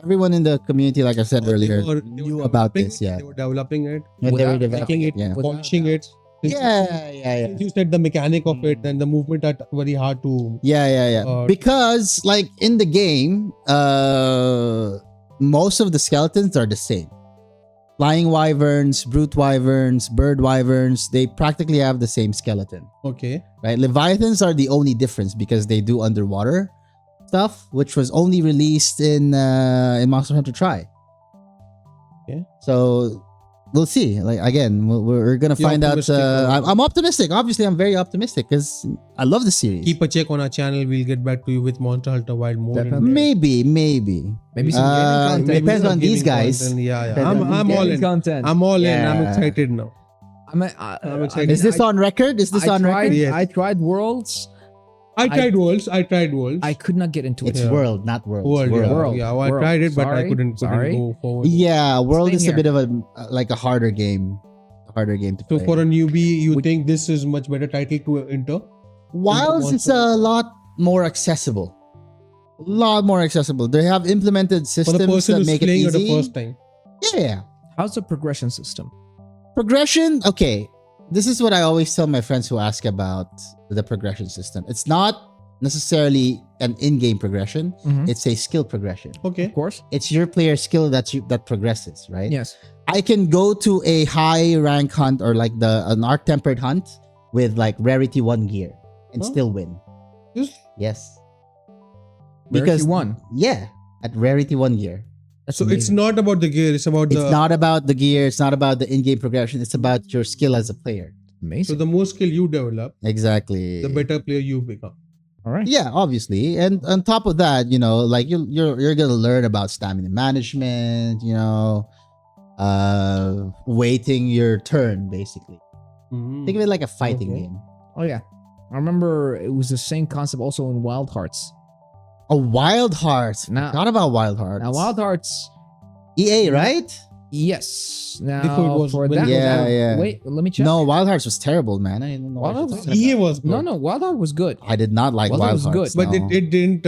[SPEAKER 2] Everyone in the community, like I said earlier,
[SPEAKER 4] They were
[SPEAKER 2] knew about
[SPEAKER 4] developing
[SPEAKER 2] this.
[SPEAKER 4] it,
[SPEAKER 2] Yeah,
[SPEAKER 4] They were developing it,
[SPEAKER 2] Yeah, they were
[SPEAKER 3] Without
[SPEAKER 2] developing
[SPEAKER 4] making it,
[SPEAKER 2] Yeah,
[SPEAKER 4] polishing it.
[SPEAKER 2] yeah.
[SPEAKER 4] You said the mechanic of it and the movement are very hard to.
[SPEAKER 2] Yeah. Because like in the game, most of the skeletons are the same. Flying wyverns, brute wyverns, bird wyverns, they practically have the same skeleton.
[SPEAKER 4] Okay.
[SPEAKER 2] Right? Leviathans are the only difference because they do underwater stuff, which was only released in Monster Hunter Tri.
[SPEAKER 4] Yeah.
[SPEAKER 2] So we'll see. Like again, we're gonna
[SPEAKER 4] You're
[SPEAKER 2] find out.
[SPEAKER 4] optimistic
[SPEAKER 2] I'm optimistic. Obviously, I'm very optimistic because I love the series.
[SPEAKER 4] Keep a check on our channel. We'll get back to you with Monster Hunter Wild more.
[SPEAKER 3] Definitely.
[SPEAKER 2] Maybe.
[SPEAKER 3] Maybe some gaming content.
[SPEAKER 4] Maybe
[SPEAKER 2] Depends
[SPEAKER 4] some
[SPEAKER 2] on these
[SPEAKER 4] gaming
[SPEAKER 2] guys.
[SPEAKER 4] content. Yeah.
[SPEAKER 2] Depends on
[SPEAKER 4] I'm
[SPEAKER 2] these
[SPEAKER 4] all
[SPEAKER 2] guys.
[SPEAKER 4] in.
[SPEAKER 3] Content.
[SPEAKER 4] I'm all in.
[SPEAKER 2] Yeah.
[SPEAKER 4] I'm excited now.
[SPEAKER 3] I'm
[SPEAKER 4] excited.
[SPEAKER 2] Is this on record? Is this on record?
[SPEAKER 4] Yes.
[SPEAKER 3] I tried Worlds.
[SPEAKER 4] I tried Worlds.
[SPEAKER 3] I could not get into it.
[SPEAKER 2] It's World, not World.
[SPEAKER 4] World. Yeah.
[SPEAKER 3] World.
[SPEAKER 4] Yeah. Well, I
[SPEAKER 3] World.
[SPEAKER 4] tried it, but I
[SPEAKER 3] Sorry.
[SPEAKER 4] couldn't go forward.
[SPEAKER 2] Yeah, World
[SPEAKER 3] Same
[SPEAKER 2] is a
[SPEAKER 3] here.
[SPEAKER 2] bit of a harder game. A harder game to
[SPEAKER 4] So
[SPEAKER 2] play.
[SPEAKER 4] for a newbie, you think this is much better title to enter?
[SPEAKER 2] Wilds is a lot more accessible. A lot more accessible. They have implemented
[SPEAKER 4] For the
[SPEAKER 2] systems
[SPEAKER 4] person
[SPEAKER 2] that
[SPEAKER 4] who's
[SPEAKER 2] make it
[SPEAKER 4] playing
[SPEAKER 2] easy.
[SPEAKER 4] it the first time.
[SPEAKER 2] Yeah.
[SPEAKER 3] How's the progression system?
[SPEAKER 2] Progression, okay. This is what I always tell my friends who ask about the progression system. It's not necessarily an in-game progression.
[SPEAKER 3] Mhm.
[SPEAKER 2] It's a skill progression.
[SPEAKER 4] Okay.
[SPEAKER 3] Of course.
[SPEAKER 2] It's your player skill that progresses, right?
[SPEAKER 3] Yes.
[SPEAKER 2] I can go to a high rank hunt or like an arc tempered hunt with like rarity 1 gear and
[SPEAKER 4] Huh?
[SPEAKER 2] still win. Yes.
[SPEAKER 3] Rarity 1?
[SPEAKER 2] Yeah, at rarity 1 gear.
[SPEAKER 3] That's
[SPEAKER 4] So it's
[SPEAKER 3] amazing.
[SPEAKER 4] not about the gear. It's about
[SPEAKER 2] It's
[SPEAKER 4] the.
[SPEAKER 2] not about the gear. It's not about the in-game progression. It's about your skill as a player.
[SPEAKER 3] amazing.
[SPEAKER 4] So the more skill you develop,
[SPEAKER 2] Exactly.
[SPEAKER 4] the better player you become.
[SPEAKER 3] All right.
[SPEAKER 2] Yeah, obviously. And on top of that, you know, like you're gonna learn about stamina management, you know, waiting your turn basically. Think of it like a fighting
[SPEAKER 4] Okay.
[SPEAKER 2] game.
[SPEAKER 3] Oh yeah. I remember it was the same concept also in Wild Hearts.
[SPEAKER 2] A Wild Hearts.
[SPEAKER 3] Now-
[SPEAKER 2] Forgot about Wild Hearts.
[SPEAKER 3] Now Wild Hearts,
[SPEAKER 2] EA, right?
[SPEAKER 3] yes. Now
[SPEAKER 4] Before it was
[SPEAKER 3] for
[SPEAKER 4] when
[SPEAKER 3] that,
[SPEAKER 4] it was
[SPEAKER 2] Yeah,
[SPEAKER 3] that-
[SPEAKER 2] yeah.
[SPEAKER 3] Wait, let me check.
[SPEAKER 2] No, Wild Hearts was terrible, man. I didn't know.
[SPEAKER 3] Wild
[SPEAKER 2] what
[SPEAKER 3] Hearts
[SPEAKER 2] you're
[SPEAKER 3] was-
[SPEAKER 2] talking
[SPEAKER 4] EA
[SPEAKER 2] about.
[SPEAKER 4] was good.
[SPEAKER 3] No, Wild Heart was good.
[SPEAKER 2] I did not like
[SPEAKER 3] Wild
[SPEAKER 2] Wild
[SPEAKER 3] Hearts was
[SPEAKER 2] Hearts.
[SPEAKER 3] good.
[SPEAKER 4] But
[SPEAKER 2] no.
[SPEAKER 4] it didn't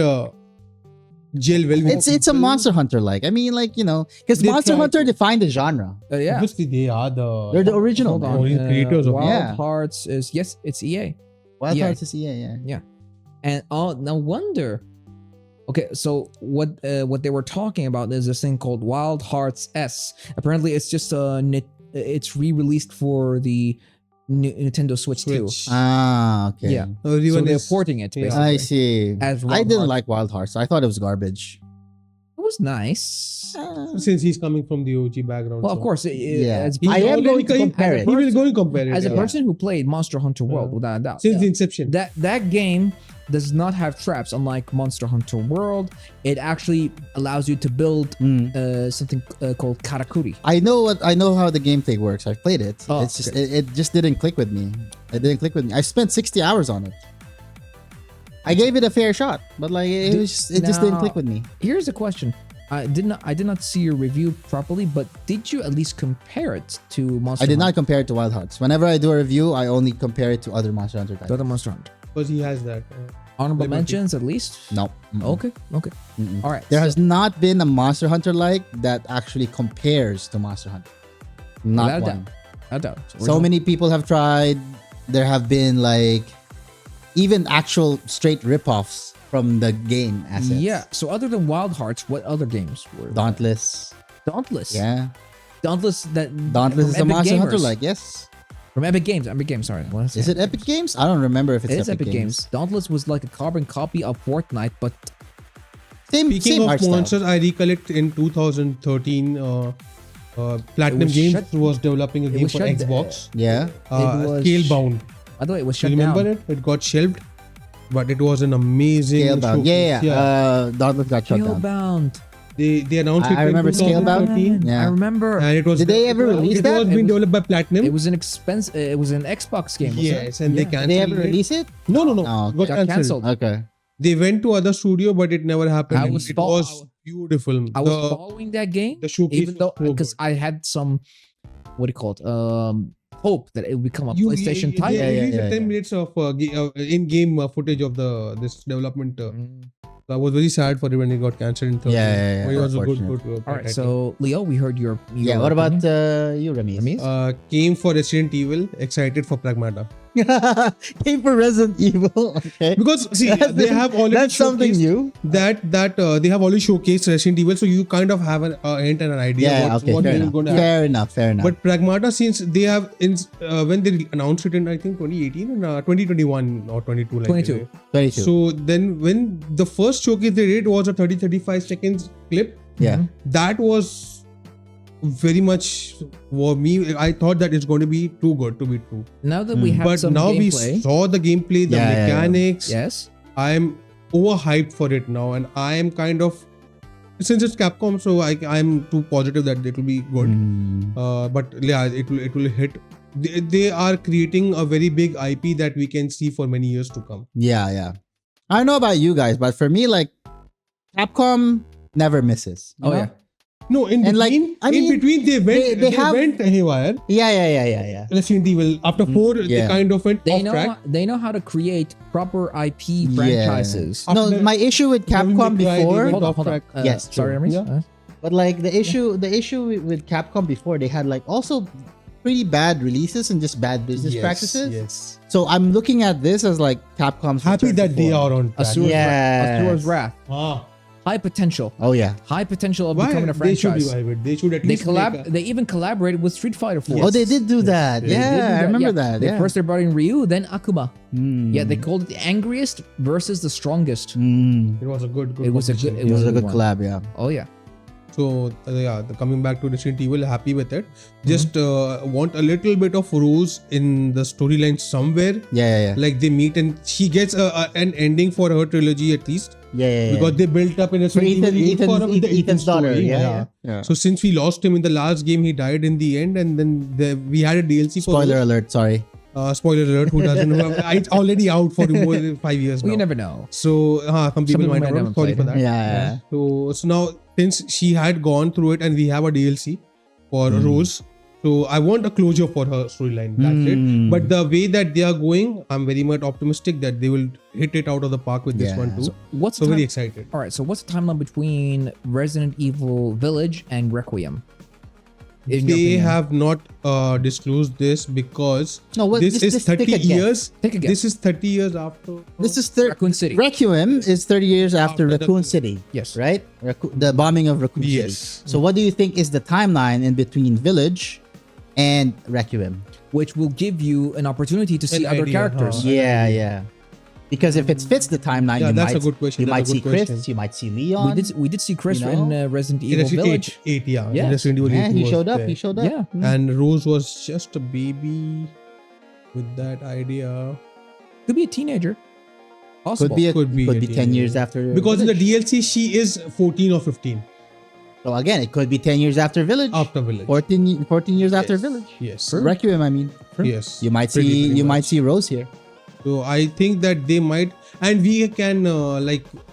[SPEAKER 4] gel well with
[SPEAKER 2] It's a
[SPEAKER 4] people.
[SPEAKER 2] Monster Hunter like. I mean, like, you know, because
[SPEAKER 4] They
[SPEAKER 2] Monster
[SPEAKER 4] tried
[SPEAKER 2] Hunter
[SPEAKER 4] to.
[SPEAKER 2] defined the genre.
[SPEAKER 3] Yeah.
[SPEAKER 4] Obviously, they are the.
[SPEAKER 2] They're the original.
[SPEAKER 3] Hold
[SPEAKER 2] man.
[SPEAKER 3] on.
[SPEAKER 4] Original creators of it.
[SPEAKER 3] Wild
[SPEAKER 2] Yeah.
[SPEAKER 3] Hearts is yes, it's EA.
[SPEAKER 2] Wild
[SPEAKER 3] Yeah.
[SPEAKER 2] Hearts is EA, yeah.
[SPEAKER 3] And no wonder. Okay, so what they were talking about is this thing called Wild Hearts S. Apparently, it's just it's re-released for the Nintendo Switch 2.
[SPEAKER 2] Ah, okay.
[SPEAKER 3] Yeah. So
[SPEAKER 4] Everyone
[SPEAKER 3] they're
[SPEAKER 4] is-
[SPEAKER 3] porting it.
[SPEAKER 4] Yeah.
[SPEAKER 3] Basically.
[SPEAKER 2] I see.
[SPEAKER 3] As
[SPEAKER 2] I
[SPEAKER 3] Wild
[SPEAKER 2] didn't
[SPEAKER 3] Hearts.
[SPEAKER 2] like Wild Hearts. I thought it was garbage.
[SPEAKER 3] It was nice.
[SPEAKER 4] Since he's coming from the OG background.
[SPEAKER 3] Well, of
[SPEAKER 4] so-
[SPEAKER 3] course,
[SPEAKER 2] Yeah.
[SPEAKER 3] as,
[SPEAKER 4] He's
[SPEAKER 2] I am
[SPEAKER 4] already
[SPEAKER 2] going to
[SPEAKER 4] going-
[SPEAKER 2] compare it.
[SPEAKER 4] He will go and compare it.
[SPEAKER 3] as a
[SPEAKER 4] yeah.
[SPEAKER 3] person who played Monster Hunter World, without a doubt,
[SPEAKER 4] Since the inception.
[SPEAKER 3] that game does not have traps, unlike Monster Hunter World. It actually allows you to build something called karakuri.
[SPEAKER 2] I know how the gameplay works. I've played it.
[SPEAKER 3] Oh,
[SPEAKER 2] it's just
[SPEAKER 3] okay.
[SPEAKER 2] it just didn't click with me. It didn't click with me. I spent 60 hours on it. I gave it a fair shot, but like it just didn't
[SPEAKER 3] Now,
[SPEAKER 2] click with me.
[SPEAKER 3] Here's a question. I did not see your review properly, but did you at least compare it to Monster
[SPEAKER 2] I did
[SPEAKER 3] Hunter?
[SPEAKER 2] not compare it to Wild Hearts. Whenever I do a review, I only compare it to other Monster Hunter
[SPEAKER 3] To
[SPEAKER 2] titles.
[SPEAKER 3] other Monster Hunter.
[SPEAKER 4] Because he has that.
[SPEAKER 3] Honorable
[SPEAKER 4] Liberty.
[SPEAKER 3] mentions at least?
[SPEAKER 2] No. Mm-mm.
[SPEAKER 3] Okay.
[SPEAKER 2] Mm-mm.
[SPEAKER 3] All right.
[SPEAKER 2] There has not been a Monster Hunter like that actually compares to Monster Hunter. Not
[SPEAKER 3] Without a
[SPEAKER 2] one.
[SPEAKER 3] I doubt.
[SPEAKER 2] So many people have tried. There have been like even actual straight ripoffs from the game assets.
[SPEAKER 3] Yeah. So other than Wild Hearts, what other games were?
[SPEAKER 2] Dauntless.
[SPEAKER 3] Dauntless.
[SPEAKER 2] Yeah.
[SPEAKER 3] Dauntless.
[SPEAKER 2] Dauntless
[SPEAKER 3] from
[SPEAKER 2] is a
[SPEAKER 3] Epic
[SPEAKER 2] Monster Hunter
[SPEAKER 3] Gamers.
[SPEAKER 2] like, yes.
[SPEAKER 3] From Epic Games. Epic Games. Sorry. What
[SPEAKER 2] Is it Epic Games? I don't remember if it's
[SPEAKER 3] It is
[SPEAKER 2] Epic,
[SPEAKER 3] Epic Games. Dauntless was like a carbon copy of Fortnite, but
[SPEAKER 2] Same
[SPEAKER 4] Speaking
[SPEAKER 2] art
[SPEAKER 4] of
[SPEAKER 2] style.
[SPEAKER 4] monsters, I recollect in 2013, Platinum
[SPEAKER 3] was
[SPEAKER 4] Games
[SPEAKER 3] shut-
[SPEAKER 4] was developing a
[SPEAKER 3] it
[SPEAKER 4] game
[SPEAKER 3] was
[SPEAKER 4] for
[SPEAKER 3] shut-
[SPEAKER 4] Xbox.
[SPEAKER 2] Yeah.
[SPEAKER 3] It was-
[SPEAKER 4] Scalebound.
[SPEAKER 3] by the way, it was
[SPEAKER 4] You
[SPEAKER 3] shut
[SPEAKER 4] remember
[SPEAKER 3] down.
[SPEAKER 4] it? It got shelved, but it was an amazing.
[SPEAKER 2] Scalebound.
[SPEAKER 4] showcase.
[SPEAKER 2] Yeah. Dauntless got shut down.
[SPEAKER 3] Scalebound.
[SPEAKER 4] They announced it
[SPEAKER 2] I
[SPEAKER 4] in
[SPEAKER 2] remember Scalebound.
[SPEAKER 4] 2013,
[SPEAKER 2] Yeah.
[SPEAKER 3] I remember.
[SPEAKER 4] and it was.
[SPEAKER 2] Did they ever release
[SPEAKER 4] it
[SPEAKER 2] that?
[SPEAKER 4] was
[SPEAKER 3] It
[SPEAKER 4] being
[SPEAKER 3] was-
[SPEAKER 4] developed by Platinum.
[SPEAKER 3] It was an expense. It was an Xbox game. wasn't it?
[SPEAKER 4] Yes, and they
[SPEAKER 3] Yeah.
[SPEAKER 4] canceled.
[SPEAKER 2] Did they ever
[SPEAKER 4] it.
[SPEAKER 2] release it?
[SPEAKER 4] No.
[SPEAKER 2] Oh,
[SPEAKER 4] It got
[SPEAKER 3] got
[SPEAKER 4] cancelled.
[SPEAKER 3] cancelled.
[SPEAKER 2] Okay.
[SPEAKER 4] They went to other studio, but it never happened.
[SPEAKER 3] I was
[SPEAKER 4] it
[SPEAKER 3] fol-
[SPEAKER 4] was beautiful.
[SPEAKER 3] I was following that game,
[SPEAKER 4] the showcase
[SPEAKER 3] even though
[SPEAKER 4] was so
[SPEAKER 3] because
[SPEAKER 4] good.
[SPEAKER 3] I had some, what do you call it? Hope that it would become a
[SPEAKER 4] You-
[SPEAKER 3] PlayStation
[SPEAKER 4] they
[SPEAKER 3] title.
[SPEAKER 4] released
[SPEAKER 2] yeah,
[SPEAKER 4] 10
[SPEAKER 2] yeah.
[SPEAKER 4] minutes of in-game footage of this development. So I was very sad for it when it got cancelled in 13.
[SPEAKER 2] Yeah,
[SPEAKER 4] But it was a good.
[SPEAKER 2] unfortunate.
[SPEAKER 3] All right, so Leo, we heard your
[SPEAKER 2] Yeah. What about
[SPEAKER 3] opinion.
[SPEAKER 2] you, Rameez?
[SPEAKER 3] Rameez?
[SPEAKER 4] Came for Resident Evil. Excited for Pragmata.
[SPEAKER 2] Came for Resident Evil. Okay.
[SPEAKER 4] Because see, they have already
[SPEAKER 2] that's something
[SPEAKER 4] showcased
[SPEAKER 2] new.
[SPEAKER 4] That they have already showcased Resident Evil, so you kind of have a hint and an idea
[SPEAKER 2] Yeah,
[SPEAKER 4] what
[SPEAKER 2] okay,
[SPEAKER 4] they're
[SPEAKER 2] fair
[SPEAKER 4] going to
[SPEAKER 2] enough.
[SPEAKER 4] have.
[SPEAKER 2] Fair enough.
[SPEAKER 4] But Pragmata, since they have when they announced it in I think 2018 and 2021 or 22 like
[SPEAKER 3] 22.
[SPEAKER 2] 22.
[SPEAKER 4] So then when the first showcase they did was a 30-35 seconds clip.
[SPEAKER 2] Yeah.
[SPEAKER 4] That was very much for me. I thought that it's going to be too good to be true.
[SPEAKER 3] Now that we have
[SPEAKER 4] But
[SPEAKER 3] some
[SPEAKER 4] now
[SPEAKER 3] gameplay,
[SPEAKER 4] we saw the gameplay, the mechanics.
[SPEAKER 3] yes,
[SPEAKER 4] I'm overhyped for it now, and I am kind of, since it's Capcom, so I'm too positive that it will be good. But yeah, it will hit. They are creating a very big IP that we can see for many years to come.
[SPEAKER 2] Yeah. I don't know about you guys, but for me, like, Capcom never misses. you know?
[SPEAKER 3] yeah.
[SPEAKER 4] No, in
[SPEAKER 2] And, like,
[SPEAKER 4] between,
[SPEAKER 2] I mean,
[SPEAKER 4] they went,
[SPEAKER 2] they have-
[SPEAKER 4] went haywire.
[SPEAKER 2] Yeah.
[SPEAKER 4] Resident Evil after 4, they
[SPEAKER 2] Yeah.
[SPEAKER 4] kind of went
[SPEAKER 3] They
[SPEAKER 4] off
[SPEAKER 3] know
[SPEAKER 4] track.
[SPEAKER 3] they know how to create proper IP franchises.
[SPEAKER 2] No,
[SPEAKER 4] After
[SPEAKER 2] my issue with
[SPEAKER 4] Devil
[SPEAKER 2] Capcom
[SPEAKER 4] May Cry, they
[SPEAKER 2] before.
[SPEAKER 4] went
[SPEAKER 3] Hold on,
[SPEAKER 4] off
[SPEAKER 3] hold on.
[SPEAKER 4] track.
[SPEAKER 2] Yes,
[SPEAKER 3] sorry,
[SPEAKER 2] true.
[SPEAKER 3] Rameez.
[SPEAKER 4] Yeah.
[SPEAKER 2] But like the issue with Capcom before, they had like also pretty bad releases and just bad business practices.
[SPEAKER 4] Yes.
[SPEAKER 2] So I'm looking at this as like Capcom's
[SPEAKER 4] Happy
[SPEAKER 2] return
[SPEAKER 4] that
[SPEAKER 2] to
[SPEAKER 4] they
[SPEAKER 2] form.
[SPEAKER 4] are on track.
[SPEAKER 3] Asura's Wrath.
[SPEAKER 4] Ah.
[SPEAKER 3] High potential.
[SPEAKER 2] Oh yeah.
[SPEAKER 3] High potential of
[SPEAKER 4] Why?
[SPEAKER 3] becoming a
[SPEAKER 4] They should
[SPEAKER 3] franchise.
[SPEAKER 4] revive it. They should at
[SPEAKER 3] They
[SPEAKER 4] least
[SPEAKER 3] They even collaborated with Street Fighter 4.
[SPEAKER 2] Oh, they did do that.
[SPEAKER 3] They did do
[SPEAKER 2] Yeah, I
[SPEAKER 3] that,
[SPEAKER 2] remember that.
[SPEAKER 3] They
[SPEAKER 2] Yeah.
[SPEAKER 3] first they brought in Ryu, then Akuma.
[SPEAKER 2] Mm.
[SPEAKER 3] Yeah, they called it the angriest versus the strongest.
[SPEAKER 2] Mm.
[SPEAKER 4] It was a good.
[SPEAKER 3] It was a good.
[SPEAKER 4] competition.
[SPEAKER 2] It was a good
[SPEAKER 3] one.
[SPEAKER 2] collab. Yeah.
[SPEAKER 3] Oh yeah.
[SPEAKER 4] So coming back to Resident Evil, happy with it. Just want a little bit of Rose in the storyline somewhere.
[SPEAKER 2] Yeah.
[SPEAKER 4] Like they meet and she gets an ending for her trilogy at least.
[SPEAKER 2] Yeah.
[SPEAKER 4] Because they built up in a
[SPEAKER 2] For Ethan's daughter.
[SPEAKER 4] story.
[SPEAKER 2] Yeah.
[SPEAKER 4] So since we lost him in the last game, he died in the end, and then we had a DLC for
[SPEAKER 2] Spoiler
[SPEAKER 4] Rose.
[SPEAKER 2] alert. Sorry.
[SPEAKER 4] Spoiler alert! Who doesn't know? It's already out for more than 5 years
[SPEAKER 3] Well,
[SPEAKER 4] now.
[SPEAKER 3] you never know.
[SPEAKER 4] So some people might not know. Sorry for that.
[SPEAKER 2] Yeah.
[SPEAKER 4] So now since she had gone through it and we have a DLC for Rose, so I want a closure for her storyline. That's it. But the way that they are going, I'm very much optimistic that they will hit it out of the park with this one too.
[SPEAKER 3] So what's
[SPEAKER 4] So
[SPEAKER 3] the
[SPEAKER 4] very
[SPEAKER 3] time-
[SPEAKER 4] excited.
[SPEAKER 3] All right. So what's the timeline between Resident Evil Village and Requiem? In your
[SPEAKER 4] They
[SPEAKER 3] opinion?
[SPEAKER 4] have not disclosed this because
[SPEAKER 2] No, what-
[SPEAKER 4] this is
[SPEAKER 2] just
[SPEAKER 4] 30
[SPEAKER 2] take a guess.
[SPEAKER 4] years.
[SPEAKER 3] Take a guess.
[SPEAKER 4] This is 30 years after.
[SPEAKER 2] This is
[SPEAKER 3] Raccoon City.
[SPEAKER 2] Requiem is 30 years after
[SPEAKER 4] After the-
[SPEAKER 2] Raccoon City.
[SPEAKER 3] Yes.
[SPEAKER 2] Right? The bombing of Raccoon
[SPEAKER 4] Yes.
[SPEAKER 2] City. So what do you think is the timeline in between Village and Requiem?
[SPEAKER 3] Which will give you an opportunity to see
[SPEAKER 4] An
[SPEAKER 3] other
[SPEAKER 4] idea,
[SPEAKER 3] characters.
[SPEAKER 2] Yeah. Because if it fits the timeline,
[SPEAKER 4] Yeah,
[SPEAKER 2] you
[SPEAKER 4] that's
[SPEAKER 2] might,
[SPEAKER 4] a good question.
[SPEAKER 2] you
[SPEAKER 4] That's
[SPEAKER 2] might
[SPEAKER 4] a
[SPEAKER 2] see
[SPEAKER 4] good
[SPEAKER 2] Chris,
[SPEAKER 4] question.
[SPEAKER 2] you might see Leon.
[SPEAKER 3] We did see Chris
[SPEAKER 2] You
[SPEAKER 3] in
[SPEAKER 2] know?
[SPEAKER 3] Resident Evil Village.
[SPEAKER 4] 8, yeah.
[SPEAKER 3] Yes.
[SPEAKER 4] Resident Evil
[SPEAKER 2] Yeah,
[SPEAKER 4] 8
[SPEAKER 2] he
[SPEAKER 4] was
[SPEAKER 2] showed up.
[SPEAKER 4] there.
[SPEAKER 2] He showed up.
[SPEAKER 3] Yeah.
[SPEAKER 4] And Rose was just a baby with that idea.
[SPEAKER 3] Could be a teenager. Possible.
[SPEAKER 2] Could be 10
[SPEAKER 4] teenager.
[SPEAKER 2] years after
[SPEAKER 4] Because in the
[SPEAKER 2] Village.
[SPEAKER 4] DLC she is 14 or 15
[SPEAKER 2] So again, it could be 10 years after Village.
[SPEAKER 4] after Village.
[SPEAKER 2] 14 years after
[SPEAKER 4] Yes.
[SPEAKER 2] Village.
[SPEAKER 4] Yes.
[SPEAKER 2] Requiem, I mean.
[SPEAKER 4] Yes.
[SPEAKER 2] You might
[SPEAKER 4] Pretty
[SPEAKER 2] see
[SPEAKER 4] much.
[SPEAKER 2] Rose here.
[SPEAKER 4] So I think that they might, and we can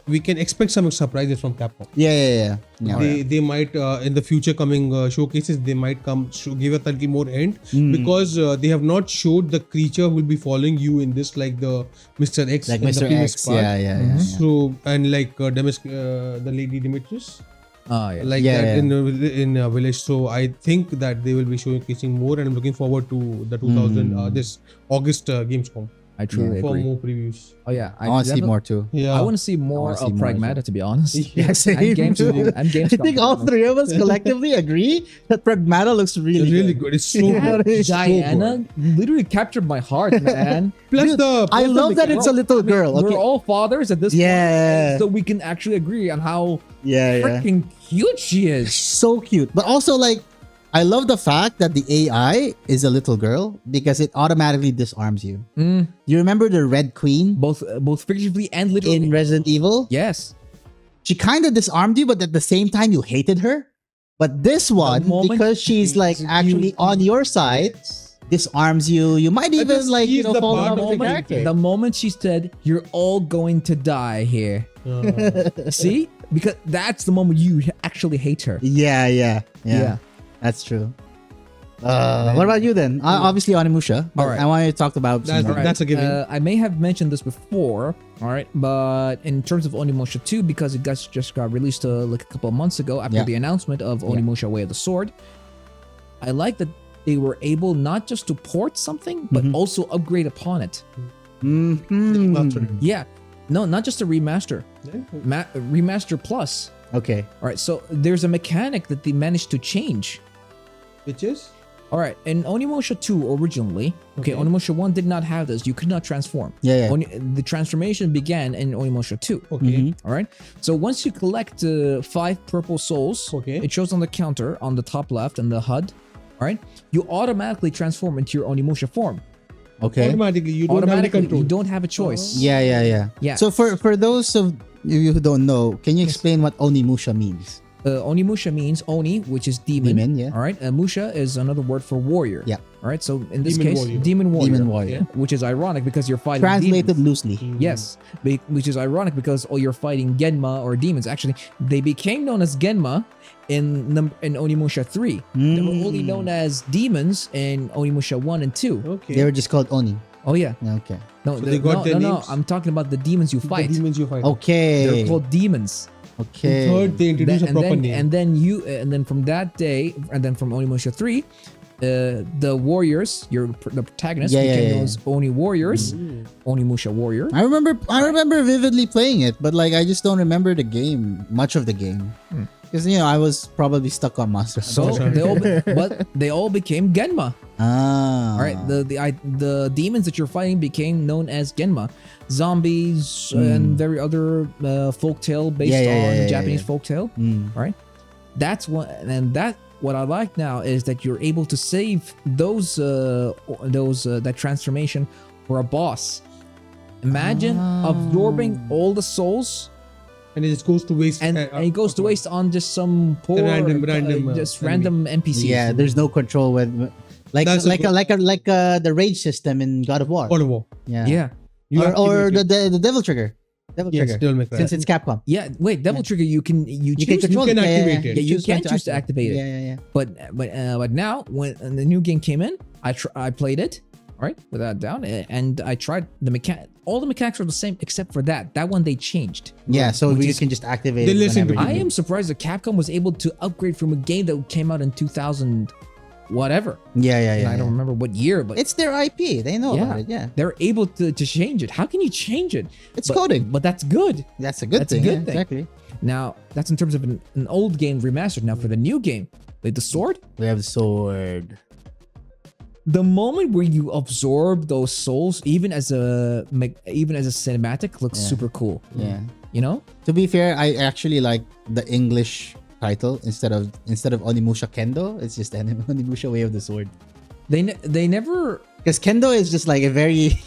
[SPEAKER 4] we can expect some surprises from Capcom.
[SPEAKER 2] Yeah.
[SPEAKER 4] They might in the future coming showcases they might give a little more hint because they have not showed the creature will be following you in this like the Mr. X
[SPEAKER 2] Like
[SPEAKER 4] in the
[SPEAKER 2] Mr.
[SPEAKER 4] previous
[SPEAKER 2] X.
[SPEAKER 4] part.
[SPEAKER 2] Yeah.
[SPEAKER 4] So and like the lady Demetrius.
[SPEAKER 3] Oh, yeah.
[SPEAKER 4] Like
[SPEAKER 2] Yeah,
[SPEAKER 4] that
[SPEAKER 2] yeah.
[SPEAKER 4] in Village. So I think that they will be showcasing more, and I'm looking forward to the 2000 this August Gamescom
[SPEAKER 3] I truly
[SPEAKER 4] for
[SPEAKER 3] agree.
[SPEAKER 4] more previews.
[SPEAKER 3] Oh yeah,
[SPEAKER 2] I want to see more too.
[SPEAKER 4] Yeah,
[SPEAKER 3] I want to see more
[SPEAKER 2] wanna see
[SPEAKER 3] of
[SPEAKER 2] more as
[SPEAKER 3] Pragmata, to be honest.
[SPEAKER 2] Yeah, same.
[SPEAKER 3] And Gamescom. And
[SPEAKER 2] I
[SPEAKER 3] Gamescom.
[SPEAKER 2] think all three of us collectively agree that Pragmata looks really,
[SPEAKER 4] really good. It's so good. It's so
[SPEAKER 3] Diana
[SPEAKER 4] good.
[SPEAKER 3] literally captured my heart, man.
[SPEAKER 4] Plus
[SPEAKER 2] Dude,
[SPEAKER 4] the
[SPEAKER 2] I love that it's a little girl.
[SPEAKER 3] We're
[SPEAKER 2] Okay.
[SPEAKER 3] all fathers at this
[SPEAKER 2] Yeah.
[SPEAKER 3] point, so we can actually agree on how
[SPEAKER 2] Yeah.
[SPEAKER 3] freaking cute she is.
[SPEAKER 2] So cute. But also like I love the fact that the AI is a little girl because it automatically disarms you. You remember the Red Queen
[SPEAKER 3] Both figuratively and literally.
[SPEAKER 2] in Resident Evil?
[SPEAKER 3] Yes.
[SPEAKER 2] She kind of disarmed you, but at the same time you hated her. But this one,
[SPEAKER 3] moment
[SPEAKER 2] because she's like actually on your side, disarms you. You might even
[SPEAKER 4] just
[SPEAKER 2] like, you
[SPEAKER 4] ease
[SPEAKER 2] know,
[SPEAKER 4] the
[SPEAKER 2] fall in
[SPEAKER 4] part
[SPEAKER 2] love
[SPEAKER 4] of
[SPEAKER 2] with the
[SPEAKER 4] the
[SPEAKER 2] character.
[SPEAKER 3] The moment she said, "You're all going to die here," see, because that's the moment you actually hate her.
[SPEAKER 2] Yeah. That's true. What about you then? Obviously Onimusha. But
[SPEAKER 3] All right.
[SPEAKER 2] I want you to talk about
[SPEAKER 4] That's-
[SPEAKER 2] some more.
[SPEAKER 4] that's a given.
[SPEAKER 3] I may have mentioned this before, all right, but in terms of Onimusha 2, because it just got released like a couple of months ago after
[SPEAKER 2] Yeah.
[SPEAKER 3] the announcement of Onimusha Way of the Sword, I like that they were able not just to port something, but also upgrade upon it. Yeah. No, not just a remaster. Remaster Plus.
[SPEAKER 2] Okay.
[SPEAKER 3] All right. So there's a mechanic that they managed to change.
[SPEAKER 4] Which is?
[SPEAKER 3] All right. In Onimusha 2 originally, okay, Onimusha 1 did not have this. You could not transform.
[SPEAKER 2] Yeah.
[SPEAKER 3] The transformation began in Onimusha 2.
[SPEAKER 4] Okay.
[SPEAKER 3] All right. So once you collect 5 purple souls, it shows on the counter on the top left and the HUD. All right. You automatically transform into your Onimusha form.
[SPEAKER 2] Okay.
[SPEAKER 4] Automatically, you don't have control.
[SPEAKER 3] You don't have a choice.
[SPEAKER 2] Yeah. So for those of you who don't know, can you explain what Onimusha means?
[SPEAKER 3] Onimusha means Oni, which is demon.
[SPEAKER 2] Yeah.
[SPEAKER 3] All right. Musha is another word for warrior.
[SPEAKER 2] Yeah.
[SPEAKER 3] All right. So in this
[SPEAKER 4] Demon
[SPEAKER 3] case,
[SPEAKER 4] warrior.
[SPEAKER 3] demon warrior.
[SPEAKER 2] Demon warrior.
[SPEAKER 3] Which is ironic because you're fighting
[SPEAKER 2] Translated
[SPEAKER 3] demons.
[SPEAKER 2] loosely.
[SPEAKER 3] Yes. Which is ironic because you're fighting Genma or demons. Actually, they became known as Genma in Onimusha 3. They were only known as demons in Onimusha 1 and 2.
[SPEAKER 4] Okay.
[SPEAKER 2] They were just called Oni.
[SPEAKER 3] Oh yeah.
[SPEAKER 2] Okay.
[SPEAKER 3] No,
[SPEAKER 4] So they got their
[SPEAKER 3] no.
[SPEAKER 4] names?
[SPEAKER 3] I'm talking about the demons you fight.
[SPEAKER 4] The demons you fight.
[SPEAKER 2] Okay.
[SPEAKER 3] They're called demons.
[SPEAKER 2] Okay.
[SPEAKER 4] Third, they introduce a proper name.
[SPEAKER 3] And then from that day, and then from Onimusha 3, the warriors, the protagonists became known as Oni warriors, Onimusha warrior.
[SPEAKER 2] I remember vividly playing it, but like I just don't remember the game, much of the game, because I was probably stuck on Master.
[SPEAKER 3] So they all became Genma.
[SPEAKER 2] Ah.
[SPEAKER 3] All right, the demons that you're fighting became known as Genma, zombies and very other folktale based on Japanese folktale. All right, that's what I like now is that you're able to save those that transformation for a boss. Imagine absorbing all the souls.
[SPEAKER 4] And it just goes to waste.
[SPEAKER 3] And it goes to waste on just some poor
[SPEAKER 4] random
[SPEAKER 3] NPCs.
[SPEAKER 2] Yeah, there's no control with like the rage system in God of War.
[SPEAKER 4] God of War.
[SPEAKER 2] Yeah. Or the Devil Trigger.
[SPEAKER 4] Yes, Devil May Cry.
[SPEAKER 2] Since it's Capcom.
[SPEAKER 3] Yeah, wait, Devil Trigger you can
[SPEAKER 2] control
[SPEAKER 4] can
[SPEAKER 2] it.
[SPEAKER 4] activate it.
[SPEAKER 3] Yeah, you can choose to activate it.
[SPEAKER 2] Yeah.
[SPEAKER 3] But now when the new game came in, I played it, all right, without doubt, and I tried the mechanic. All the mechanics are the same except for that. That one they changed.
[SPEAKER 2] Yeah, so you can just activate
[SPEAKER 4] They
[SPEAKER 2] it.
[SPEAKER 4] listen to
[SPEAKER 2] whenever
[SPEAKER 3] I
[SPEAKER 2] you
[SPEAKER 3] am surprised that Capcom was able to upgrade from a game that came out in 2000 whatever.
[SPEAKER 2] Yeah.
[SPEAKER 3] I don't remember what year, but
[SPEAKER 2] it's their IP. They know about it. Yeah.
[SPEAKER 3] They're able to change it. How can you change it?
[SPEAKER 2] It's coding.
[SPEAKER 3] But that's good.
[SPEAKER 2] That's a good thing.
[SPEAKER 3] A good thing.
[SPEAKER 2] Exactly.
[SPEAKER 3] Now, that's in terms of an old game remastered. Now, for the new game, like the sword.
[SPEAKER 2] We have the sword.
[SPEAKER 3] The moment where you absorb those souls, even as a cinematic, looks super cool.
[SPEAKER 2] Yeah.
[SPEAKER 3] You know?
[SPEAKER 2] To be fair, I actually like the English title instead of Onimusha Kendo. It's just Onimusha Way of the Sword.
[SPEAKER 3] They never,
[SPEAKER 2] because Kendo is just like a very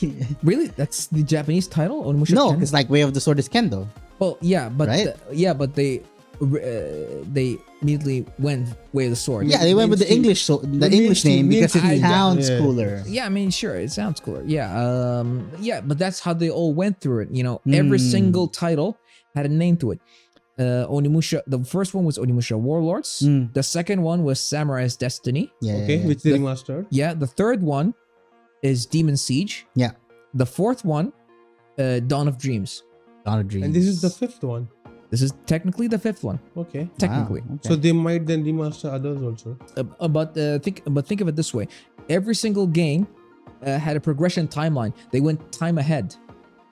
[SPEAKER 3] really, that's the Japanese title. Onimusha
[SPEAKER 2] no,
[SPEAKER 3] Kendo?
[SPEAKER 2] because like Way of the Sword is Kendo.
[SPEAKER 3] Well, yeah, but
[SPEAKER 2] right?
[SPEAKER 3] But they immediately went Way of the Sword.
[SPEAKER 2] Yeah, they went with the English name because it sounds cooler.
[SPEAKER 3] Yeah, I mean, sure, it sounds cooler. Yeah, but that's how they all went through it. Every single title had a name to it. Onimusha, the first one was Onimusha Warlords. The second one was Samurai's Destiny.
[SPEAKER 4] Which they remastered.
[SPEAKER 3] Yeah, the third one is Demon Siege.
[SPEAKER 2] Yeah.
[SPEAKER 3] The fourth one, Dawn of Dreams.
[SPEAKER 2] Dawn of Dreams.
[SPEAKER 4] And this is the fifth one.
[SPEAKER 3] This is technically the fifth one.
[SPEAKER 4] Okay.
[SPEAKER 3] Technically.
[SPEAKER 2] Wow, okay.
[SPEAKER 4] So they might then remaster others also.
[SPEAKER 3] Think of it this way: every single game had a progression timeline. They went time ahead.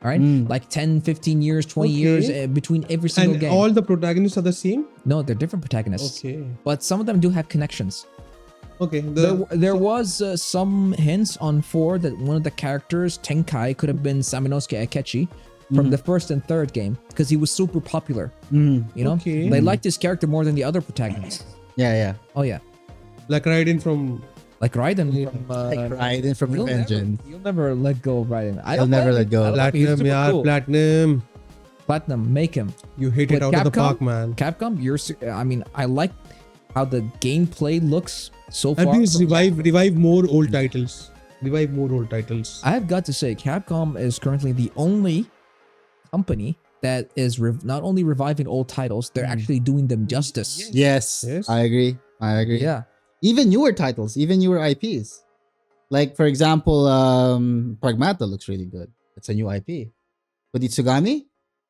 [SPEAKER 3] All right, like 10, 15 years, 20 years between every single game.
[SPEAKER 4] And all the protagonists are the same?
[SPEAKER 3] No, they're different protagonists.
[SPEAKER 4] Okay.
[SPEAKER 3] But some of them do have connections.
[SPEAKER 4] Okay.
[SPEAKER 3] There was some hints on 4 that one of the characters, Tenkai, could have been Saminosuke Akechi from the first and third game because he was super popular.
[SPEAKER 4] Okay.
[SPEAKER 3] They liked his character more than the other protagonists.
[SPEAKER 2] Yeah.
[SPEAKER 3] Oh yeah.
[SPEAKER 4] Like Raiden from...
[SPEAKER 3] Like Raiden
[SPEAKER 2] from Revengeance.
[SPEAKER 3] You'll never let go of Raiden.
[SPEAKER 2] I'll never let go.
[SPEAKER 4] Platinum, yeah, cool.
[SPEAKER 3] Platinum, make him.
[SPEAKER 4] You hit it out of the park, man.
[SPEAKER 3] Capcom, I like how the gameplay looks so far.
[SPEAKER 4] And please revive more old titles.
[SPEAKER 3] I have got to say, Capcom is currently the only company that is not only reviving old titles, they're actually doing them justice.
[SPEAKER 2] Yes. I agree.
[SPEAKER 3] Yeah.
[SPEAKER 2] Even newer titles, even newer IPs. Like, for example, Pragmata looks really good. It's a new IP. Kunitsu Gami?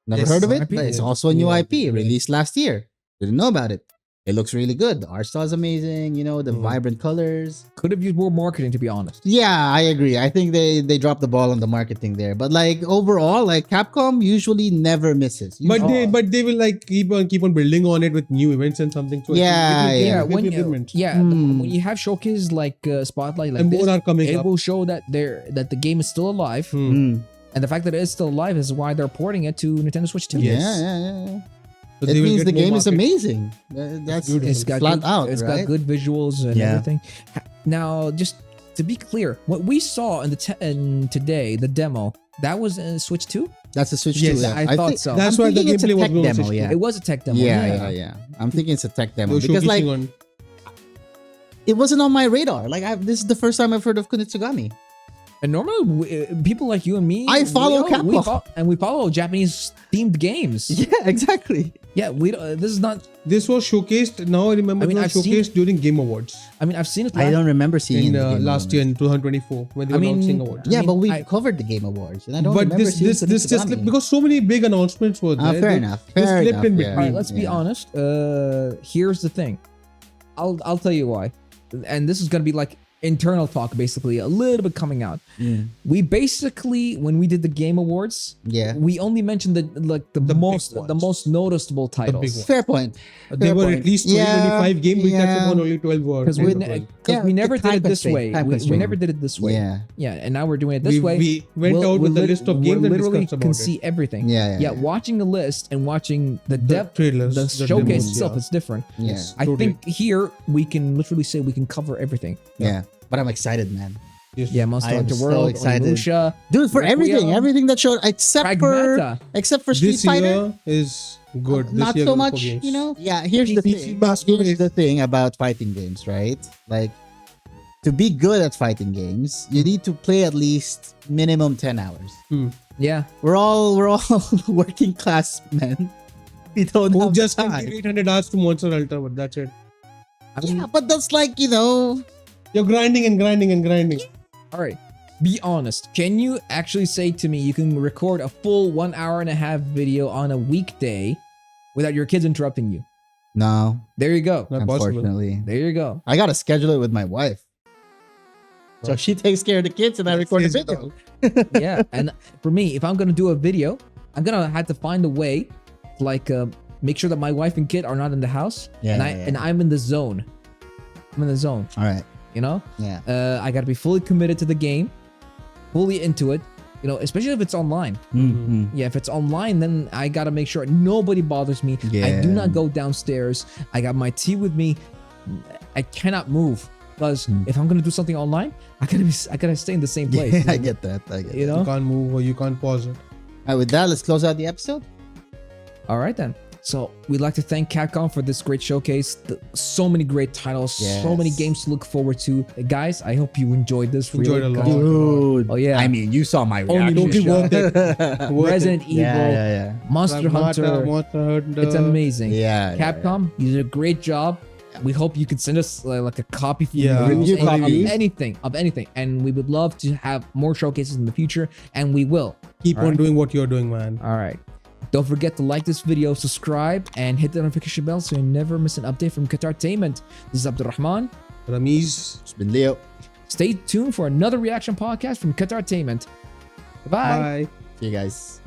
[SPEAKER 2] Never heard of it? It's also a new IP, released last year. Didn't know about it. It looks really good. The art style is amazing. You know, the vibrant colors.
[SPEAKER 3] Could have used more marketing, to be honest.
[SPEAKER 2] Yeah, I agree. I think they dropped the ball on the marketing there. But like overall, like Capcom usually never misses.
[SPEAKER 4] But they will like keep on building on it with new events and something. So
[SPEAKER 3] When you have showcases like Spotlight, like
[SPEAKER 4] and
[SPEAKER 3] this,
[SPEAKER 4] more are coming
[SPEAKER 3] it
[SPEAKER 4] up.
[SPEAKER 3] will show that the game is still alive, and the fact that it is still alive is why they're porting it to Nintendo Switch 2.
[SPEAKER 2] Yeah.
[SPEAKER 4] So
[SPEAKER 2] it
[SPEAKER 4] they will
[SPEAKER 2] means
[SPEAKER 4] get
[SPEAKER 2] the
[SPEAKER 4] more
[SPEAKER 2] game is
[SPEAKER 4] market.
[SPEAKER 2] amazing. That's
[SPEAKER 3] It's got
[SPEAKER 2] flat
[SPEAKER 3] good,
[SPEAKER 2] out.
[SPEAKER 3] It's
[SPEAKER 2] right?
[SPEAKER 3] got good visuals and everything. Now, just to be clear, what we saw in today, the demo, that was in Switch 2?
[SPEAKER 2] That's a Switch 2.
[SPEAKER 3] Yes,
[SPEAKER 2] Yeah.
[SPEAKER 3] I thought
[SPEAKER 2] think,
[SPEAKER 3] so.
[SPEAKER 4] That's
[SPEAKER 2] I'm
[SPEAKER 4] why the
[SPEAKER 2] thinking it's a
[SPEAKER 4] gameplay was
[SPEAKER 2] tech
[SPEAKER 4] going on
[SPEAKER 2] demo.
[SPEAKER 4] Switch 2.
[SPEAKER 2] Yeah.
[SPEAKER 3] It was a tech demo.
[SPEAKER 2] Yeah. I'm thinking it's a tech
[SPEAKER 4] They
[SPEAKER 2] demo
[SPEAKER 4] were
[SPEAKER 2] because like
[SPEAKER 4] showcasing on.
[SPEAKER 2] it wasn't on my radar. Like this is the first time I've heard of Kunitsu Gami.
[SPEAKER 3] And normally, people like you and me,
[SPEAKER 2] I follow Capcom.
[SPEAKER 3] we follow Japanese themed games.
[SPEAKER 2] Yeah, exactly.
[SPEAKER 3] Yeah, we don't, this is not.
[SPEAKER 4] This was showcased. Now I remember it was
[SPEAKER 3] I've seen-
[SPEAKER 4] showcased during Game Awards
[SPEAKER 3] I mean, I've seen it.
[SPEAKER 2] I don't remember seeing
[SPEAKER 4] in
[SPEAKER 2] the Game
[SPEAKER 4] last
[SPEAKER 2] Awards.
[SPEAKER 4] year in 2024 when they were announcing awards.
[SPEAKER 2] Yeah,
[SPEAKER 3] I mean,
[SPEAKER 2] but we
[SPEAKER 3] I-
[SPEAKER 2] covered the Game Awards, and I don't
[SPEAKER 4] But
[SPEAKER 2] remember
[SPEAKER 4] this
[SPEAKER 2] seeing
[SPEAKER 4] just
[SPEAKER 2] Kunitsu
[SPEAKER 4] slipped
[SPEAKER 2] Gami.
[SPEAKER 4] because so many big announcements were there.
[SPEAKER 2] Fair enough.
[SPEAKER 4] They
[SPEAKER 2] Fair
[SPEAKER 4] slipped in
[SPEAKER 2] enough,
[SPEAKER 4] between.
[SPEAKER 3] All right, let's be honest. Here's the thing. I'll tell you why, and this is gonna be like internal talk, basically, a little bit coming out. We basically, when we did the Game Awards, we only mentioned the most noticeable titles.
[SPEAKER 2] Fair point.
[SPEAKER 4] There were at least 25 games, we touched upon only 12 were.
[SPEAKER 3] Because we never did it this way.
[SPEAKER 2] Time
[SPEAKER 3] We
[SPEAKER 2] constraint.
[SPEAKER 3] never did it this way.
[SPEAKER 2] Yeah.
[SPEAKER 3] And now we're doing it this way.
[SPEAKER 4] We went out with the list of games
[SPEAKER 3] we
[SPEAKER 4] and
[SPEAKER 3] literally
[SPEAKER 4] discussed
[SPEAKER 3] can
[SPEAKER 4] about
[SPEAKER 3] see
[SPEAKER 4] it.
[SPEAKER 3] everything.
[SPEAKER 2] Yeah.
[SPEAKER 3] Watching the list and watching the depth,
[SPEAKER 4] trailers,
[SPEAKER 3] the
[SPEAKER 4] the
[SPEAKER 3] showcase
[SPEAKER 4] demos,
[SPEAKER 3] itself,
[SPEAKER 4] yeah.
[SPEAKER 3] it's different.
[SPEAKER 2] Yeah.
[SPEAKER 3] I think here we can literally say we can cover everything.
[SPEAKER 2] Yeah. But I'm excited, man.
[SPEAKER 4] Yes.
[SPEAKER 3] Yeah, Monster
[SPEAKER 2] I am
[SPEAKER 3] Hunter
[SPEAKER 2] so
[SPEAKER 3] World,
[SPEAKER 2] excited.
[SPEAKER 3] Onimusha,
[SPEAKER 2] Dude, for
[SPEAKER 3] Requiem,
[SPEAKER 2] everything that showed except
[SPEAKER 3] Pragmata.
[SPEAKER 2] for Street
[SPEAKER 4] This
[SPEAKER 2] Fighter.
[SPEAKER 4] year is good. This
[SPEAKER 2] Not
[SPEAKER 4] year
[SPEAKER 2] so
[SPEAKER 4] good for
[SPEAKER 2] much,
[SPEAKER 4] games.
[SPEAKER 2] you know. Yeah, here's the
[SPEAKER 4] PC
[SPEAKER 2] thing.
[SPEAKER 4] Master
[SPEAKER 2] Here's
[SPEAKER 4] Race.
[SPEAKER 2] the thing about fighting games, right? Like, to be good at fighting games, you need to play at least minimum 10 hours.
[SPEAKER 3] Yeah.
[SPEAKER 2] We're all working class men. We don't
[SPEAKER 4] Who
[SPEAKER 2] have
[SPEAKER 4] just
[SPEAKER 2] time.
[SPEAKER 4] can give 800 hours to Monster Hunter, but that's it.
[SPEAKER 2] Yeah, but that's like, you know,
[SPEAKER 4] You're grinding and grinding and grinding.
[SPEAKER 3] All right. Be honest. Can you actually say to me you can record a full 1 hour and a half video on a weekday without your kids interrupting you?
[SPEAKER 2] no,
[SPEAKER 3] There you go.
[SPEAKER 4] Not possible.
[SPEAKER 2] unfortunately.
[SPEAKER 3] There you go.
[SPEAKER 2] I gotta schedule it with my wife. So she takes care of the kids and I record the video.
[SPEAKER 3] Yeah. And for me, if I'm gonna do a video, I'm gonna have to find a way to like make sure that my wife and kid are not in the house.
[SPEAKER 2] Yeah,
[SPEAKER 3] And I'm in the zone. I'm in the zone.
[SPEAKER 2] All right.
[SPEAKER 3] You know?
[SPEAKER 2] Yeah.
[SPEAKER 3] I gotta be fully committed to the game, fully into it. You know, especially if it's online.
[SPEAKER 2] Mhm.
[SPEAKER 3] Yeah, if it's online, then I gotta make sure nobody bothers me. I
[SPEAKER 2] Yeah.
[SPEAKER 3] do not go downstairs. I got my tea with me. I cannot move because if I'm gonna do something online, I gotta stay in the same place.
[SPEAKER 2] Yeah, I get that. I get
[SPEAKER 3] You
[SPEAKER 2] that.
[SPEAKER 3] know?
[SPEAKER 4] You can't move or you can't pause it.
[SPEAKER 2] All right, with that, let's close out the episode.
[SPEAKER 3] All right then. So we'd like to thank Capcom for this great showcase. So many great titles, so many
[SPEAKER 2] Yes.
[SPEAKER 3] games to look forward to. Guys, I hope you enjoyed this.
[SPEAKER 4] Enjoyed
[SPEAKER 3] really,
[SPEAKER 4] a lot.
[SPEAKER 2] Dude.
[SPEAKER 3] Oh yeah.
[SPEAKER 2] I mean, you saw my reaction.
[SPEAKER 3] Onimusha,
[SPEAKER 4] Worth it. Worth
[SPEAKER 3] Resident Evil,
[SPEAKER 2] Yeah.
[SPEAKER 3] Monster
[SPEAKER 4] Pragmata,
[SPEAKER 3] Hunter.
[SPEAKER 4] Monster Hunter.
[SPEAKER 3] It's amazing.
[SPEAKER 2] Yeah.
[SPEAKER 3] Capcom, you did a great job. We hope you can send us like a copy for
[SPEAKER 4] Yeah.
[SPEAKER 3] reviews
[SPEAKER 2] Review
[SPEAKER 3] of
[SPEAKER 2] copies.
[SPEAKER 3] anything, and we would love to have more showcases in the future, and we will.
[SPEAKER 4] Keep on doing what you're doing, man.
[SPEAKER 3] All right. Don't forget to like this video, subscribe, and hit the notification bell so you never miss an update from Qatartainment. This is Abdulrahman.
[SPEAKER 4] Rameez.
[SPEAKER 2] It's been Leo.
[SPEAKER 3] Stay tuned for another reaction podcast from Qatartainment. Bye.
[SPEAKER 4] Bye.
[SPEAKER 2] See you guys.